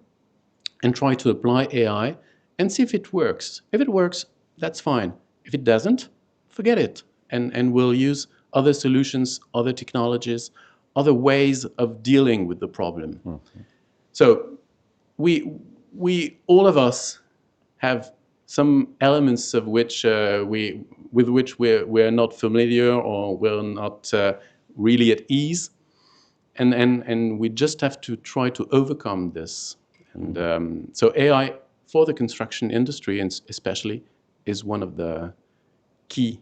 and try to apply AI and see if it works. If it works, that's fine. If it doesn't, forget it. And we'll use other solutions, other technologies, other ways of dealing with the problem. So we all of us have some elements of which with which we're not familiar or we're not really at ease. And we just have to try to overcome this. And so AI for the construction industry, and especially, is one of the key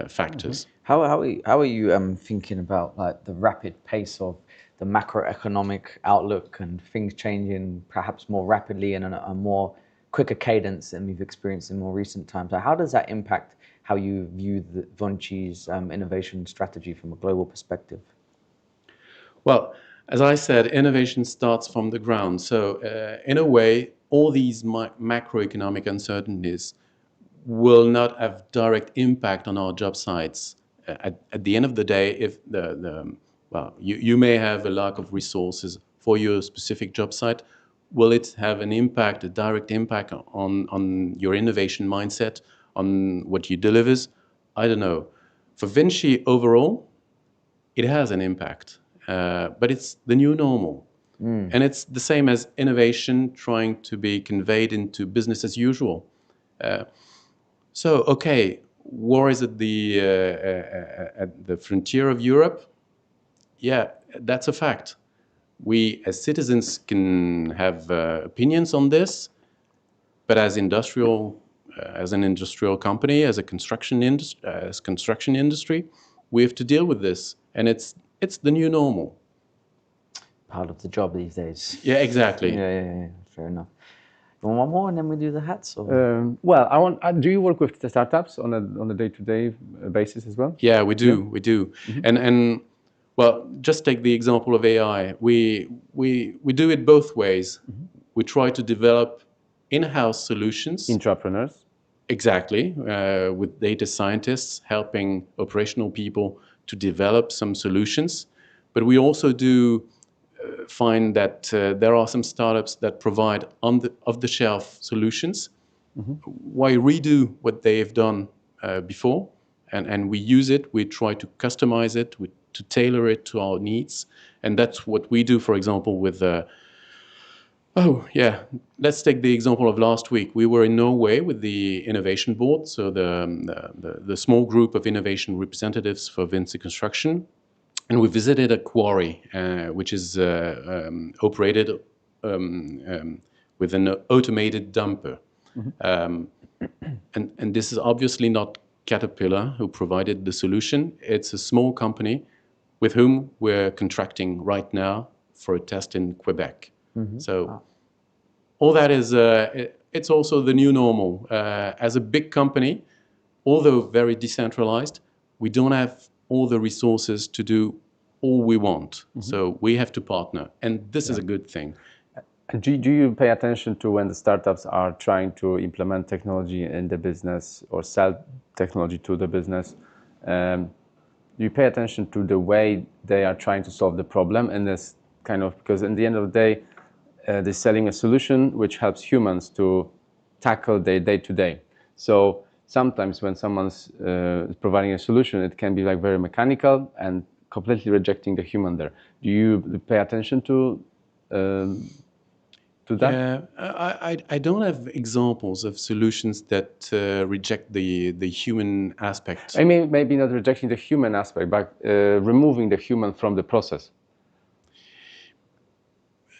factors. How are you thinking about like the rapid pace of the macroeconomic outlook and things changing perhaps more rapidly and a more quicker cadence than we've experienced in more recent times? So how does that impact how you view the VINCI's innovation strategy from a global perspective? Well, as I said, innovation starts from the ground. So in a way, all these macroeconomic uncertainties will not have direct impact on our job sites. At the end of the day, if you may have a lack of resources for your specific job site, will it have an impact, a direct impact on your innovation mindset, on what you delivers? I don't know. For Vinci overall, it has an impact. But it's the new normal. And it's the same as innovation trying to be conveyed into business as usual. So, okay, war is at the frontier of Europe. Yeah, that's a fact. we as citizens can have opinions on this, but as as an industrial company, as a construction industry, we have to deal with this, and it's the new normal. Part of the job these days. Yeah, exactly. Yeah. Fair enough. You want one more, and then we do the hats? Or? Well, do you work with the startups on a day-to-day basis as well? Yeah, we do. We do. And well, just take the example of AI. We do it both ways. We try to develop in-house solutions. Entrepreneurs. Exactly, with data scientists helping operational people to develop some solutions. But we also do find that there are some startups that provide off-the-shelf solutions. Why redo what they have done before? And we use it, we try to customize it, to tailor it to our needs. And that's what we do, for example, with let's take the example of last week. We were in Norway with the innovation board, so the small group of innovation representatives for Vinci Construction, and we visited a quarry which is operated with an automated dumper. And this is obviously not Caterpillar who provided the solution. It's a small company with whom we're contracting right now for a test in Quebec. So all that is, it's also the new normal. As a big company, although very decentralized, we don't have all the resources to do all we want. So we have to partner, and this is a good thing. And do you pay attention to when the startups are trying to implement technology in the business or sell technology to the business? You pay attention to the way they are trying to solve the problem, and this kind of, because in the end of the day, they're selling a solution which helps humans to tackle their day-to-day. So sometimes when someone's providing a solution, it can be like very mechanical and completely rejecting the human there. Do you pay attention to that? Yeah, I don't have examples of solutions that reject the human aspect. I mean, maybe not rejecting the human aspect, but removing the human from the process.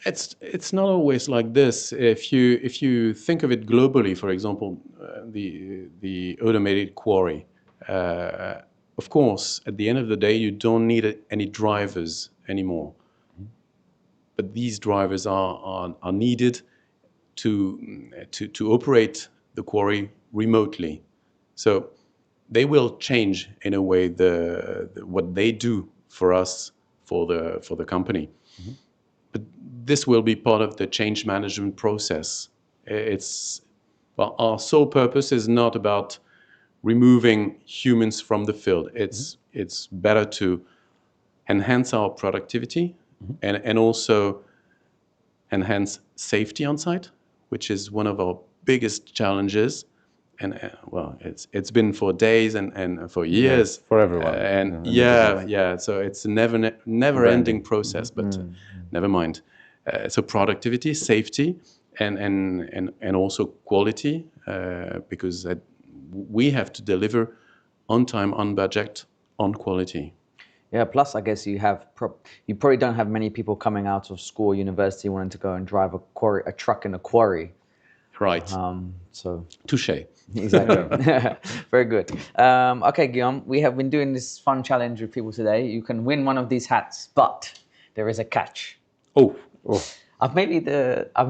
It's not always like this. If you think of it globally, for example, the automated quarry. Of course, at the end of the day, you don't need any drivers anymore. But these drivers are needed to operate the quarry remotely. So they will change in a way what they do for us, for the company. But this will be part of the change management process. Our sole purpose is not about removing humans from the field. It's better to enhance our productivity and also enhance safety on site, which is one of our biggest challenges. And it's been for days and for years. For everyone. So it's a never-ending process, but never mind. So productivity, safety, and also quality, because we have to deliver on time, on budget, on quality. Yeah, plus I guess you probably don't have many people coming out of school or university wanting to go and drive a truck in a quarry. Right. So touche. Exactly. Very good. Okay, Guillaume, we have been doing this fun challenge with people today. You can win one of these hats, but there is a catch. Oh. I'm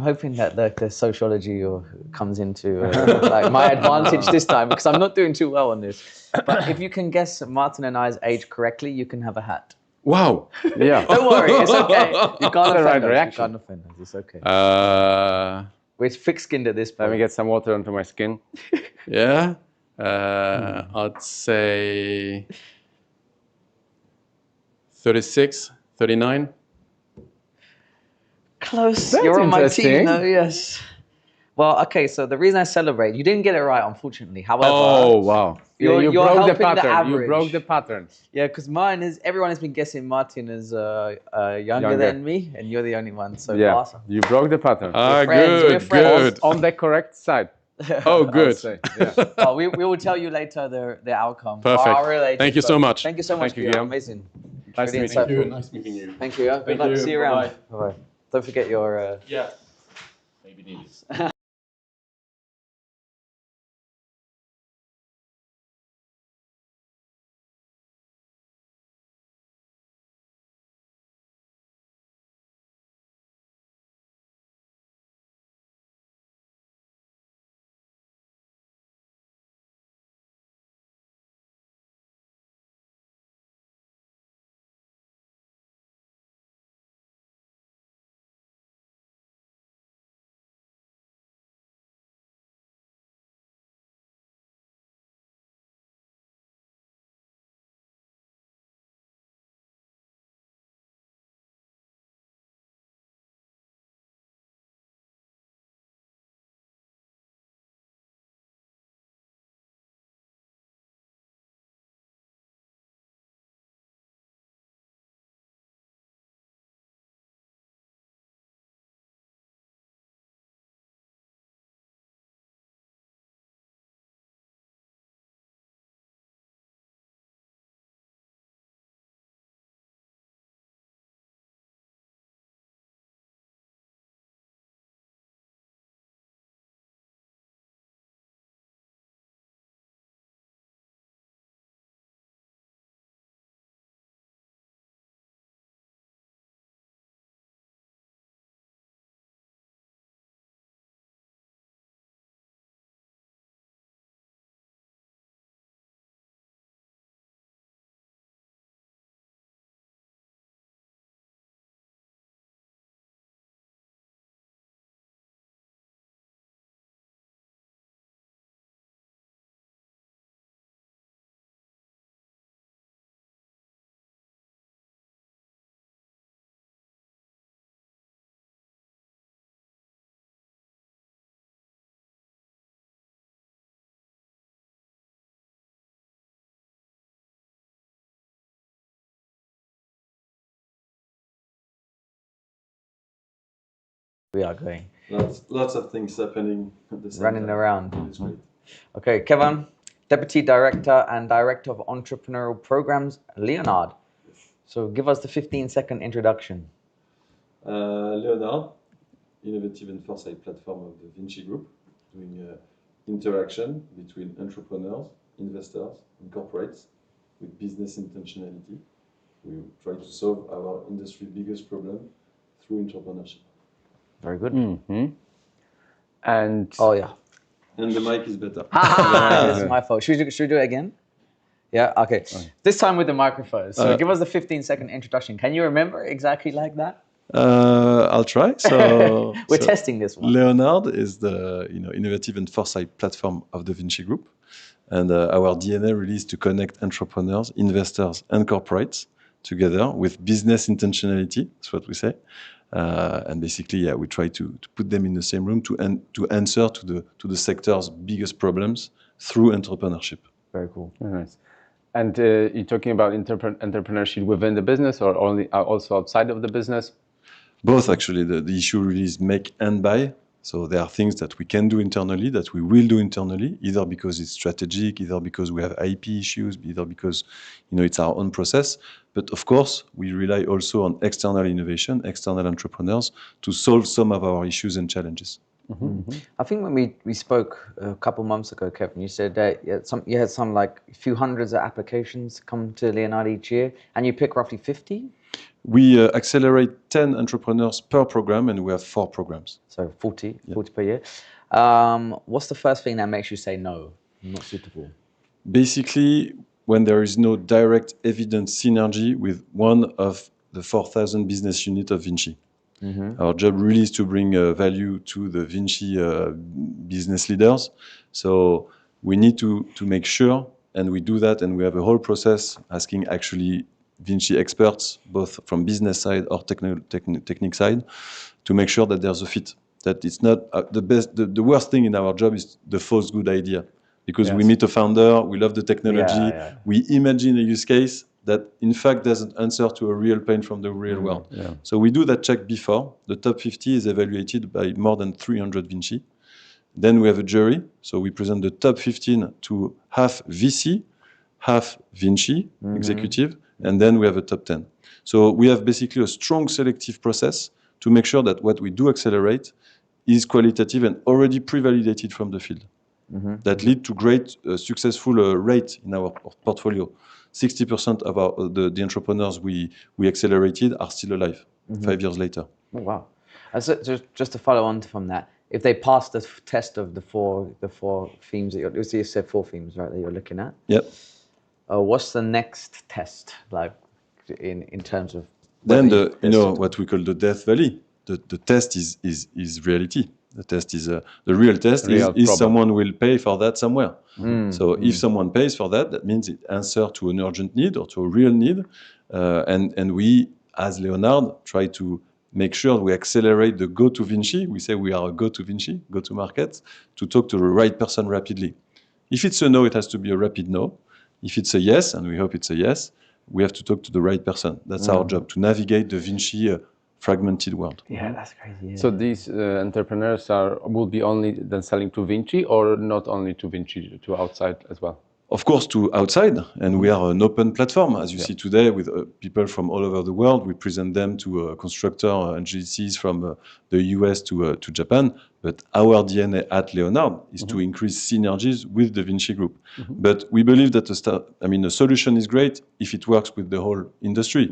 hoping that the sociology comes into like my advantage this time, because I'm not doing too well on this. But if you can guess Martin and I's age correctly, you can have a hat. Wow. Yeah. Don't worry, it's okay. You can't offend us. You can't offend us. It's okay. We're thick-skinned at this point. Let me get some water onto my skin. Yeah. I'd say 36, 39. Close. That's You're on my interesting. team, though. Yes. Well, okay. So the reason I celebrate, you didn't get it right, unfortunately. However, oh wow, you're broke the helping pattern. the average. You broke the pattern. Yeah, because everyone has been guessing Martin is younger than me, and you're the only one. So awesome. You broke the pattern. Good. On the correct side. Oh, good. We will tell you later the outcome. Perfect. Thank you so much. Thank you so much, Guillaume. Amazing. Nice to Really meet you. insightful. Nice meeting you. Thank you. Good Thank luck. you. See you around. Bye-bye. Bye-bye. Don't forget your... Yeah. Maybe these. We are going. Lots of things happening at the same Running time. around. It's great. Okay, Kevin, Deputy Director and Director of Entrepreneurial Programs, Leonard. So give us the 15-second introduction. Leonard, innovative and foresight platform of the Vinci Group, doing interaction between entrepreneurs, investors, and corporates with business intentionality. We try to solve our industry's biggest problem through entrepreneurship. Very good. And oh yeah. And the mic is better. It's my fault. Should we do it again? Yeah. Okay. This time with the microphone. So give us the 15-second introduction. Can you remember exactly like that? I'll try. So we're testing this one. Leonard is the innovative and foresight platform of the Vinci Group, and our DNA really is to connect entrepreneurs, investors, and corporates together with business intentionality. That's what we say. And basically, we try to put them in the same room to answer to the sector's biggest problems through entrepreneurship. Very cool. Very nice. And you're talking about entrepreneurship within the business, or only also outside of the business? Both, actually. The issue really is make and buy. So there are things that we can do internally, that we will do internally, either because it's strategic, either because we have IP issues, either because it's our own process. But of course, we rely also on external innovation, external entrepreneurs to solve some of our issues and challenges. I think when we spoke a couple months ago, Kevin, you said that you had some like a few hundreds of applications come to Leonard each year, and you pick roughly 50? We accelerate 10 entrepreneurs per program, and we have 4 programs. So 40 per year. What's the first thing that makes you say no, not suitable? Basically, when there is no direct evidence synergy with one of the 4,000 business units of Vinci. Our job really is to bring value to the Vinci business leaders. So we need to make sure, and we do that, and we have a whole process asking actually Vinci experts, both from business side or technique side, to make sure that there's a fit. That it's not the best. The worst thing in our job is the false good idea, because we meet a founder, we love the technology, we imagine a use case that in fact doesn't answer to a real pain from the real world. So we do that check before. The top 50 is evaluated by more than 300 Vinci. Then we have a jury. So we present the top 15 to half VC, half Vinci executive. and then we have a top 10. So we have basically a strong selective process to make sure that what we do accelerate is qualitative and already pre-validated from the field. That lead to great successful rate in our portfolio. 60% of the entrepreneurs we accelerated are still alive 5 years later. Oh, wow. So just to follow on from that, if they pass the test of the four themes that you said 4 themes, right, that you're looking at? Yep. What's the next test like in terms of? Then what we call the Death Valley. The test is reality. The test is the real test is someone will pay for that somewhere. So if someone pays for that, that means it answers to an urgent need or to a real need, and we as Leonard try to make sure we accelerate the go to Vinci. We say we are a go to Vinci, go to market, to talk to the right person rapidly. If it's a no, it has to be a rapid no. If it's a yes, and we hope it's a yes, we have to talk to the right person. That's our job, to navigate the Vinci fragmented world. Yeah, that's crazy. Yeah. So these entrepreneurs will be only then selling to Vinci, or not only to Vinci, to outside as well? Of course, to outside, and we are an open platform, as you see today, with people from all over the world. We present them to constructor and GCs from the US to Japan. But our DNA at Leonard is to increase synergies with the Vinci Group. But we believe that a solution is great if it works with the whole industry.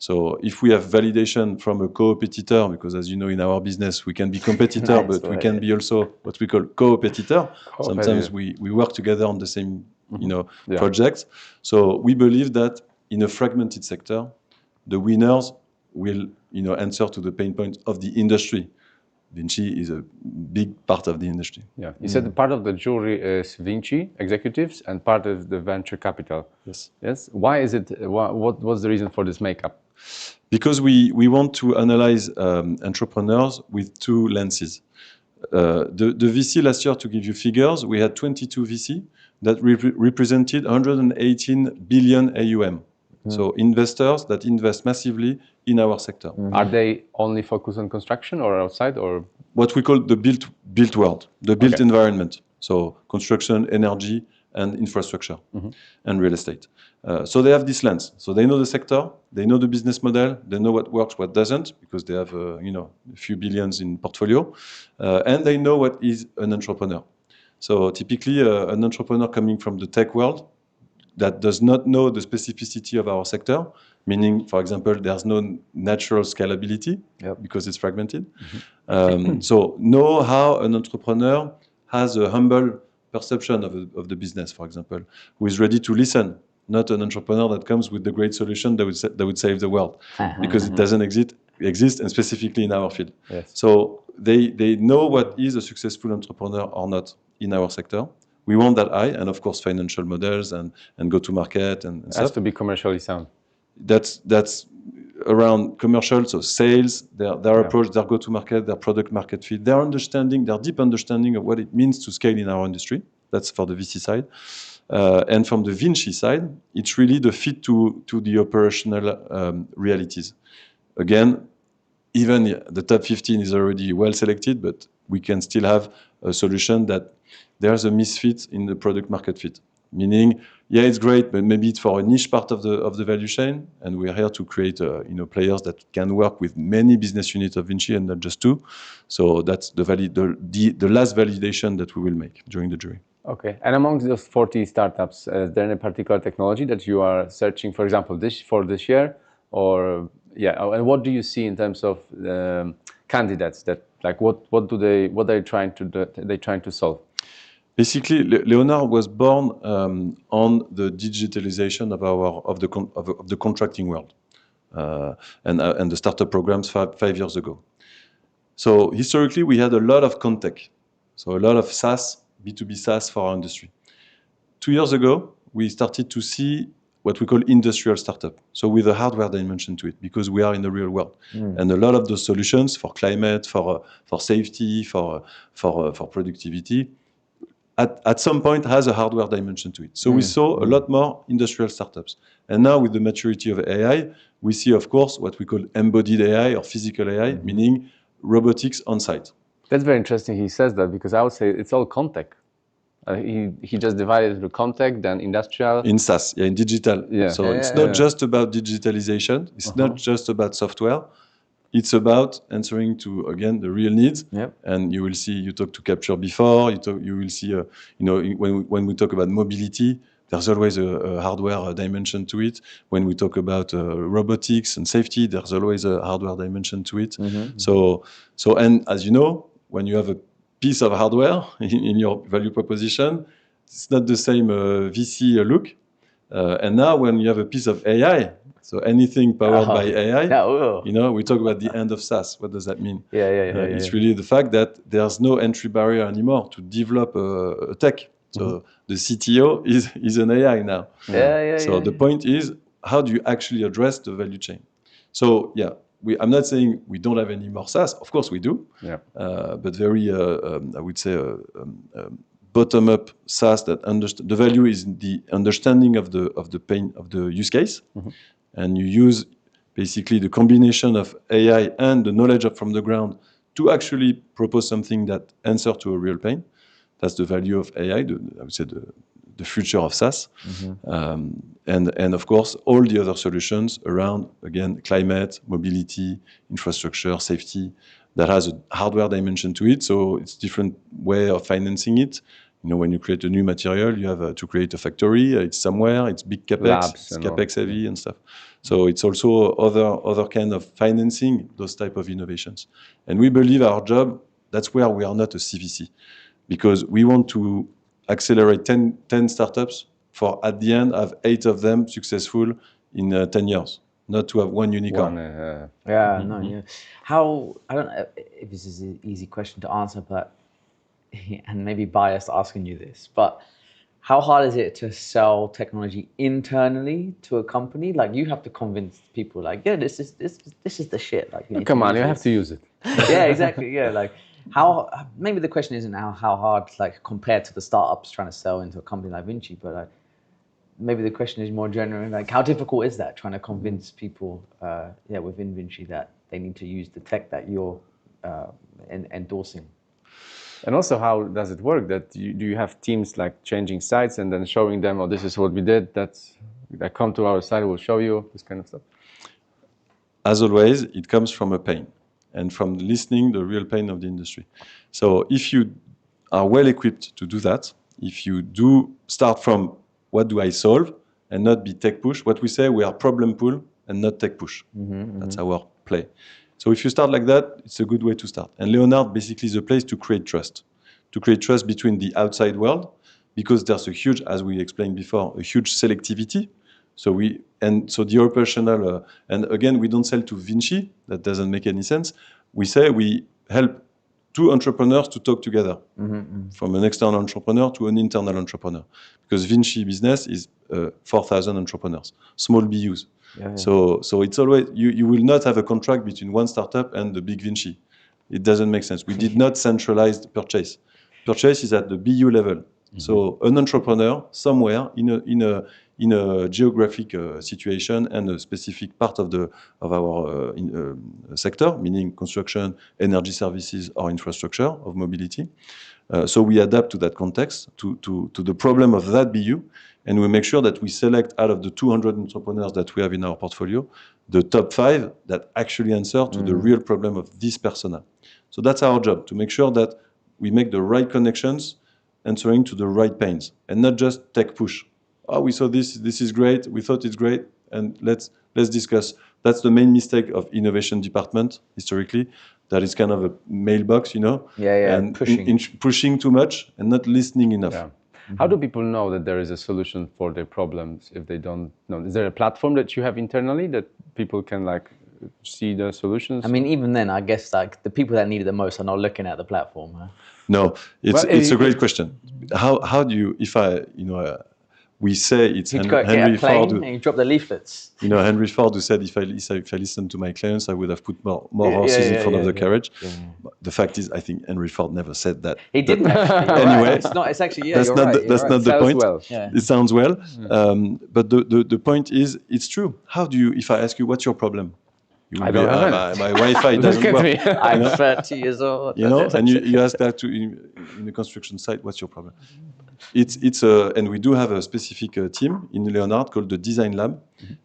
So if we have validation from a co-competitor, because as you know, in our business, we can be competitor, but we can be also what we call co-competitor. Sometimes we work together on the same projects. So we believe that in a fragmented sector, the winners will answer to the pain points of the industry. Vinci is a big part of the industry. Yeah, you said part of the jury is Vinci executives and part of the venture capital. Yes. Yes. Why is it? What was the reason for this makeup? Because we want to analyze entrepreneurs with 2 lenses. The VC last year, to give you figures, we had 22 VC that represented 118 billion AUM. So investors that invest massively in our sector. Are they only focused on construction or outside, or what we call the built world, the built environment? So construction, energy, and infrastructure, and real estate. So they have this lens. So they know the sector, they know the business model, they know what works, what doesn't, because they have a few billions in portfolio, and they know what is an entrepreneur. So typically, an entrepreneur coming from the tech world that does not know the specificity of our sector, meaning, for example, there's no natural scalability because it's fragmented. So know how an entrepreneur has a humble perception of the business, for example, who is ready to listen, not an entrepreneur that comes with the great solution that would save the world, because it doesn't exist, and specifically in our field. Yes. So they know what is a successful entrepreneur or not in our sector. We want that eye, and of course financial models and go to market and it stuff. has to be commercially sound. That's around commercial, so sales, their approach, their go to market, their product market fit, their deep understanding of what it means to scale in our industry. That's for the VC side. And from the Vinci side, it's really the fit to the operational realities. Again, even the top 15 is already well selected, but we can still have a solution that there's a misfit in the product market fit. Meaning, it's great, but maybe it's for a niche part of the value chain, and we're here to create players that can work with many business units of Vinci and not just 2. So that's the last validation that we will make during the jury. Okay, and among those 40 startups, is there any particular technology that you are searching, for example, this year, or and what do you see in terms of candidates that what are they trying to solve? Basically, Leonard was born on the digitalization of the contracting world and the startup programs 5 years ago. So historically, we had a lot of Contech, so a lot of SaaS, B2B SaaS for our industry. 2 years ago, we started to see what we call industrial startup, so with a hardware dimension to it, because we are in the real world. And a lot of those solutions for climate, for safety, for productivity, at some point has a hardware dimension to it. So we saw a lot more industrial startups. And now with the maturity of AI, we see, of course, what we call embodied AI or physical AI, meaning robotics on site. That's very interesting he says that, because I would say it's all Contech. He just divided into contact, then industrial. In SaaS, in digital. Yeah. So it's not just about digitalization. It's not just about software. It's about answering to, again, the real needs. Yep. And you will see, you talked to Capture before, you will see, when we talk about mobility, there's always a hardware dimension to it. When we talk about robotics and safety, there's always a hardware dimension to it. So, and as you know, when you have a piece of hardware in your value proposition, it's not the same VC look. And now when you have a piece of AI, so anything powered by AI, we talk about the end of SaaS. What does that mean? It's really the fact that there's no entry barrier anymore to develop a tech. So the CTO is an AI now. So the point is, how do you actually address the value chain? So I'm not saying we don't have any more SaaS. Of course we do. But very, I would say, bottom-up SaaS that the value is the understanding of the pain of the use case, and you use basically the combination of AI and the knowledge from the ground to actually propose something that answers to a real pain. That's the value of AI. I would say the future of SaaS, and of course all the other solutions around, again, climate, mobility, infrastructure, safety, that has a hardware dimension to it. So it's different way of financing it. When you create a new material, you have to create a factory. It's somewhere. It's big capex. It's capex heavy and stuff. So it's also other kind of financing those type of innovations. And we believe our job, that's where we are not a CVC, because we want to accelerate 10 startups for at the end have 8 of them successful in 10 years. Not to have one unicorn. How, I don't know if this is an easy question to answer, but and maybe biased asking you this, but how hard is it to sell technology internally to a company? Like, you have to convince people, like, this is the shit. Like, come on, you have to use it. Yeah, exactly. Yeah, like how. Maybe the question isn't how hard, like, compared to the startups trying to sell into a company like Vinci, but like, maybe the question is more general, like, how difficult is that, trying to convince people, within Vinci that they need to use the tech that you're endorsing? And also, how does it work? Do you have teams like changing sites and then showing them, oh, this is what we did, that come to our site, we'll show you, this kind of stuff? As always, it comes from a pain and from listening the real pain of the industry. So if you are well equipped to do that, if you do start from what do I solve and not be tech push, what we say, we are problem pull and not tech push. That's our play. So if you start like that, it's a good way to start. And Leonard basically is a place to create trust between the outside world, because there's a huge, as we explained before, a huge selectivity. So the operational, and again, we don't sell to Vinci. That doesn't make any sense. We say we help 2 entrepreneurs to talk together, from an external entrepreneur to an internal entrepreneur, because Vinci business is 4,000 entrepreneurs, small BUs. So it's always, you will not have a contract between one startup and the big Vinci. It doesn't make sense. We did not centralize purchase. Purchase is at the BU level. So an entrepreneur somewhere in a geographic situation and a specific part of our sector, meaning construction, energy services, or infrastructure of mobility. So we adapt to that context, to the problem of that BU, and we make sure that we select out of the 200 entrepreneurs that we have in our portfolio, the top 5 that actually answer to the real problem of this persona. So that's our job, to make sure that we make the right connections, answering to the right pains, and not just tech push. Oh, we saw this is great, we thought it's great, and let's discuss. That's the main mistake of innovation department historically. That is kind of a mailbox, and pushing too much and not listening enough. Yeah. How do people know that there is a solution for their problems if they don't know? Is there a platform that you have internally that people can like see the solutions? I mean, even then, I guess like the people that need it the most are not looking at the platform. Huh? No, it's a great question. How do you, we say it's Henry Ford. And you drop the leaflets. Henry Ford who said, if I listened to my clients, I would have put more horses in front of the carriage. Yeah. The fact is, I think Henry Ford never said that. He didn't. Anyway, it's not. It's actually that's not the point. Well. Yeah. It sounds well, but the point is, it's true. How do you? If I ask you, what's your problem? I don't have my Wi-Fi doesn't work. I'm 30 years old. And you ask that in the construction site, what's your problem? and we do have a specific team in Leonard called the Design Lab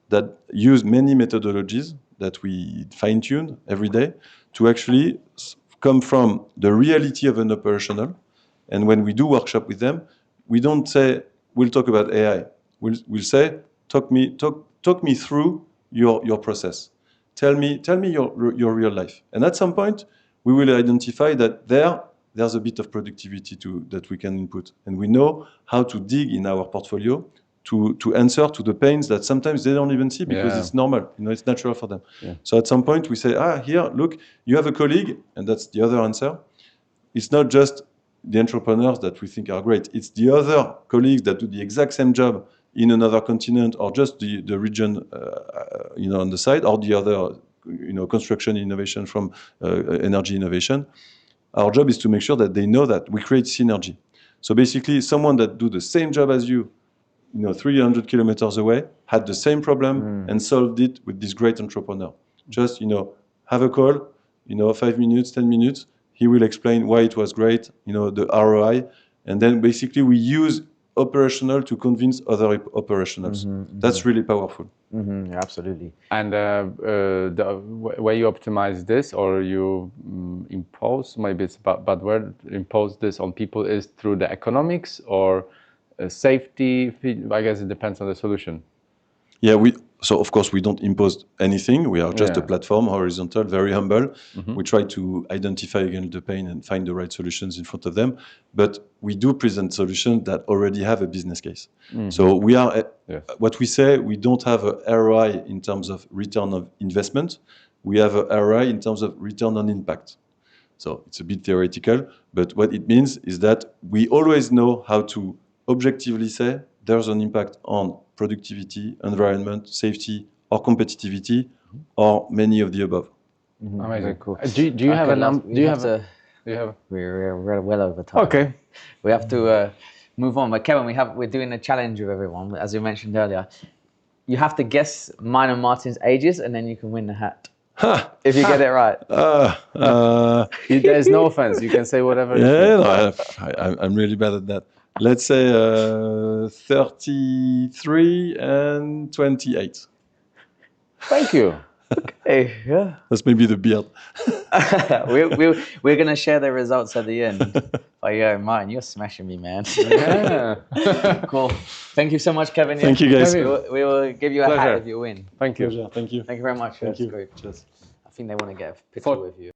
that use many methodologies that we fine tune every day to actually come from the reality of an operational. And when we do workshop with them, we don't say we'll talk about AI. We'll say talk me through your process. Tell me your real life. And at some point, we will identify that there's a bit of productivity that we can input. And we know how to dig in our portfolio to answer to the pains that sometimes they don't even see because it's normal. It's natural for them. Yeah. So at some point we say, here, look, you have a colleague, and that's the other answer. It's not just the entrepreneurs that we think are great. It's the other colleagues that do the exact same job in another continent or just the region, on the side, or the other, construction innovation from energy innovation. Our job is to make sure that they know that we create synergy. So basically, someone that do the same job as you, 300 kilometers away, had the same problem and solved it with this great entrepreneur. Just, have a call, 5 minutes, 10 minutes. He will explain why it was great, the ROI. And then basically we use operational to convince other operationals. That's really powerful. Absolutely. And the way you optimize this, or you impose, maybe it's a bad word, impose this on people, is through the economics or safety? I guess it depends on the solution. Yeah, so of course we don't impose anything. We are just a platform, horizontal, very humble. We try to identify again the pain and find the right solutions in front of them. But we do present solutions that already have a business case. So we are, what we say, we don't have a ROI in terms of return of investment. We have a ROI in terms of return on impact. So it's a bit theoretical, but what it means is that we always know how to objectively say there's an impact on productivity, environment, safety, or competitivity, or many of the above. Amazing, cool. Do you have a number? We're well over time. Okay. We have to move on. But Kevin, we're doing a challenge with everyone, as we mentioned earlier. You have to guess mine and Martin's ages, and then you can win the hat. If you get it right. There's no offense. You can say whatever. I'm really bad at that. Let's say 33 and 28. Thank you. Okay, yeah. That's maybe the beard. We're going to share the results at the end. But yeah, Martin, you're smashing me, man. Yeah. Cool. Thank you so much, Kevin. Thank you, guys. We will give you a hat if you win. Thank you. Pleasure. Thank you. Thank you very much. Thank you. Great. Cheers. I think they want to get a picture with you.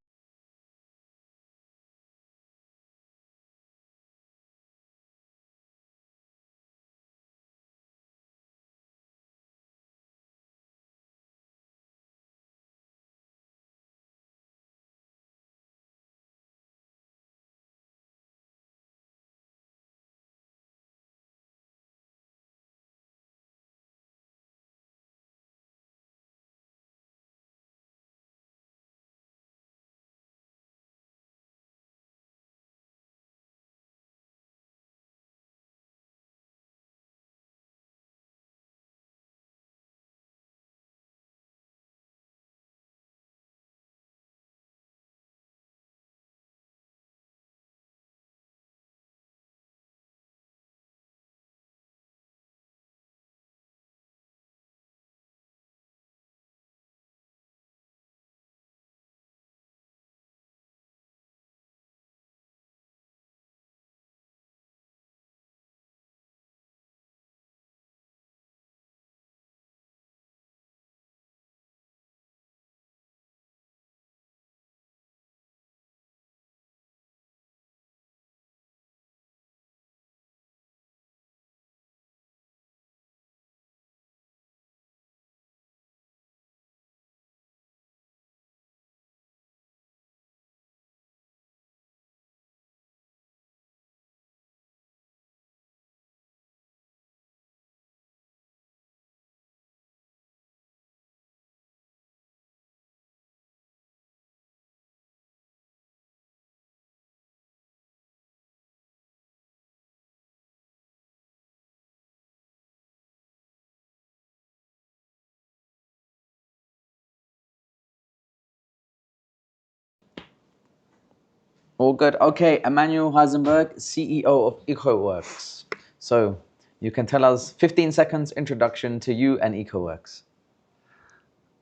All good. Okay, Emmanuel Heisenberg, CEO of EcoWorks. So you can tell us 15 seconds introduction to you and EcoWorks.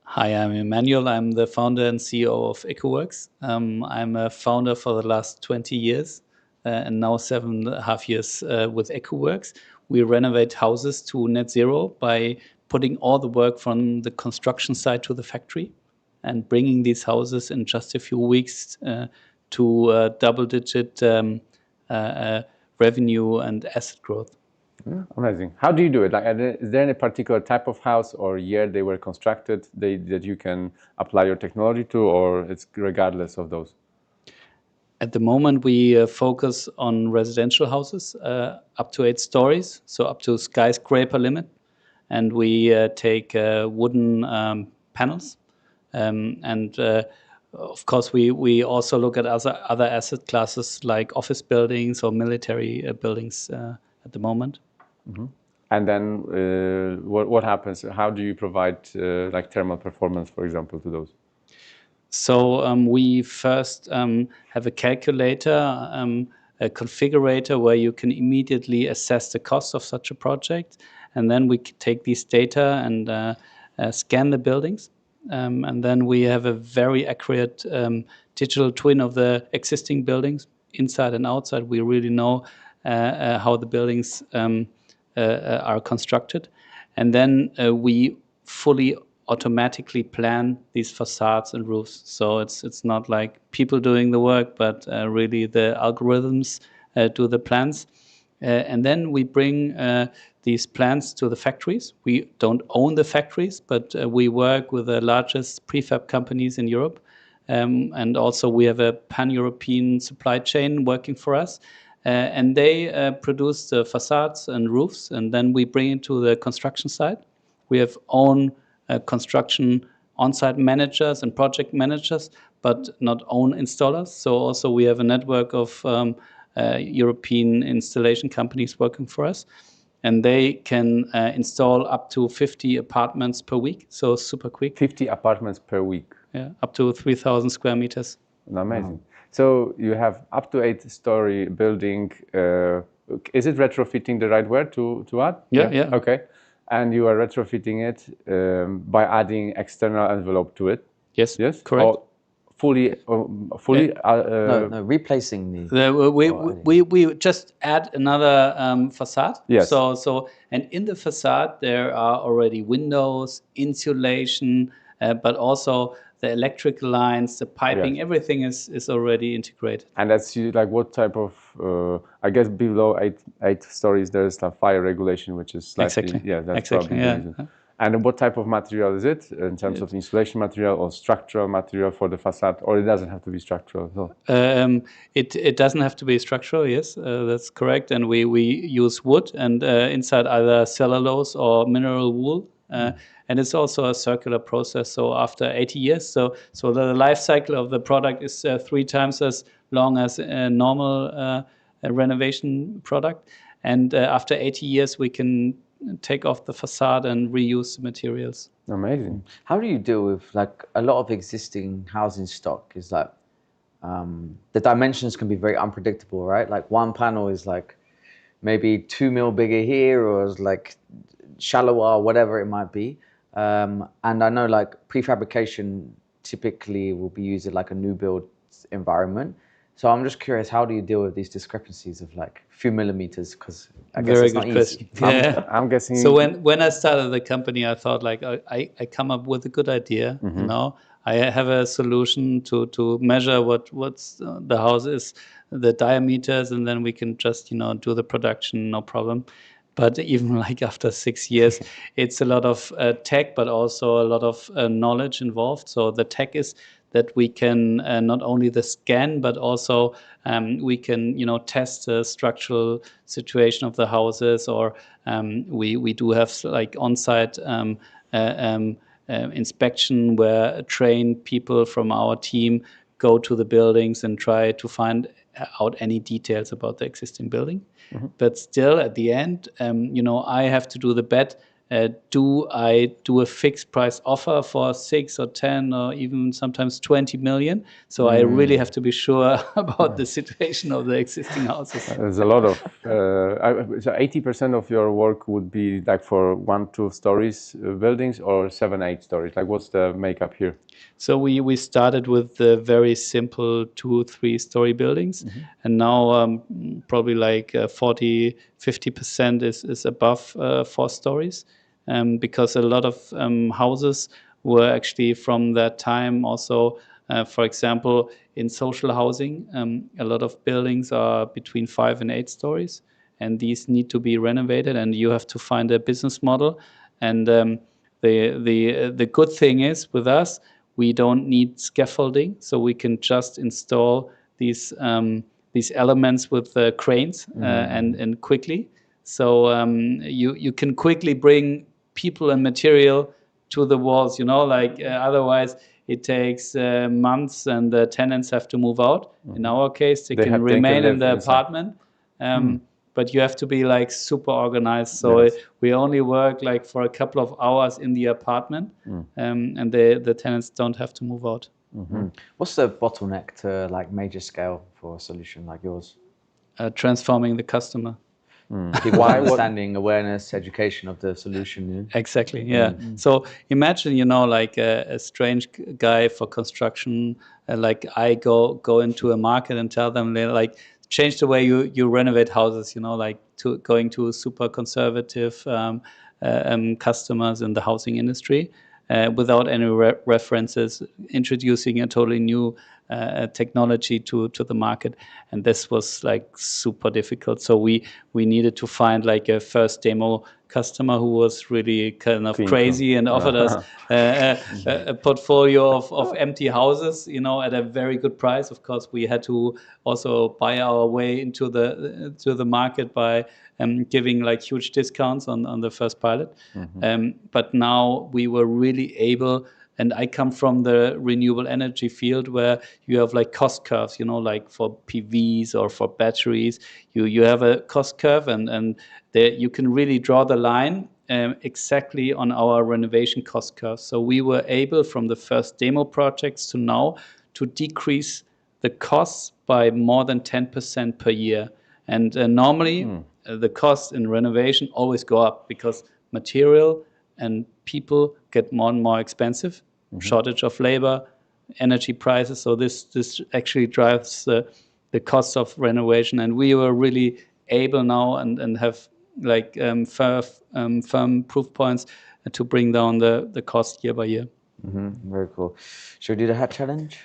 Hi, I'm Emmanuel. I'm the founder and CEO of EcoWorks. I'm a founder for the last 20 years and now 7.5 years with EcoWorks. We renovate houses to net zero by putting all the work from the construction site to the factory and bringing these houses in just a few weeks to double-digit revenue and asset growth. Amazing. How do you do it? Like, is there any particular type of house or year they were constructed that you can apply your technology to, or it's regardless of those? At the moment, we focus on residential houses up to 8 stories, so up to skyscraper limit. And we take wooden panels. Of course, we also look at other asset classes like office buildings or military buildings at the moment. Mm-hmm. And then what happens? How do you provide like thermal performance, for example, to those? So we first have a calculator, a configurator where you can immediately assess the cost of such a project. And then we take these data and scan the buildings. And then we have a very accurate digital twin of the existing buildings, inside and outside. We really know how the buildings are constructed. And then we fully automatically plan these facades and roofs. So it's not like people doing the work, but really the algorithms do the plans. And then we bring these plans to the factories. We don't own the factories, but we work with the largest prefab companies in Europe. And also we have a pan-European supply chain working for us. And they produce the facades and roofs, and then we bring it to the construction site. We have own construction on-site managers and project managers, but not own installers. So also we have a network of European installation companies working for us, and they can install up to 50 apartments per week, so super quick. 50 apartments per week? Yeah, up to 3,000 square meters. Amazing. Wow. So you have up to 8-story building. Is it retrofitting the right word to add? Yeah. Okay. And you are retrofitting it by adding external envelope to it? Yes. Yes? Correct. Or fully? No, replacing we just add another facade. Yes. So and in the facade there are already windows, insulation, but also the electrical lines, the piping, everything is already integrated. And that's like what type of? I guess below 8 stories there's a fire regulation, which is slightly, exactly. That's probably the reason. And what type of material is it in terms of insulation material or structural material for the facade, or it doesn't have to be structural? So. It doesn't have to be structural. Yes, that's correct. And we use wood and inside either cellulose or mineral wool. And it's also a circular process. So after 80 years, so the life cycle of the product is 3 times as long as a normal renovation product. And after 80 years, we can take off the facade and reuse the materials. Amazing. How do you deal with like a lot of existing housing stock? Is like the dimensions can be very unpredictable, right? Like one panel is like maybe 2 mil bigger here, or is like shallower, whatever it might be. And I know like prefabrication typically will be used in like a new build environment. So I'm just curious, how do you deal with these discrepancies of like a few millimeters? Because I guess it's not easy. I'm guessing. So when I started the company, I thought like I come up with a good idea. Mm-hmm. You know, I have a solution to measure what's the house is, the diameters, and then we can just do the production, no problem. But even like after 6 years, it's a lot of tech, but also a lot of knowledge involved. So the tech is that we can not only the scan, but also we can test the structural situation of the houses, or we do have like on-site inspection where trained people from our team go to the buildings and try to find out any details about the existing building. Mm-hmm. But still, at the end, I have to do the bet do I do a fixed price offer for 6 or 10 or even sometimes 20 million? So I really have to be sure about the situation of the existing houses. There's a lot of, so 80% of your work would be like for 1-2 stories buildings or 7-8 stories. Like what's the makeup here? So we started with the very simple 2-3 story buildings, and now probably like 40-50% is above 4 stories, because a lot of houses were actually from that time also, for example, in social housing, a lot of buildings are between 5 and 8 stories, and these need to be renovated, and you have to find a business model. And the good thing is with us, we don't need scaffolding, so we can just install these elements with cranes and quickly. So you can quickly bring people and material to the walls. Like otherwise it takes months, and the tenants have to move out. In our case, they can remain in the apartment. But you have to be like super organized. So we only work like for a couple of hours in the apartment, and the tenants don't have to move out. What's the bottleneck to like major scale for a solution like yours? Transforming the customer. People understanding, awareness, education of the solution. Yeah? Exactly, yeah. So imagine, like a strange guy for construction, like I go into a market and tell them, like, change the way you renovate houses, like going to super conservative customers in the housing industry without any references, introducing a totally new technology to the market. And this was like super difficult. So we needed to find like a first demo customer who was really kind of crazy and offered us a portfolio of empty houses, at a very good price. Of course, we had to also buy our way into the market by giving like huge discounts on the first pilot. But now we were really able, and I come from the renewable energy field where you have like cost curves, like for PVs or for batteries, you have a cost curve, and there you can really draw the line exactly on our renovation cost curve. So we were able from the first demo projects to now to decrease the costs by more than 10% per year. And normally the costs in renovation always go up because material and people get more and more expensive, shortage of labor, energy prices. So this actually drives the cost of renovation. And we were really able now and have like firm proof points to bring down the cost year by year. Very cool. Should we do the hat challenge?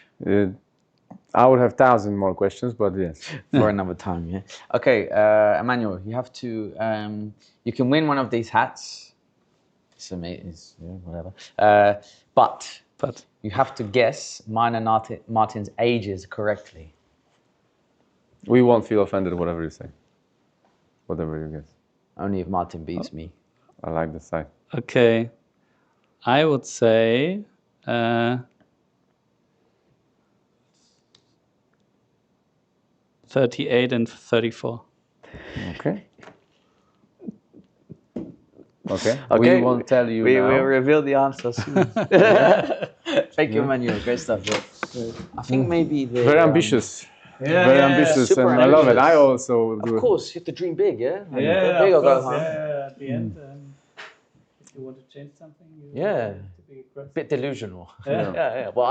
I would have 1,000 more questions, but yes. For another time, yeah. Okay, Emmanuel, you have to, you can win one of these hats. It's amazing, whatever. But you have to guess mine and Martin's ages correctly. We won't feel offended, whatever you say. Whatever you guess. Only if Martin beats me. I like the side. Okay. I would say 38 and 34. Okay. We won't tell you now. We will reveal the answer soon. Thank you, Emmanuel. Great stuff. I think maybe the... Very ambitious. Very ambitious, and I love it. I also do. Of course, you have to dream big, yeah? Yeah, big or go home. At the end, if you want to change something, you have to be aggressive. Bit delusional. Yeah. Well,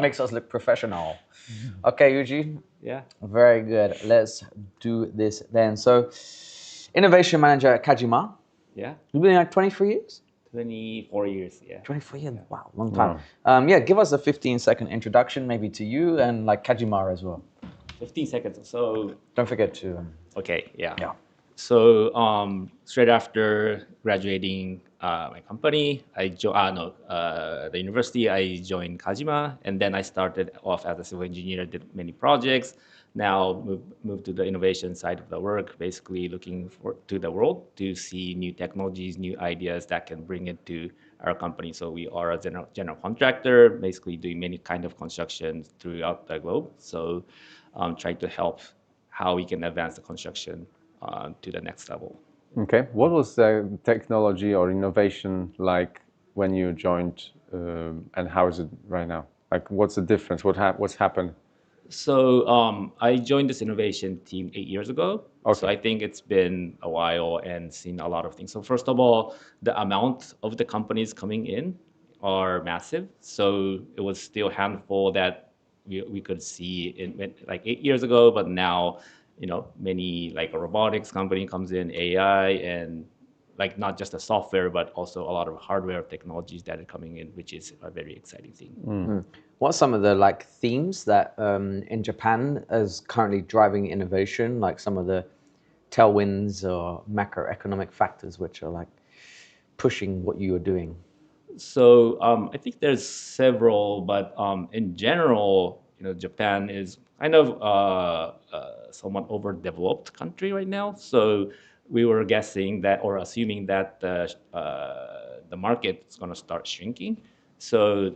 Makes us look professional. Okay, Yuji. Yeah. Very good. Let's do this then. So, innovation manager at Kajima. Yeah. You've been like 23 years? 24 years, yeah. 24 years, wow, long time. Yeah, give us a 15-second introduction maybe to you and like Kajima as well. 15 seconds. So don't forget to. Okay, yeah. Yeah. So straight after graduating my company, the university, I joined Kajima, and then I started off as a civil engineer, did many projects. Now moved to the innovation side of the work, basically looking to the world to see new technologies, new ideas that can bring it to our company. So we are a general contractor, basically doing many kind of construction throughout the globe. So trying to help how we can advance the construction to the next level. Okay. What was the technology or innovation like when you joined, and how is it right now? Like, what's the difference? What's happened? So I joined this innovation team 8 years ago. Okay. So I think it's been a while and seen a lot of things. So first of all, the amount of the companies coming in are massive. So it was still a handful that we could see in like 8 years ago, but now, many like a robotics company comes in, AI, and like not just the software, but also a lot of hardware technologies that are coming in, which is a very exciting thing. What are some of the like themes that in Japan is currently driving innovation, like some of the tailwinds or macroeconomic factors which are like pushing what you are doing? So I think there's several, but in general, Japan is kind of somewhat overdeveloped country right now. So we were guessing that or assuming that the market is going to start shrinking. So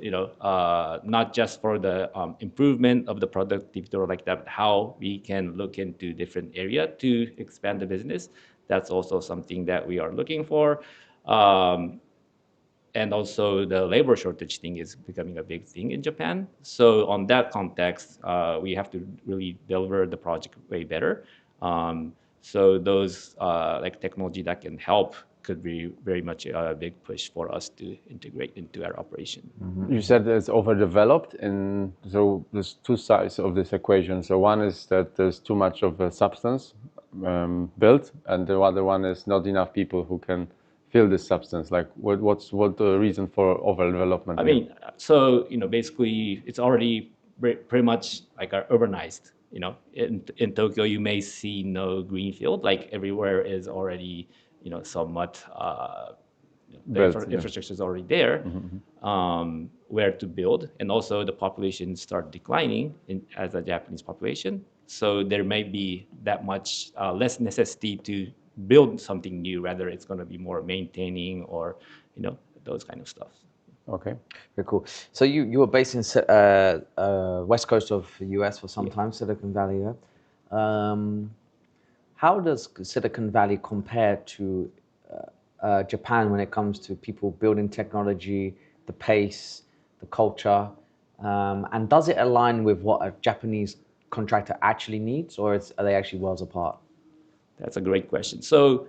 not just for the improvement of the productivity or like that, but how we can look into different area to expand the business. That's also something that we are looking for. And also the labor shortage thing is becoming a big thing in Japan. So on that context, we have to really deliver the project way better. So those like technology that can help could be very much a big push for us to integrate into our operation. You said it's overdeveloped, and so there's two sides of this equation. So one is that there's too much of a substance built, and the other one is not enough people who can fill this substance. Like what's the reason for overdevelopment? I mean, so basically it's already pretty much like urbanized. In Tokyo you may see no greenfield. Like everywhere is already somewhat the infrastructure is already there. Where to build, and also the population start declining as a Japanese population. So there may be that much less necessity to build something new, rather it's going to be more maintaining or those kind of stuff. Okay, very cool. So you were based in west coast of the US for some time, Silicon Valley. How does Silicon Valley compare to Japan when it comes to people building technology, the pace, the culture, and does it align with what a Japanese contractor actually needs, or are they actually worlds apart? That's a great question. So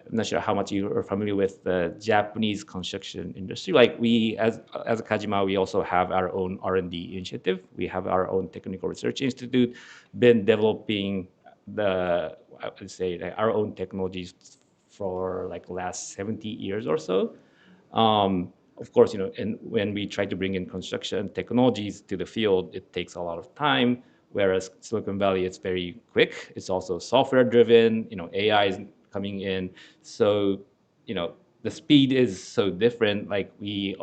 I'm not sure how much you are familiar with the Japanese construction industry. Like we, as a Kajima, we also have our own R&D initiative. We have our own technical research institute, been developing I would say like our own technologies for like the last 70 years or so. Of course, and when we try to bring in construction technologies to the field, it takes a lot of time. Whereas Silicon Valley, it's very quick. It's also software driven. AI is coming in. So, the speed is so different. Like it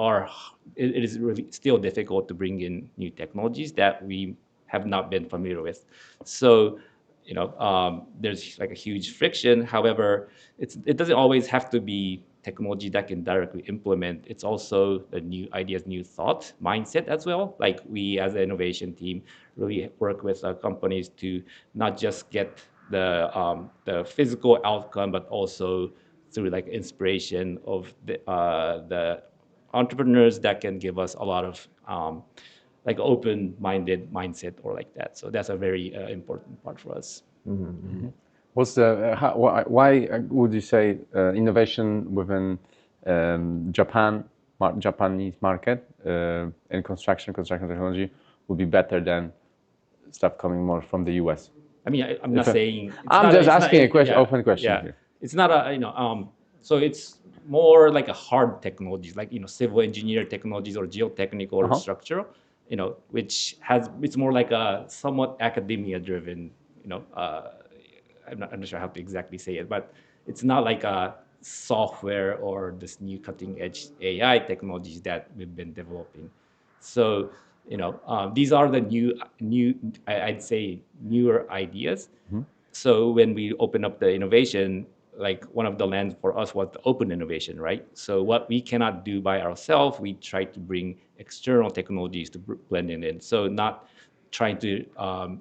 is really still difficult to bring in new technologies that we have not been familiar with. So, there's like a huge friction. However, it doesn't always have to be technology that can directly implement. It's also the new ideas, new thought, mindset as well. Like we as an innovation team really work with companies to not just get the physical outcome, but also through like inspiration of the entrepreneurs that can give us a lot of like open-minded mindset or like that. So that's a very important part for us. What's why would you say innovation within Japan Japanese market in construction technology would be better than stuff coming more from the US? I mean, I'm not saying. I'm just asking a question, open question Yeah, here. it's not a so it's more like a hard technologies, like civil engineer technologies or geotechnical or structural, which it's more like a somewhat academia driven. I'm not sure how to exactly say it, but it's not like a software or this new cutting edge AI technologies that we've been developing. So these are the new I'd say newer ideas. So when we open up the innovation, like one of the lands for us was the open innovation, right? So what we cannot do by ourselves, we try to bring external technologies to blend it in. So not trying to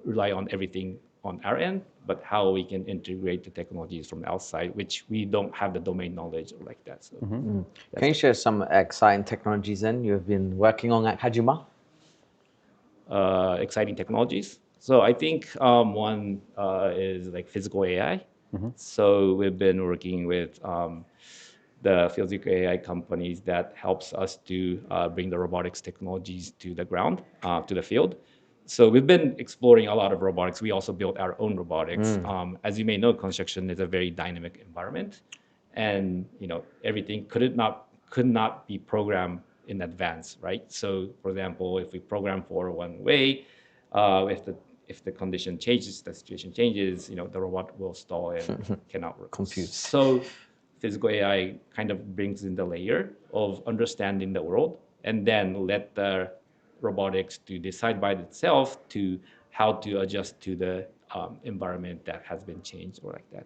rely on everything on our end, but how we can integrate the technologies from outside, which we don't have the domain knowledge or like that. So Can you share some exciting technologies then you have been working on at Hajima? Exciting technologies. So I think one is like physical AI. So we've been working with the physical AI companies that helps us to bring the robotics technologies to the ground, to the field. So we've been exploring a lot of robotics. We also built our own robotics. As you may know, construction is a very dynamic environment, and everything could not be programmed in advance, right? So, for example, if we program for one way, if the condition changes, the situation changes, the robot will stall and cannot work. Confused. So, physical AI kind of brings in the layer of understanding the world, and then let the robotics to decide by itself to how to adjust to the environment that has been changed or like that.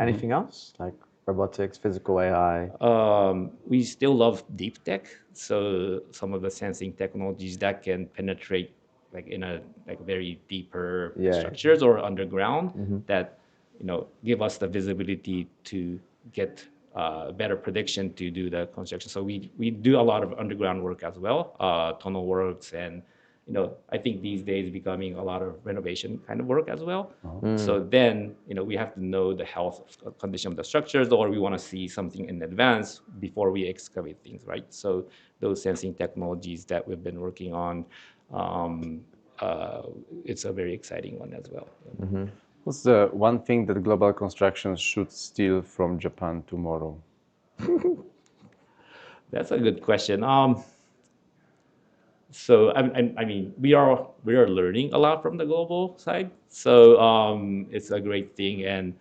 Anything else like robotics, physical AI? We still love deep tech. So some of the sensing technologies that can penetrate like in a very deeper structures or underground that give us the visibility to get better prediction to do the construction. So we do a lot of underground work as well, tunnel works, and I think these days becoming a lot of renovation kind of work as well. So then we have to know the health condition of the structures, or we want to see something in advance before we excavate things, right? So those sensing technologies that we've been working on, it's a very exciting one as well. What's the one thing that global construction should steal from Japan tomorrow? That's a good question. So I mean, we are learning a lot from the global side. So it's a great thing,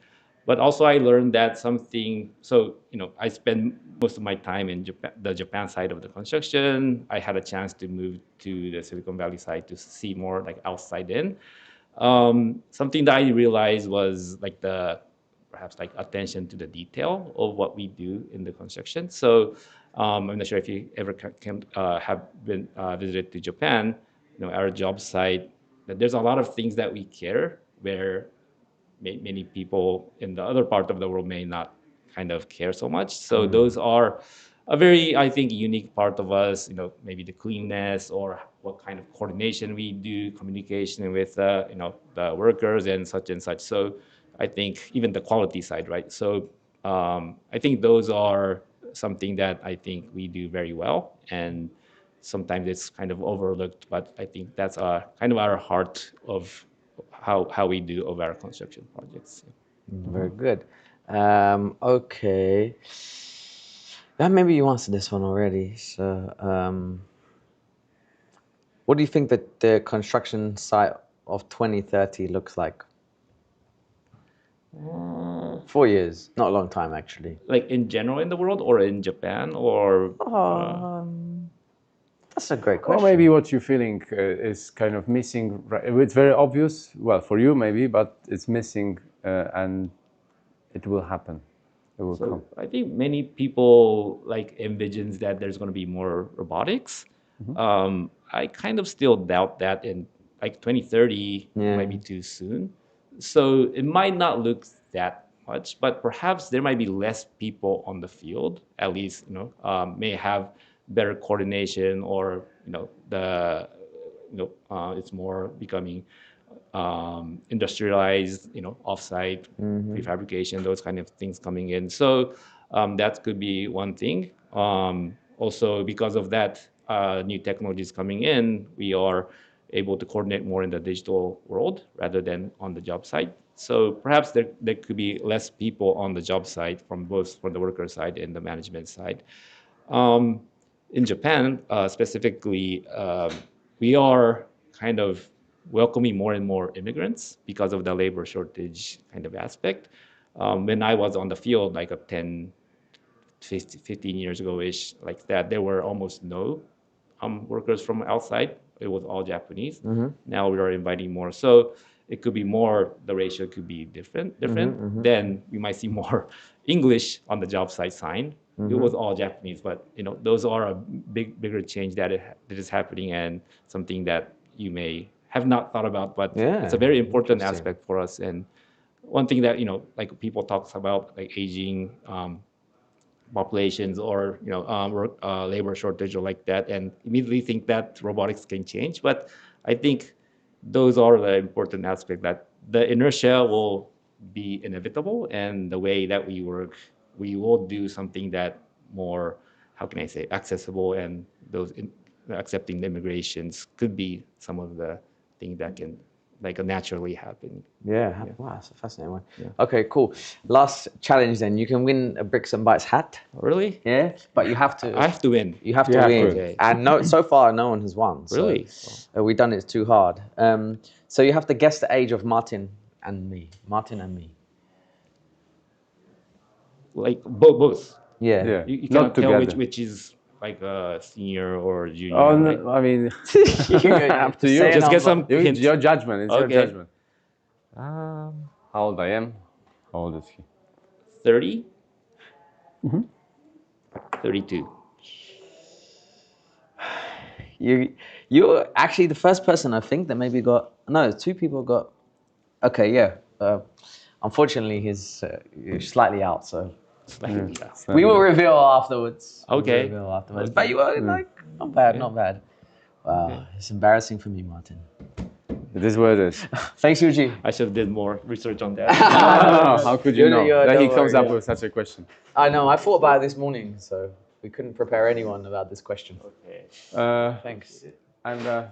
but also I learned that something. So I spend most of my time in the Japan side of the construction. I had a chance to move to the Silicon Valley side to see more like outside in. Something that I realized was like perhaps like attention to the detail of what we do in the construction. So I'm not sure if you ever have been visited to Japan. Our job site, that there's a lot of things that we care where many people in the other part of the world may not kind of care so much. So those are a very, I think, unique part of us, maybe the cleanness or what kind of coordination we do, communication with, the workers and such and such. So I think even the quality side, right? So I think those are something that I think we do very well. And sometimes it's kind of overlooked, but I think that's kind of our heart of how we do of our construction projects. Very good. Okay. Maybe you answered this one already. So, what do you think that the construction site of 2030 looks like? 4 years, not a long time actually. Like in general in the world, or in Japan, or? That's a great question. Or maybe what you're feeling is kind of missing. It's very obvious, well, for you maybe, but it's missing, and it will happen. It will come. I think many people like envisions that there's going to be more robotics. I kind of still doubt that in like 2030 might be too soon. So it might not look that much, but perhaps there might be less people on the field. At least may have better coordination, or it's more becoming industrialized, offsite prefabrication, those kind of things coming in. So that could be one thing. also because of that, new technologies coming in, we are able to coordinate more in the digital world rather than on the job site. So perhaps there could be less people on the job site from both from the worker side and the management side. In Japan, specifically, we are kind of welcoming more and more immigrants because of the labor shortage kind of aspect. When I was on the field, like 15 years ago-ish, like that, there were almost no workers from outside. It was all Japanese. Now we are inviting more. So it could be more, the ratio could be different. Then we might see more English on the job site sign. It was all Japanese, but those are a bigger change that is happening, and something that you may have not thought about, but it's a very important aspect for us. And one thing that like people talk about, like aging populations or labor shortage or like that, and immediately think that robotics can change. But I think those are the important aspects, that the inertia will be inevitable, and the way that we work, we will do something that more, how can I say, accessible, and those accepting the immigrations could be some of the things that can naturally happen. Yeah. Wow, that's a fascinating one. Okay, cool. Last challenge then. You can win a Bricks and Bytes hat. Really? Yeah, but you have to. I have to win. You have to win. Okay. And so far, no one has won. Really? So we've done it too hard. So you have to guess the age of Martin and me. Martin and me. Like both. Yeah. You Not cannot tell together. which is like a senior or junior. Oh, right? no, I mean, Up to you. Just get some hints. Your judgment. It's your Okay. judgment. How old I am? How old is he? 30? 32. You're actually the first person I think that maybe got. No, two people got. Okay, yeah. Unfortunately, you're slightly out. So we will reveal afterwards. Okay. We'll reveal afterwards. But you were like not bad, not bad. Wow, it's embarrassing for me, Martin. It is what it is. Thanks, Yuji. I should have did more research on that. How could you know that he comes up with such a question? I know. I thought about it this morning, so we couldn't prepare anyone about this question. Okay. Thanks. And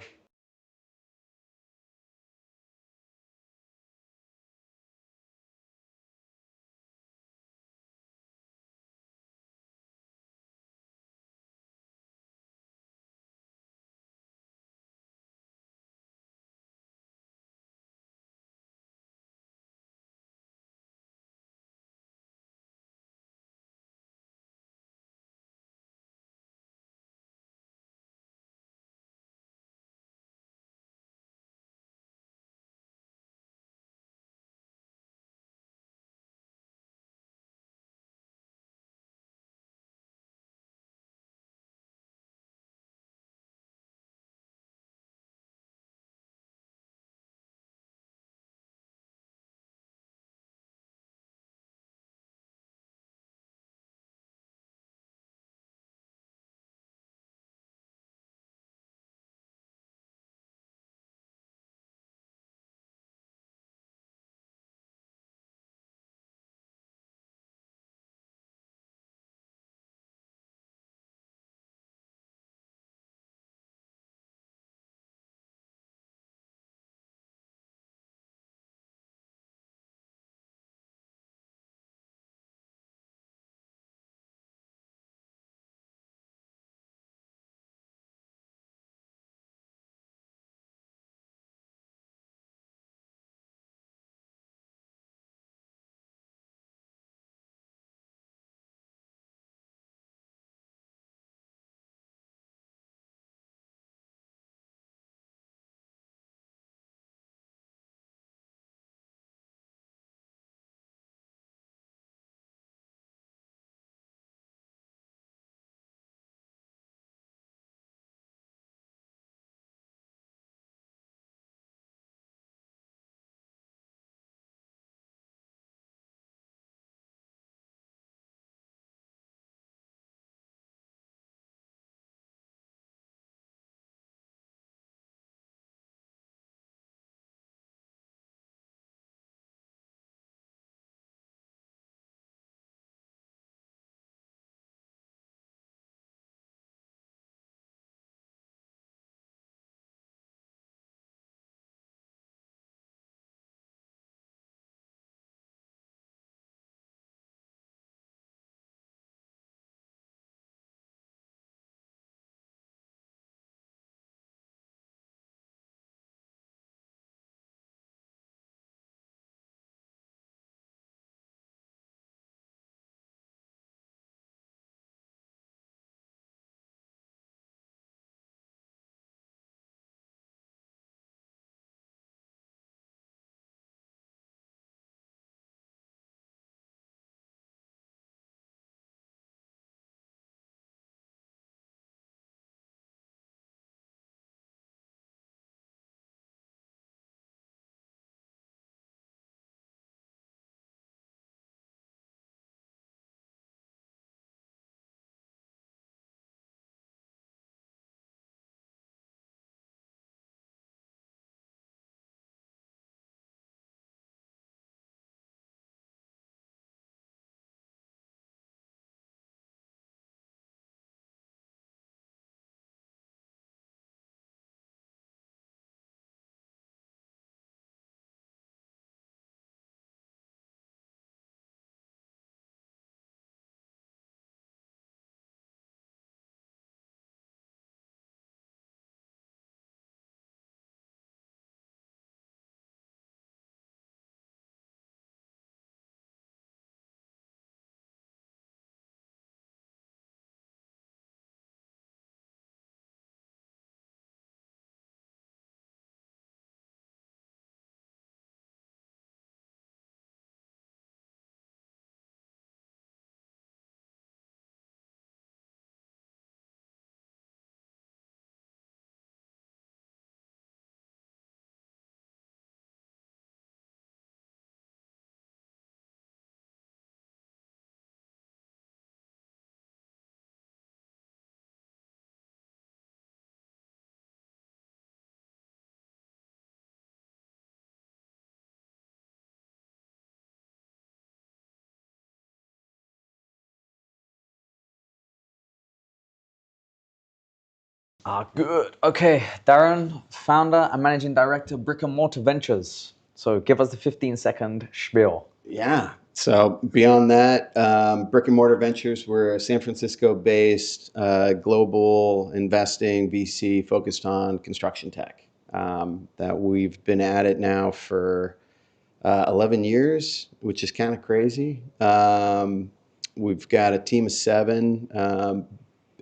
Good. Okay, Darren, founder and managing director of Brick and Mortar Ventures. So give us the 15-second spiel. Yeah. So beyond that, Brick and Mortar Ventures, we're a San Francisco-based global investing VC focused on construction tech. That we've been at it now for 11 years, which is kind of crazy. We've got a team of 7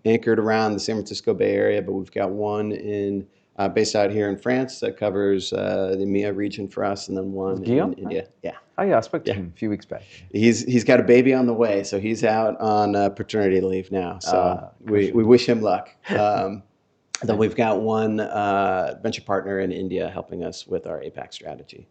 anchored around the San Francisco Bay Area, but we've got one based out here in France that covers the EMEA region for us, and then one in India. Yeah. Oh yeah, I spoke to him a few weeks back. He's got a baby on the way, so he's out on paternity leave now. So we wish him luck. Then we've got one venture partner in India helping us with our APAC strategy.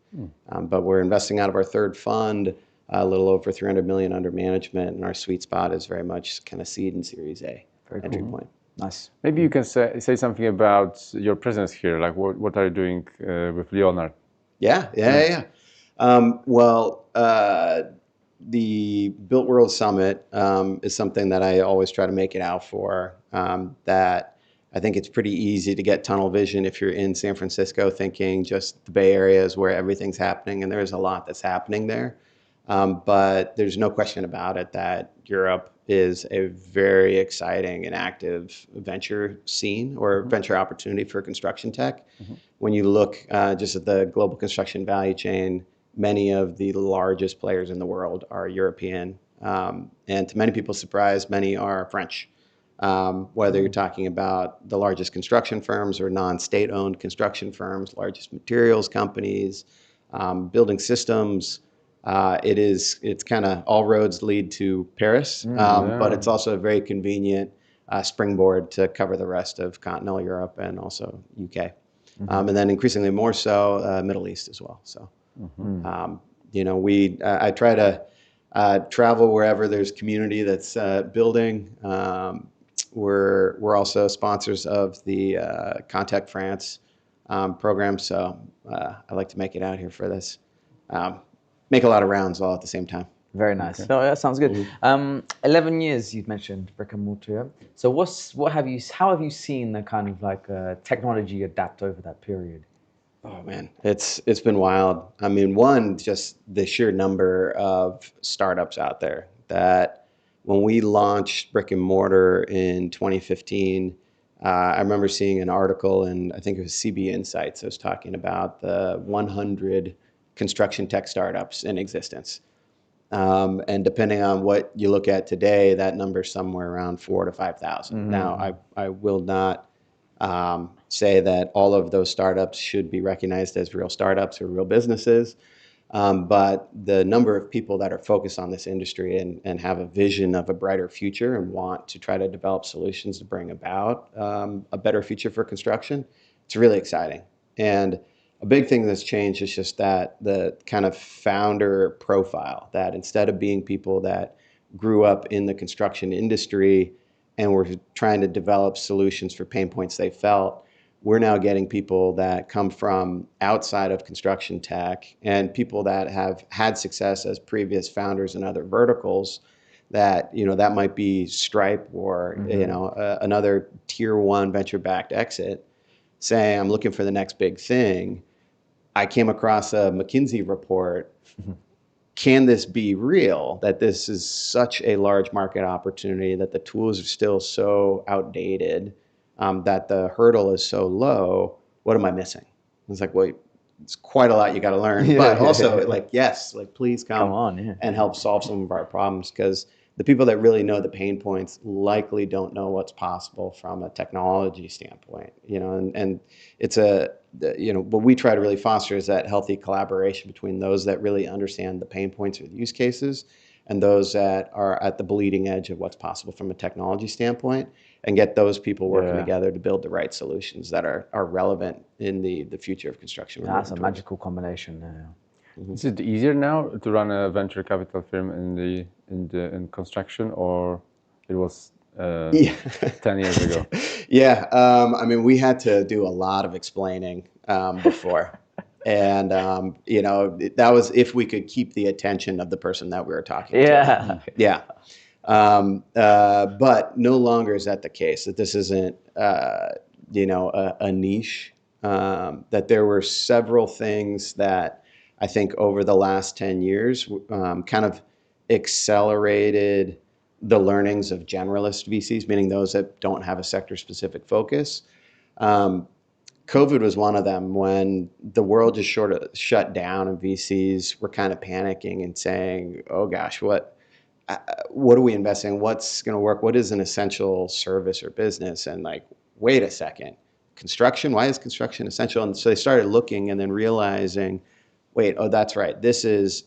But we're investing out of our 3rd fund, a little over 300 million under management, and our sweet spot is very much kind of seed and Series A entry point. Nice. Maybe you can say something about your presence here. Like, what are you doing with Leonard? Yeah. Well, the Builtworlds Summit is something that I always try to make it out for. That I think it's pretty easy to get tunnel vision if you're in San Francisco thinking just the Bay Area is where everything's happening, and there's a lot that's happening there. But there's no question about it that Europe is a very exciting and active venture scene or venture opportunity for construction tech. When you look just at the global construction value chain, many of the largest players in the world are European. And to many people's surprise, many are French. Whether you're talking about the largest construction firms or non-state-owned construction firms, largest materials companies, building systems, it's kind of all roads lead to Paris, but it's also a very convenient springboard to cover the rest of continental Europe and also UK. And then increasingly more so Middle East as well. So, I try to travel wherever there's community that's building. We're also sponsors of the Contact France program, so I like to make it out here for this. Make a lot of rounds all at the same time. Very nice. No, that sounds good. 11 years you've mentioned brick and mortar. So how have you seen the kind of like technology adapt over that period? Oh man, it's been wild. I mean, one, just the sheer number of startups out there that when we launched brick and mortar in 2015, I remember seeing an article in, I think it was CB Insights. I was talking about the 100 construction tech startups in existence. And depending on what you look at today, that number is somewhere around 4,000 to 5,000. Now, I will not say that all of those startups should be recognized as real startups or real businesses, but the number of people that are focused on this industry and have a vision of a brighter future and want to try to develop solutions to bring about a better future for construction, it's really exciting. And a big thing that's changed is just that the kind of founder profile, that instead of being people that grew up in the construction industry and were trying to develop solutions for pain points they felt, we're now getting people that come from outside of construction tech and people that have had success as previous founders in other verticals that, that might be Stripe or, another tier 1 venture-backed exit, saying, I'm looking for the next big thing. I came across a McKinsey report. Can this be real, that this is such a large market opportunity, that the tools are still so outdated, that the hurdle is so low? What am I missing? It's like, well, it's quite a lot you got to learn, but also yes, please come on and help solve some of our problems, because the people that really know the pain points likely don't know what's possible from a technology standpoint, and it's what we try to really foster is that healthy collaboration between those that really understand the pain points or the use cases and those that are at the bleeding edge of what's possible from a technology standpoint, and get those people working together to build the right solutions that are relevant in the future of construction. That's a magical combination. Is it easier now to run a venture capital firm in construction, or it was 10 years ago? Yeah, I mean, we had to do a lot of explaining before, and that was if we could keep the attention of the person that we were talking to. Yeah. But no longer is that the case. That this isn't a niche. That there were several things that I think over the last 10 years kind of accelerated the learnings of generalist VCs, meaning those that don't have a sector-specific focus. COVID was one of them when the world just sort of shut down and VCs were kind of panicking and saying, oh gosh, what are we investing in? What's going to work? What is an essential service or business? And like, wait a second, construction? Why is construction essential? And so they started looking and then realizing, wait, oh, that's right. This is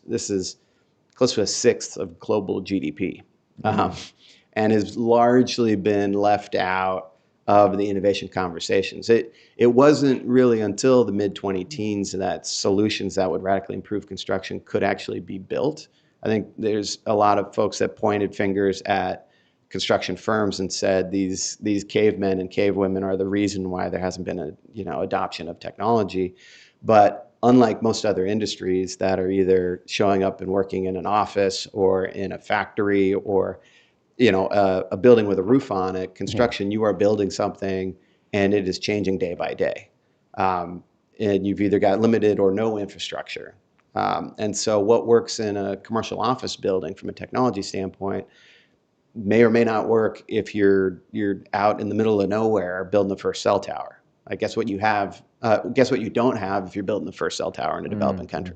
close to a sixth of global GDP, and has largely been left out of the innovation conversations. It wasn't really until the mid-2010s that solutions that would radically improve construction could actually be built. I think there's a lot of folks that pointed fingers at construction firms and said these cavemen and cavewomen are the reason why there hasn't been a adoption of technology. But unlike most other industries that are either showing up and working in an office or in a factory or a building with a roof on it, construction, you are building something and it is changing day by day. And you've either got limited or no infrastructure. And so what works in a commercial office building from a technology standpoint may or may not work if you're out in the middle of nowhere building the first cell tower. I guess what you have, guess what you don't have if you're building the first cell tower in a developing country?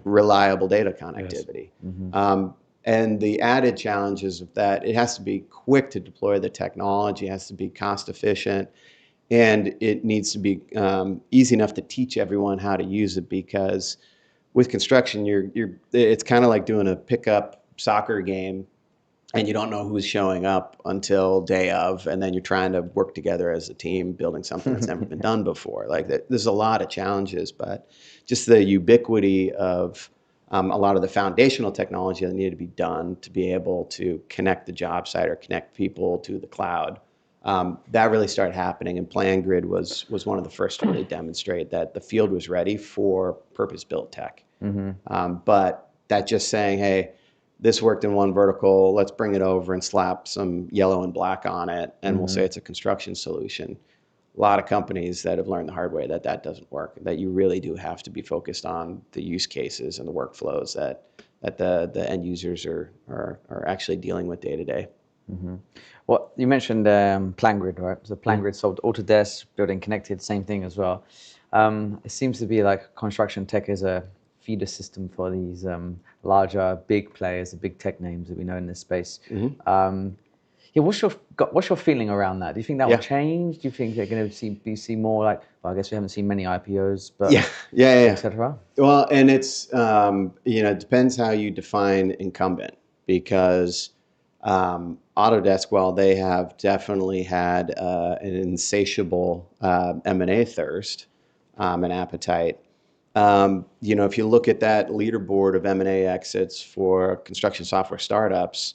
Reliable data connectivity. Yes. And the added challenges of that, it has to be quick to deploy the technology, it has to be cost efficient, and it needs to be easy enough to teach everyone how to use it, because with construction, it's kind of like doing a pickup soccer game and you don't know who's showing up until day of, and then you're trying to work together as a team building something that's never been done before. Like there's a lot of challenges, but just the ubiquity of a lot of the foundational technology that needed to be done to be able to connect the job site or connect people to the cloud, that really started happening. And PlanGrid was one of the first to really demonstrate that the field was ready for purpose-built tech. But that just saying, hey, this worked in one vertical, let's bring it over and slap some yellow and black on it, and we'll say it's a construction solution. A lot of companies that have learned the hard way that doesn't work, that you really do have to be focused on the use cases and the workflows that the end users are actually dealing with day to day. Well, you mentioned PlanGrid, right? So PlanGrid solved Autodesk, building connected, same thing as well. It seems to be like construction tech is a feeder system for these larger, big players, the big tech names that we know in this space. Yeah, what's your feeling around that? Do you think that will change? Do you think they're going to see more like? Well, I guess we haven't seen many IPOs, but etc. Well, and it's it depends how you define incumbent, because Autodesk, while they have definitely had an insatiable M&A thirst and appetite, if you look at that leaderboard of M&A exits for construction software startups,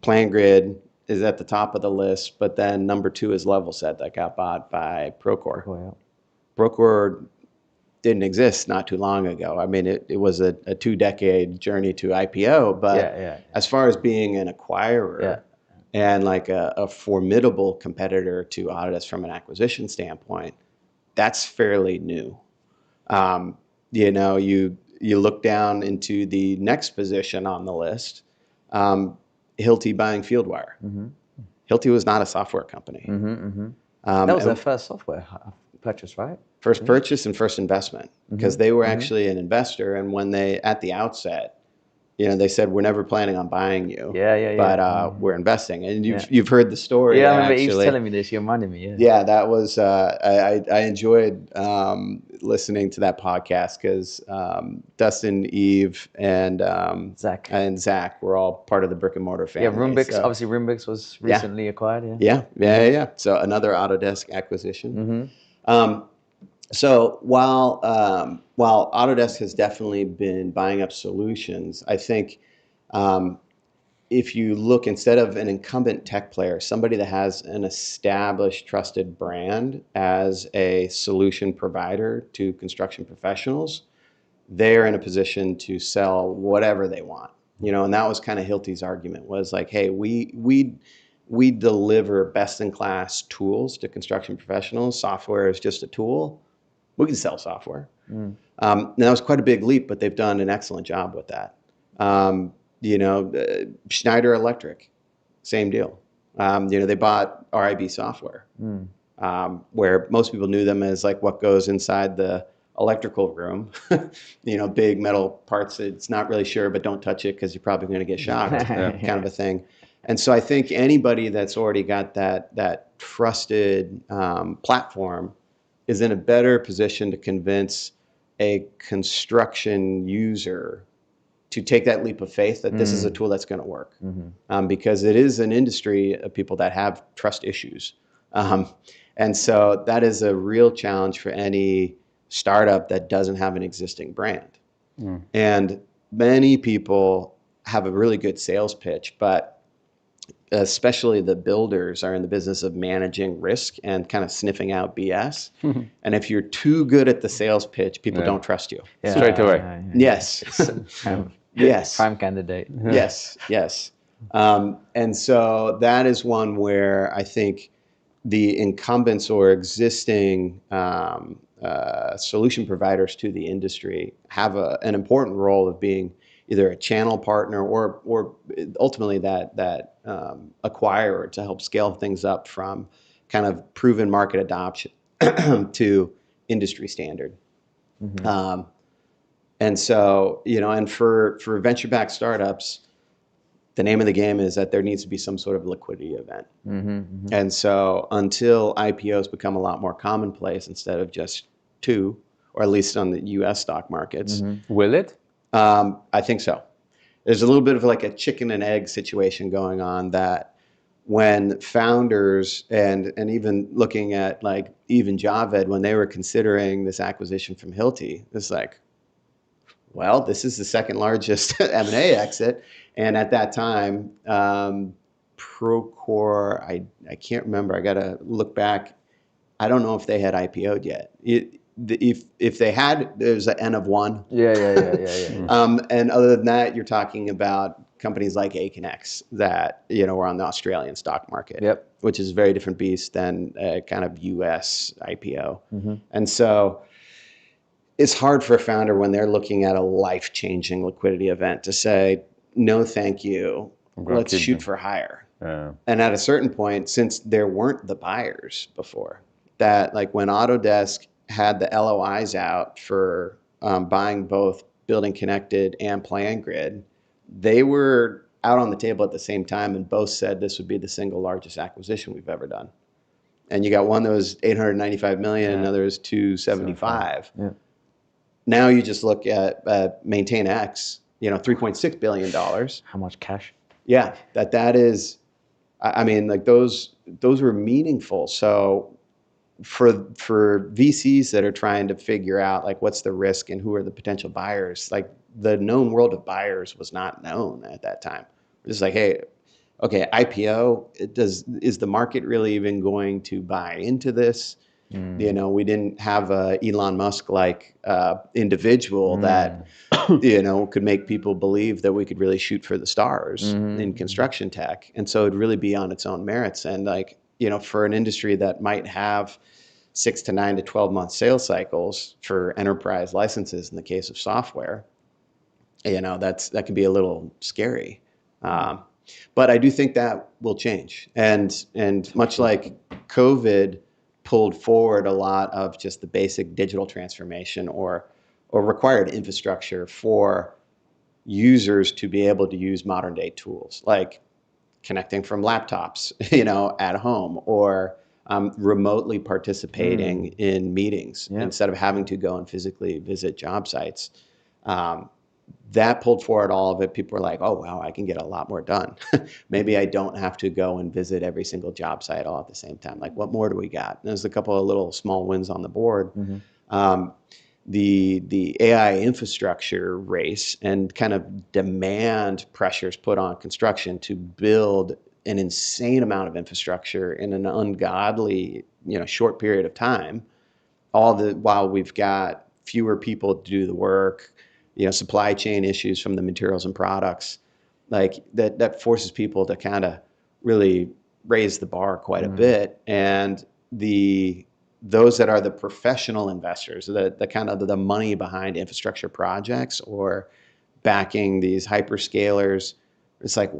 PlanGrid is at the top of the list, but then number 2 is Levelset that got bought by Procore. Procore didn't exist not too long ago. I mean, it was a 2-decade journey to IPO, but as far as being an acquirer and like a formidable competitor to Autodesk from an acquisition standpoint, that's fairly new. You look down into the next position on the list, Hilti buying Fieldwire. Hilti was not a software company. That was their first software purchase, right? First purchase and first investment, because they were actually an investor, and when they, at the outset, they said, we're never planning on buying you, but we're investing. And you've heard the story. Yeah, I remember Eve's telling me this. You reminded me. Yeah, that was, I enjoyed listening to that podcast because Dustin, Eve, and Zach were all part of the brick and mortar family. Yeah, Roombix, obviously Roombix was recently acquired. Yeah. So another Autodesk acquisition. So while Autodesk has definitely been buying up solutions, I think if you look, instead of an incumbent tech player, somebody that has an established, trusted brand as a solution provider to construction professionals, they're in a position to sell whatever they want. And that was kind of Hilti's argument, was like, hey, we we deliver best-in-class tools to construction professionals. Software is just a tool. We can sell software. Now, that was quite a big leap, but they've done an excellent job with that. Schneider Electric, same deal. They bought RIB software, where most people knew them as like what goes inside the electrical room, big metal parts. It's not really sure, but don't touch it because you're probably going to get shocked, kind of a thing. And so I think anybody that's already got that trusted platform is in a better position to convince a construction user to take that leap of faith that this is a tool that's going to work, because it is an industry of people that have trust issues. And so that is a real challenge for any startup that doesn't have an existing brand. And many people have a really good sales pitch, but especially the builders are in the business of managing risk and kind of sniffing out BS. And if you're too good at the sales pitch, people don't trust you. Straight away. Yes. Yes. Prime candidate. Yes. And so that is one where I think the incumbents or existing solution providers to the industry have an important role of being either a channel partner or ultimately that acquirer to help scale things up from kind of proven market adoption to industry standard. And so, and for venture-backed startups, the name of the game is that there needs to be some sort of liquidity event. And so until IPOs become a lot more commonplace instead of just two, or at least on the US stock markets. Will it? I think so. There's a little bit of like a chicken and egg situation going on, that when founders and even looking at like even Javed, when they were considering this acquisition from Hilti, it's like, well, this is the second largest M&A exit. And at that time, Procore, I can't remember. I got to look back. I don't know if they had IPO'd yet. If they had, there's an N of one. Yeah. And other than that, you're talking about companies like Aconex that were on the Australian stock market, which is a very different beast than a kind of U.S. IPO. And so it's hard for a founder when they're looking at a life-changing liquidity event to say, no, thank you. Let's shoot for higher. And at a certain point, since there weren't the buyers before, that like when Autodesk had the LOIs out for buying both Building Connected and PlanGrid, they were out on the table at the same time, and both said this would be the single largest acquisition we've ever done. And you got one that was 895 million, another is 275. Now you just look at MaintainX, $3.6 billion. How much cash? Yeah, that is, I mean, like those were meaningful. So for VCs that are trying to figure out like what's the risk and who are the potential buyers, like the known world of buyers was not known at that time. It's like, hey, okay, IPO, is the market really even going to buy into this? We didn't have a Elon Musk like individual that could make people believe that we could really shoot for the stars in construction tech, and so it'd really be on its own merits. And like for an industry that might have 6 to 9 to 12 month sales cycles for enterprise licenses in the case of software, that can be a little scary. But I do think that will change, and much like COVID pulled forward a lot of just the basic digital transformation or required infrastructure for users to be able to use modern day tools, like connecting from laptops, at home, or remotely participating in meetings instead of having to go and physically visit job sites. That pulled forward all of it. People were like, oh, wow, I can get a lot more done. Maybe I don't have to go and visit every single job site all at the same time. Like, what more do we got? And there's a couple of little small wins on the board. The AI infrastructure race and kind of demand pressures put on construction to build an insane amount of infrastructure in an ungodly, short period of time, while we've got fewer people to do the work, supply chain issues from the materials and products, like that forces people to kind of really raised the bar quite a bit, and those that are the professional investors, the kind of the money behind infrastructure projects or backing these hyperscalers, it's like,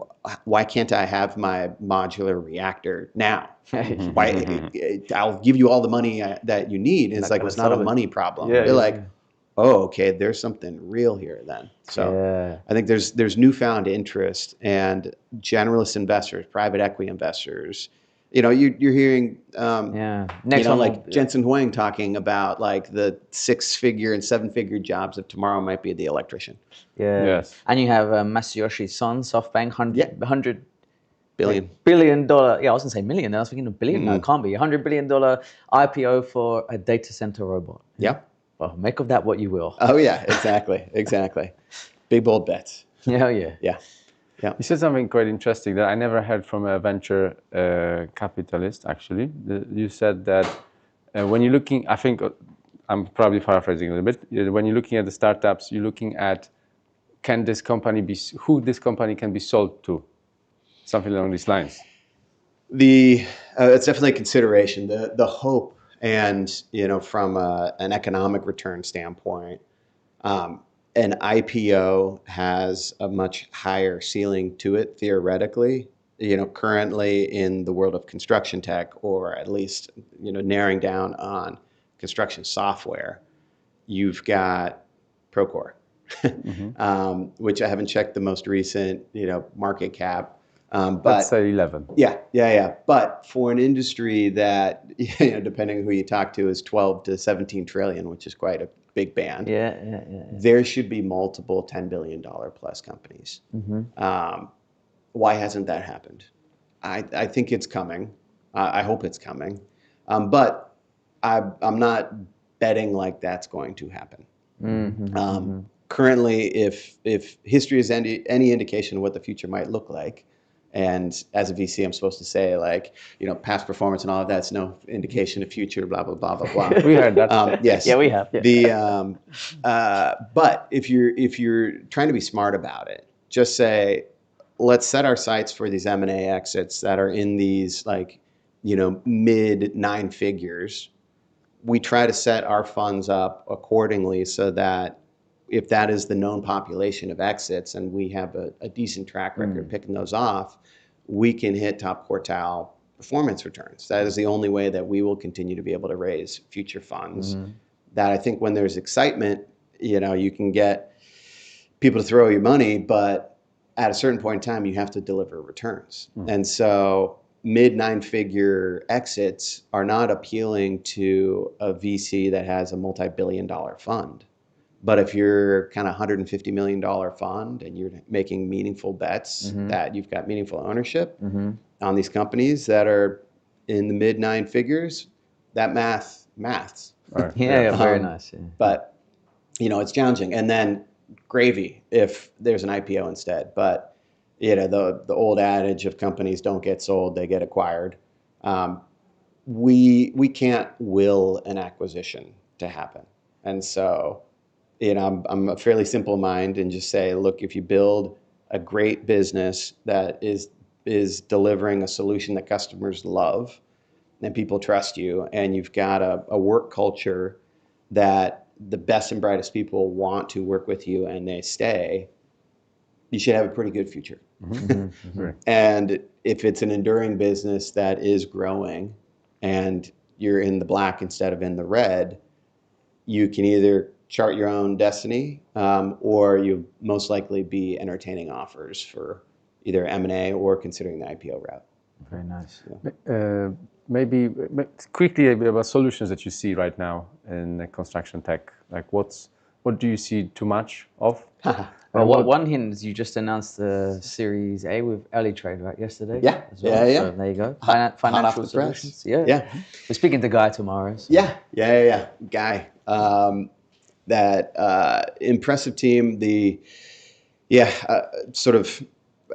why can't I have my modular reactor now? Why? I'll give you all the money that you need. And it's like, well, it's not a money problem. They're like, oh, okay, there's something real here then. So I think there's newfound interest, and generalist investors, private equity investors. You know, you're hearing, Next one, like Jensen Huang talking about like the 6-figure and 7-figure jobs of tomorrow might be the electrician. Yes. And you have Masayoshi Son, SoftBank, $100 billion. Billion dollar. Yeah, I was gonna say million. I was thinking a billion. No, it can't be. $100 billion IPO for a data center robot. Yeah. Well, make of that what you will. Oh yeah, exactly. Big bold bets. Yeah. Yeah. You said something quite interesting that I never heard from a venture capitalist, actually. You said that when you're looking, I think, I'm probably paraphrasing a little bit, when you're looking at the startups, you're looking at who this company can be sold to, something along these lines. It's definitely a consideration. The hope, and from an economic return standpoint, an IPO has a much higher ceiling to it theoretically. Currently in the world of construction tech, or at least narrowing down on construction software, you've got Procore, which I haven't checked the most recent market cap. But let's say 11. Yeah. But for an industry that, depending on who you talk to, is 12 to 17 trillion, which is quite a big band. Yeah. There should be multiple $10 billion plus companies. Why hasn't that happened? I think it's coming. I hope it's coming. But I'm not betting like that's going to happen. Currently, if history is any indication of what the future might look like, and as a VC, I'm supposed to say past performance and all of that's no indication of future, blah, blah, blah, blah, blah. We heard that. Yes. Yeah, we have. Yeah. But if you're trying to be smart about it, just say, let's set our sights for these M&A exits that are in these mid 9 figures. We try to set our funds up accordingly so that if that is the known population of exits and we have a decent track record picking those off, we can hit top quartile performance returns. That is the only way that we will continue to be able to raise future funds. That I think when there's excitement, you can get people to throw you money, but at a certain point in time, you have to deliver returns. And so mid 9-figure exits are not appealing to a VC that has a multi-billion-dollar fund. But if you're kind of $150 million fund and you're making meaningful bets that you've got meaningful ownership on these companies that are in the mid 9 figures, that maths. Right. Yeah, very nice. Yeah. But it's challenging. And then gravy if there's an IPO instead. But the old adage of companies don't get sold, they get acquired. We can't will an acquisition to happen. And so I'm a fairly simple mind and just say, look, if you build a great business that is delivering a solution that customers love and people trust you, and you've got a work culture that the best and brightest people want to work with you and they stay, you should have a pretty good future. And if it's an enduring business that is growing and you're in the black instead of in the red, you can either chart your own destiny, or you most likely be entertaining offers for either M&A or considering the IPO route. Very nice. Maybe quickly about solutions that you see right now in construction tech. Like what do you see too much of? Well, one hint is you just announced the Series A with Early Trade, right, yesterday? Yeah. As well. Yeah. So there you go. Financial solutions. Press. Yeah. We're speaking to Guy tomorrow. So. Yeah. Guy. That impressive team. Sort of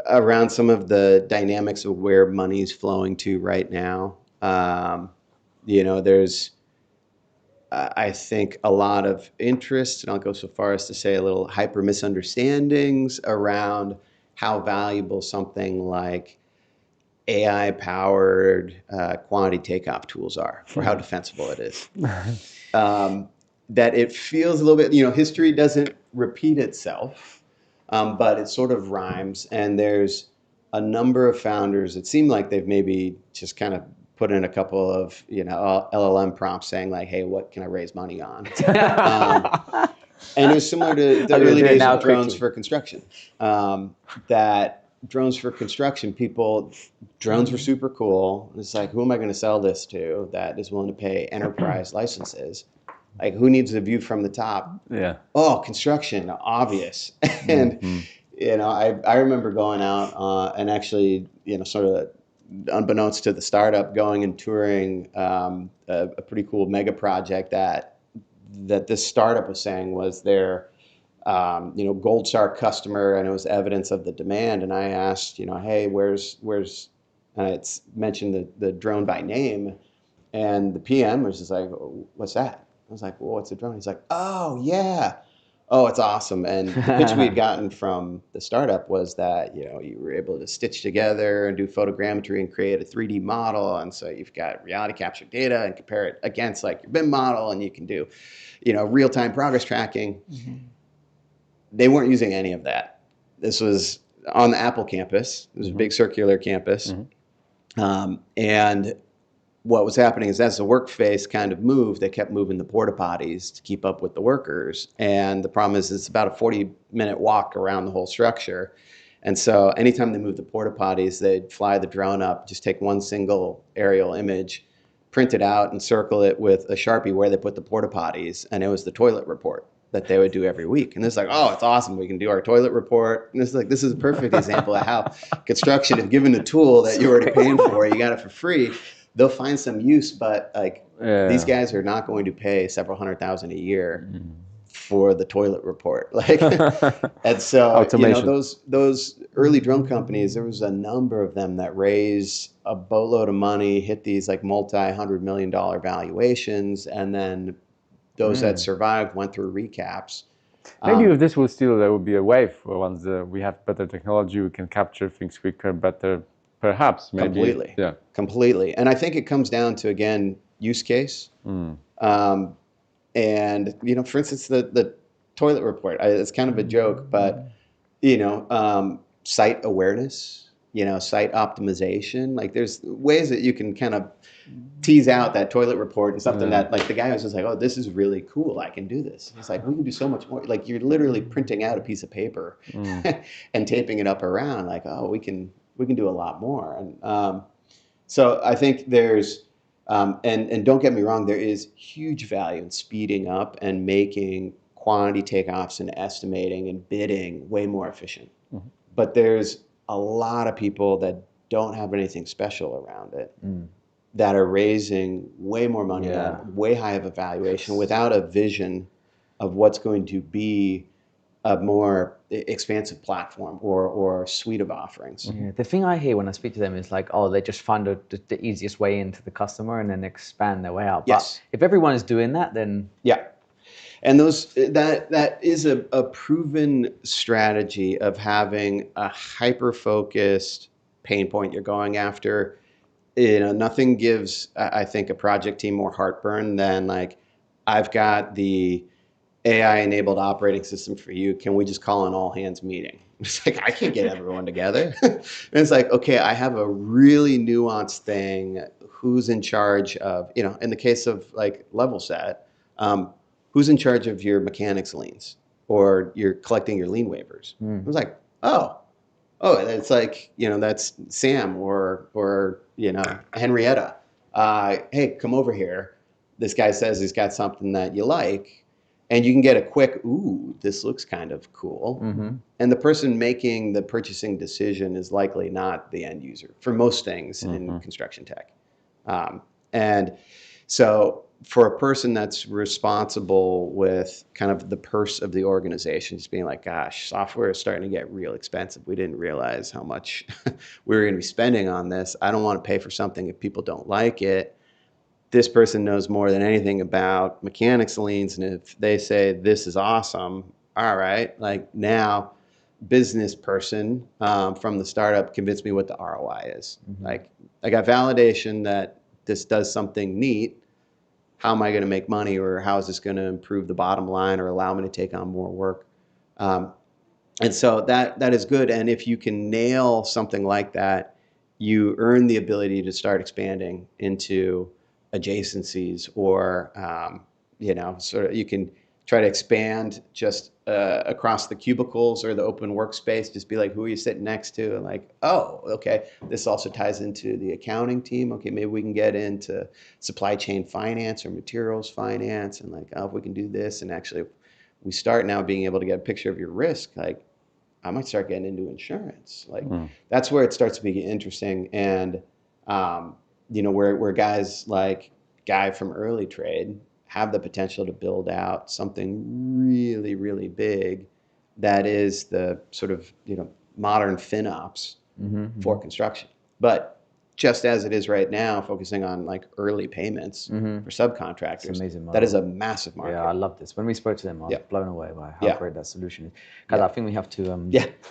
around some of the dynamics of where money's flowing to right now. There's I think a lot of interest, and I'll go so far as to say a little hyper misunderstandings around how valuable something like AI-powered quantity takeoff tools are, or how defensible it is. That it feels a little bit, history doesn't repeat itself, but it sort of rhymes. And there's a number of founders, it seemed like they've maybe just kind of put in a couple of, LLM prompts saying like, hey, what can I raise money on? And it was similar to the early days of drones for construction. That drones for construction, drones were super cool. It's like, who am I going to sell this to that is willing to pay enterprise licenses? Like, who needs a view from the top? Yeah. Oh, construction, obvious. And, I remember going out and actually, sort of unbeknownst to the startup, going and touring a pretty cool mega project that this startup was saying was their, gold star customer, and it was evidence of the demand. And I asked, hey, where's, and it's mentioned the drone by name, and the PM was just like, what's that? I was like, well, what's a drone? He's like, oh yeah, oh, it's awesome. And the pitch we had gotten from the startup was that, you were able to stitch together and do photogrammetry and create a 3D model. And so you've got reality capture data and compare it against like your BIM model, and you can do, real-time progress tracking. Mm-hmm. They weren't using any of that. This was on the Apple campus. It was a big circular campus. Mm-hmm. And what was happening is as the work phase kind of moved, they kept moving the porta potties to keep up with the workers. And the problem is it's about a 40-minute walk around the whole structure. And so anytime they moved the porta potties, they'd fly the drone up, just take one single aerial image, print it out and circle it with a Sharpie where they put the porta potties. And it was the toilet report that they would do every week. And it's like, oh, it's awesome. We can do our toilet report. And it's like, this is a perfect example of how construction, if given a tool that you're already paying for, you got it for free, they'll find some use, but these guys are not going to pay several $100,000 a year for the toilet report. And so those early drone companies, there was a number of them that raised a boatload of money, hit these like multi-$100 million valuations, and then those that survived went through recaps. Maybe if this will still, there will be a wave where once we have better technology, we can capture things quicker, better. Perhaps, maybe. Completely. Yeah. Completely. And I think it comes down to, again, use case. And, for instance, the toilet report, it's kind of a joke, but, site awareness, site optimization. Like there's ways that you can kind of tease out that toilet report and something that like the guy was just like, oh, this is really cool. I can do this. He's like, we can do so much more. Like you're literally printing out a piece of paper and taping it up around like, oh, we can do a lot more. And so I think there's, and don't get me wrong, there is huge value in speeding up and making quantity takeoffs and estimating and bidding way more efficient. Mm-hmm. But there's a lot of people that don't have anything special around it that are raising way more money, way high of a valuation without a vision of what's going to be a more expansive platform or suite of offerings. Yeah, the thing I hear when I speak to them is like, oh, they just find the easiest way into the customer and then expand their way out. Yes. But if everyone is doing that, then... Yeah. And that is a proven strategy of having a hyper-focused pain point you're going after. Nothing gives, I think, a project team more heartburn than like, I've got the AI-enabled operating system for you. Can we just call an all-hands meeting? It's like, I can't get everyone together. And it's like, okay, I have a really nuanced thing. Who's in charge of, in the case of like level set, who's in charge of your mechanics liens or you're collecting your lien waivers? I was like, oh, it's like, that's Sam or Henrietta. Hey, come over here. This guy says he's got something that you like. And you can get a quick, ooh, this looks kind of cool. Mm-hmm. And the person making the purchasing decision is likely not the end user for most things in construction tech. And so for a person that's responsible with kind of the purse of the organization, just being like, gosh, software is starting to get real expensive. We didn't realize how much we were going to be spending on this. I don't want to pay for something if people don't like it. This person knows more than anything about mechanics liens, and if they say this is awesome, all right, like now business person from the startup convince me what the ROI is. Like, I got validation that this does something neat. How am I going to make money, or how is this going to improve the bottom line or allow me to take on more work? And so that is good. And if you can nail something like that, you earn the ability to start expanding into adjacencies, or sort of you can try to expand just across the cubicles or the open workspace. Just be like, who are you sitting next to? And like, oh, okay, this also ties into the accounting team. Okay, maybe we can get into supply chain finance or materials finance, and like, oh, if we can do this, and actually we start now being able to get a picture of your risk, like I might start getting into insurance. Like that's where it starts to be interesting. And where guys like Guy from Early Trade have the potential to build out something really, really big that is the sort of modern FinOps for construction. But just as it is right now, focusing on like early payments for subcontractors, it's amazing that is a massive market. Yeah, I love this. When we spoke to them, I was blown away by how great that solution is. Because I think we have to. I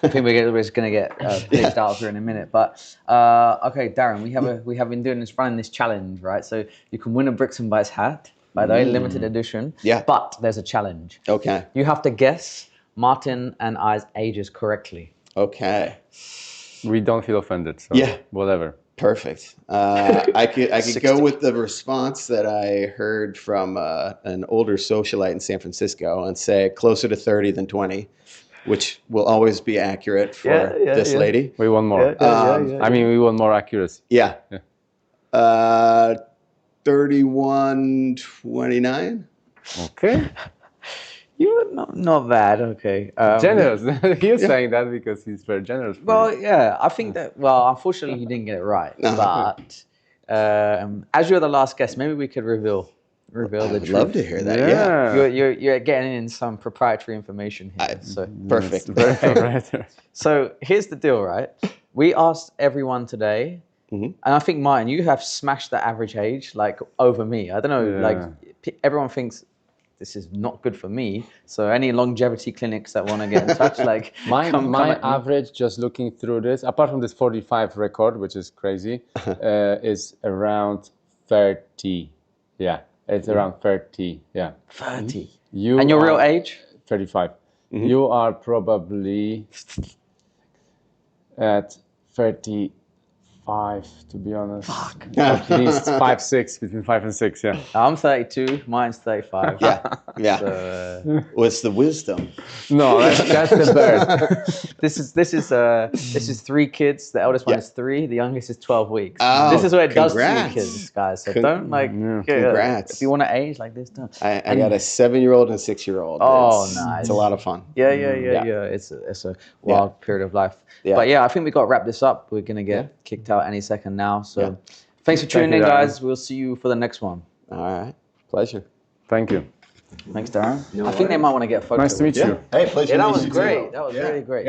think we're just going to get pissed out here in a minute. But okay, Darren, we have been running this challenge, right? So you can win a Bricks and Bytes hat, by the way, limited edition. Yeah. But there's a challenge. Okay. You have to guess Martin and I's ages correctly. Okay. We don't feel offended. So whatever. Perfect. I could go with the response that I heard from an older socialite in San Francisco and say closer to 30 than 20, which will always be accurate for this lady. We want more. I mean, we want more accuracy. Yeah. 31-29. Okay. You were not bad, okay. Generous. He's saying that because he's very generous. Well, yeah, I think that, unfortunately, he didn't get it right. But as you're the last guest, maybe we could reveal the truth. I'd love to hear that, yeah. You're getting in some proprietary information here. So perfect. So here's the deal, right? We asked everyone today, and I think, Martin, you have smashed the average age, like, over me. I don't know, like, everyone thinks this is not good for me. So any longevity clinics that want to get in touch, like my average, just looking through this, apart from this 45 record, which is crazy, is around 30. Yeah, it's around 30. Yeah, 30. And your real age? 35. You are probably at 35, to be honest. Fuck. At least 5, 6, between 5 and 6, yeah. I'm 32, mine's 35. Yeah. So, what's the wisdom? No, that's the bird. This is 3 kids. The eldest one is 3. The youngest is 12 weeks. Oh, this is what it does to you kids, guys. So don't congrats. If you want to age like this, don't. I got a 7-year-old and a 6-year-old. Oh, nice. It's a lot of fun. Yeah. It's a wild period of life. Yeah. But yeah, I think we got to wrap this up. We're gonna get kicked out any second now. So thanks for tuning in, guys. We'll see you for the next one. All right. Pleasure. Thank you. Thanks, Darren. I think they might want to get a photo. Nice to meet you. Hey, pleasure. Yeah, that to meet was you great. too. That was really great.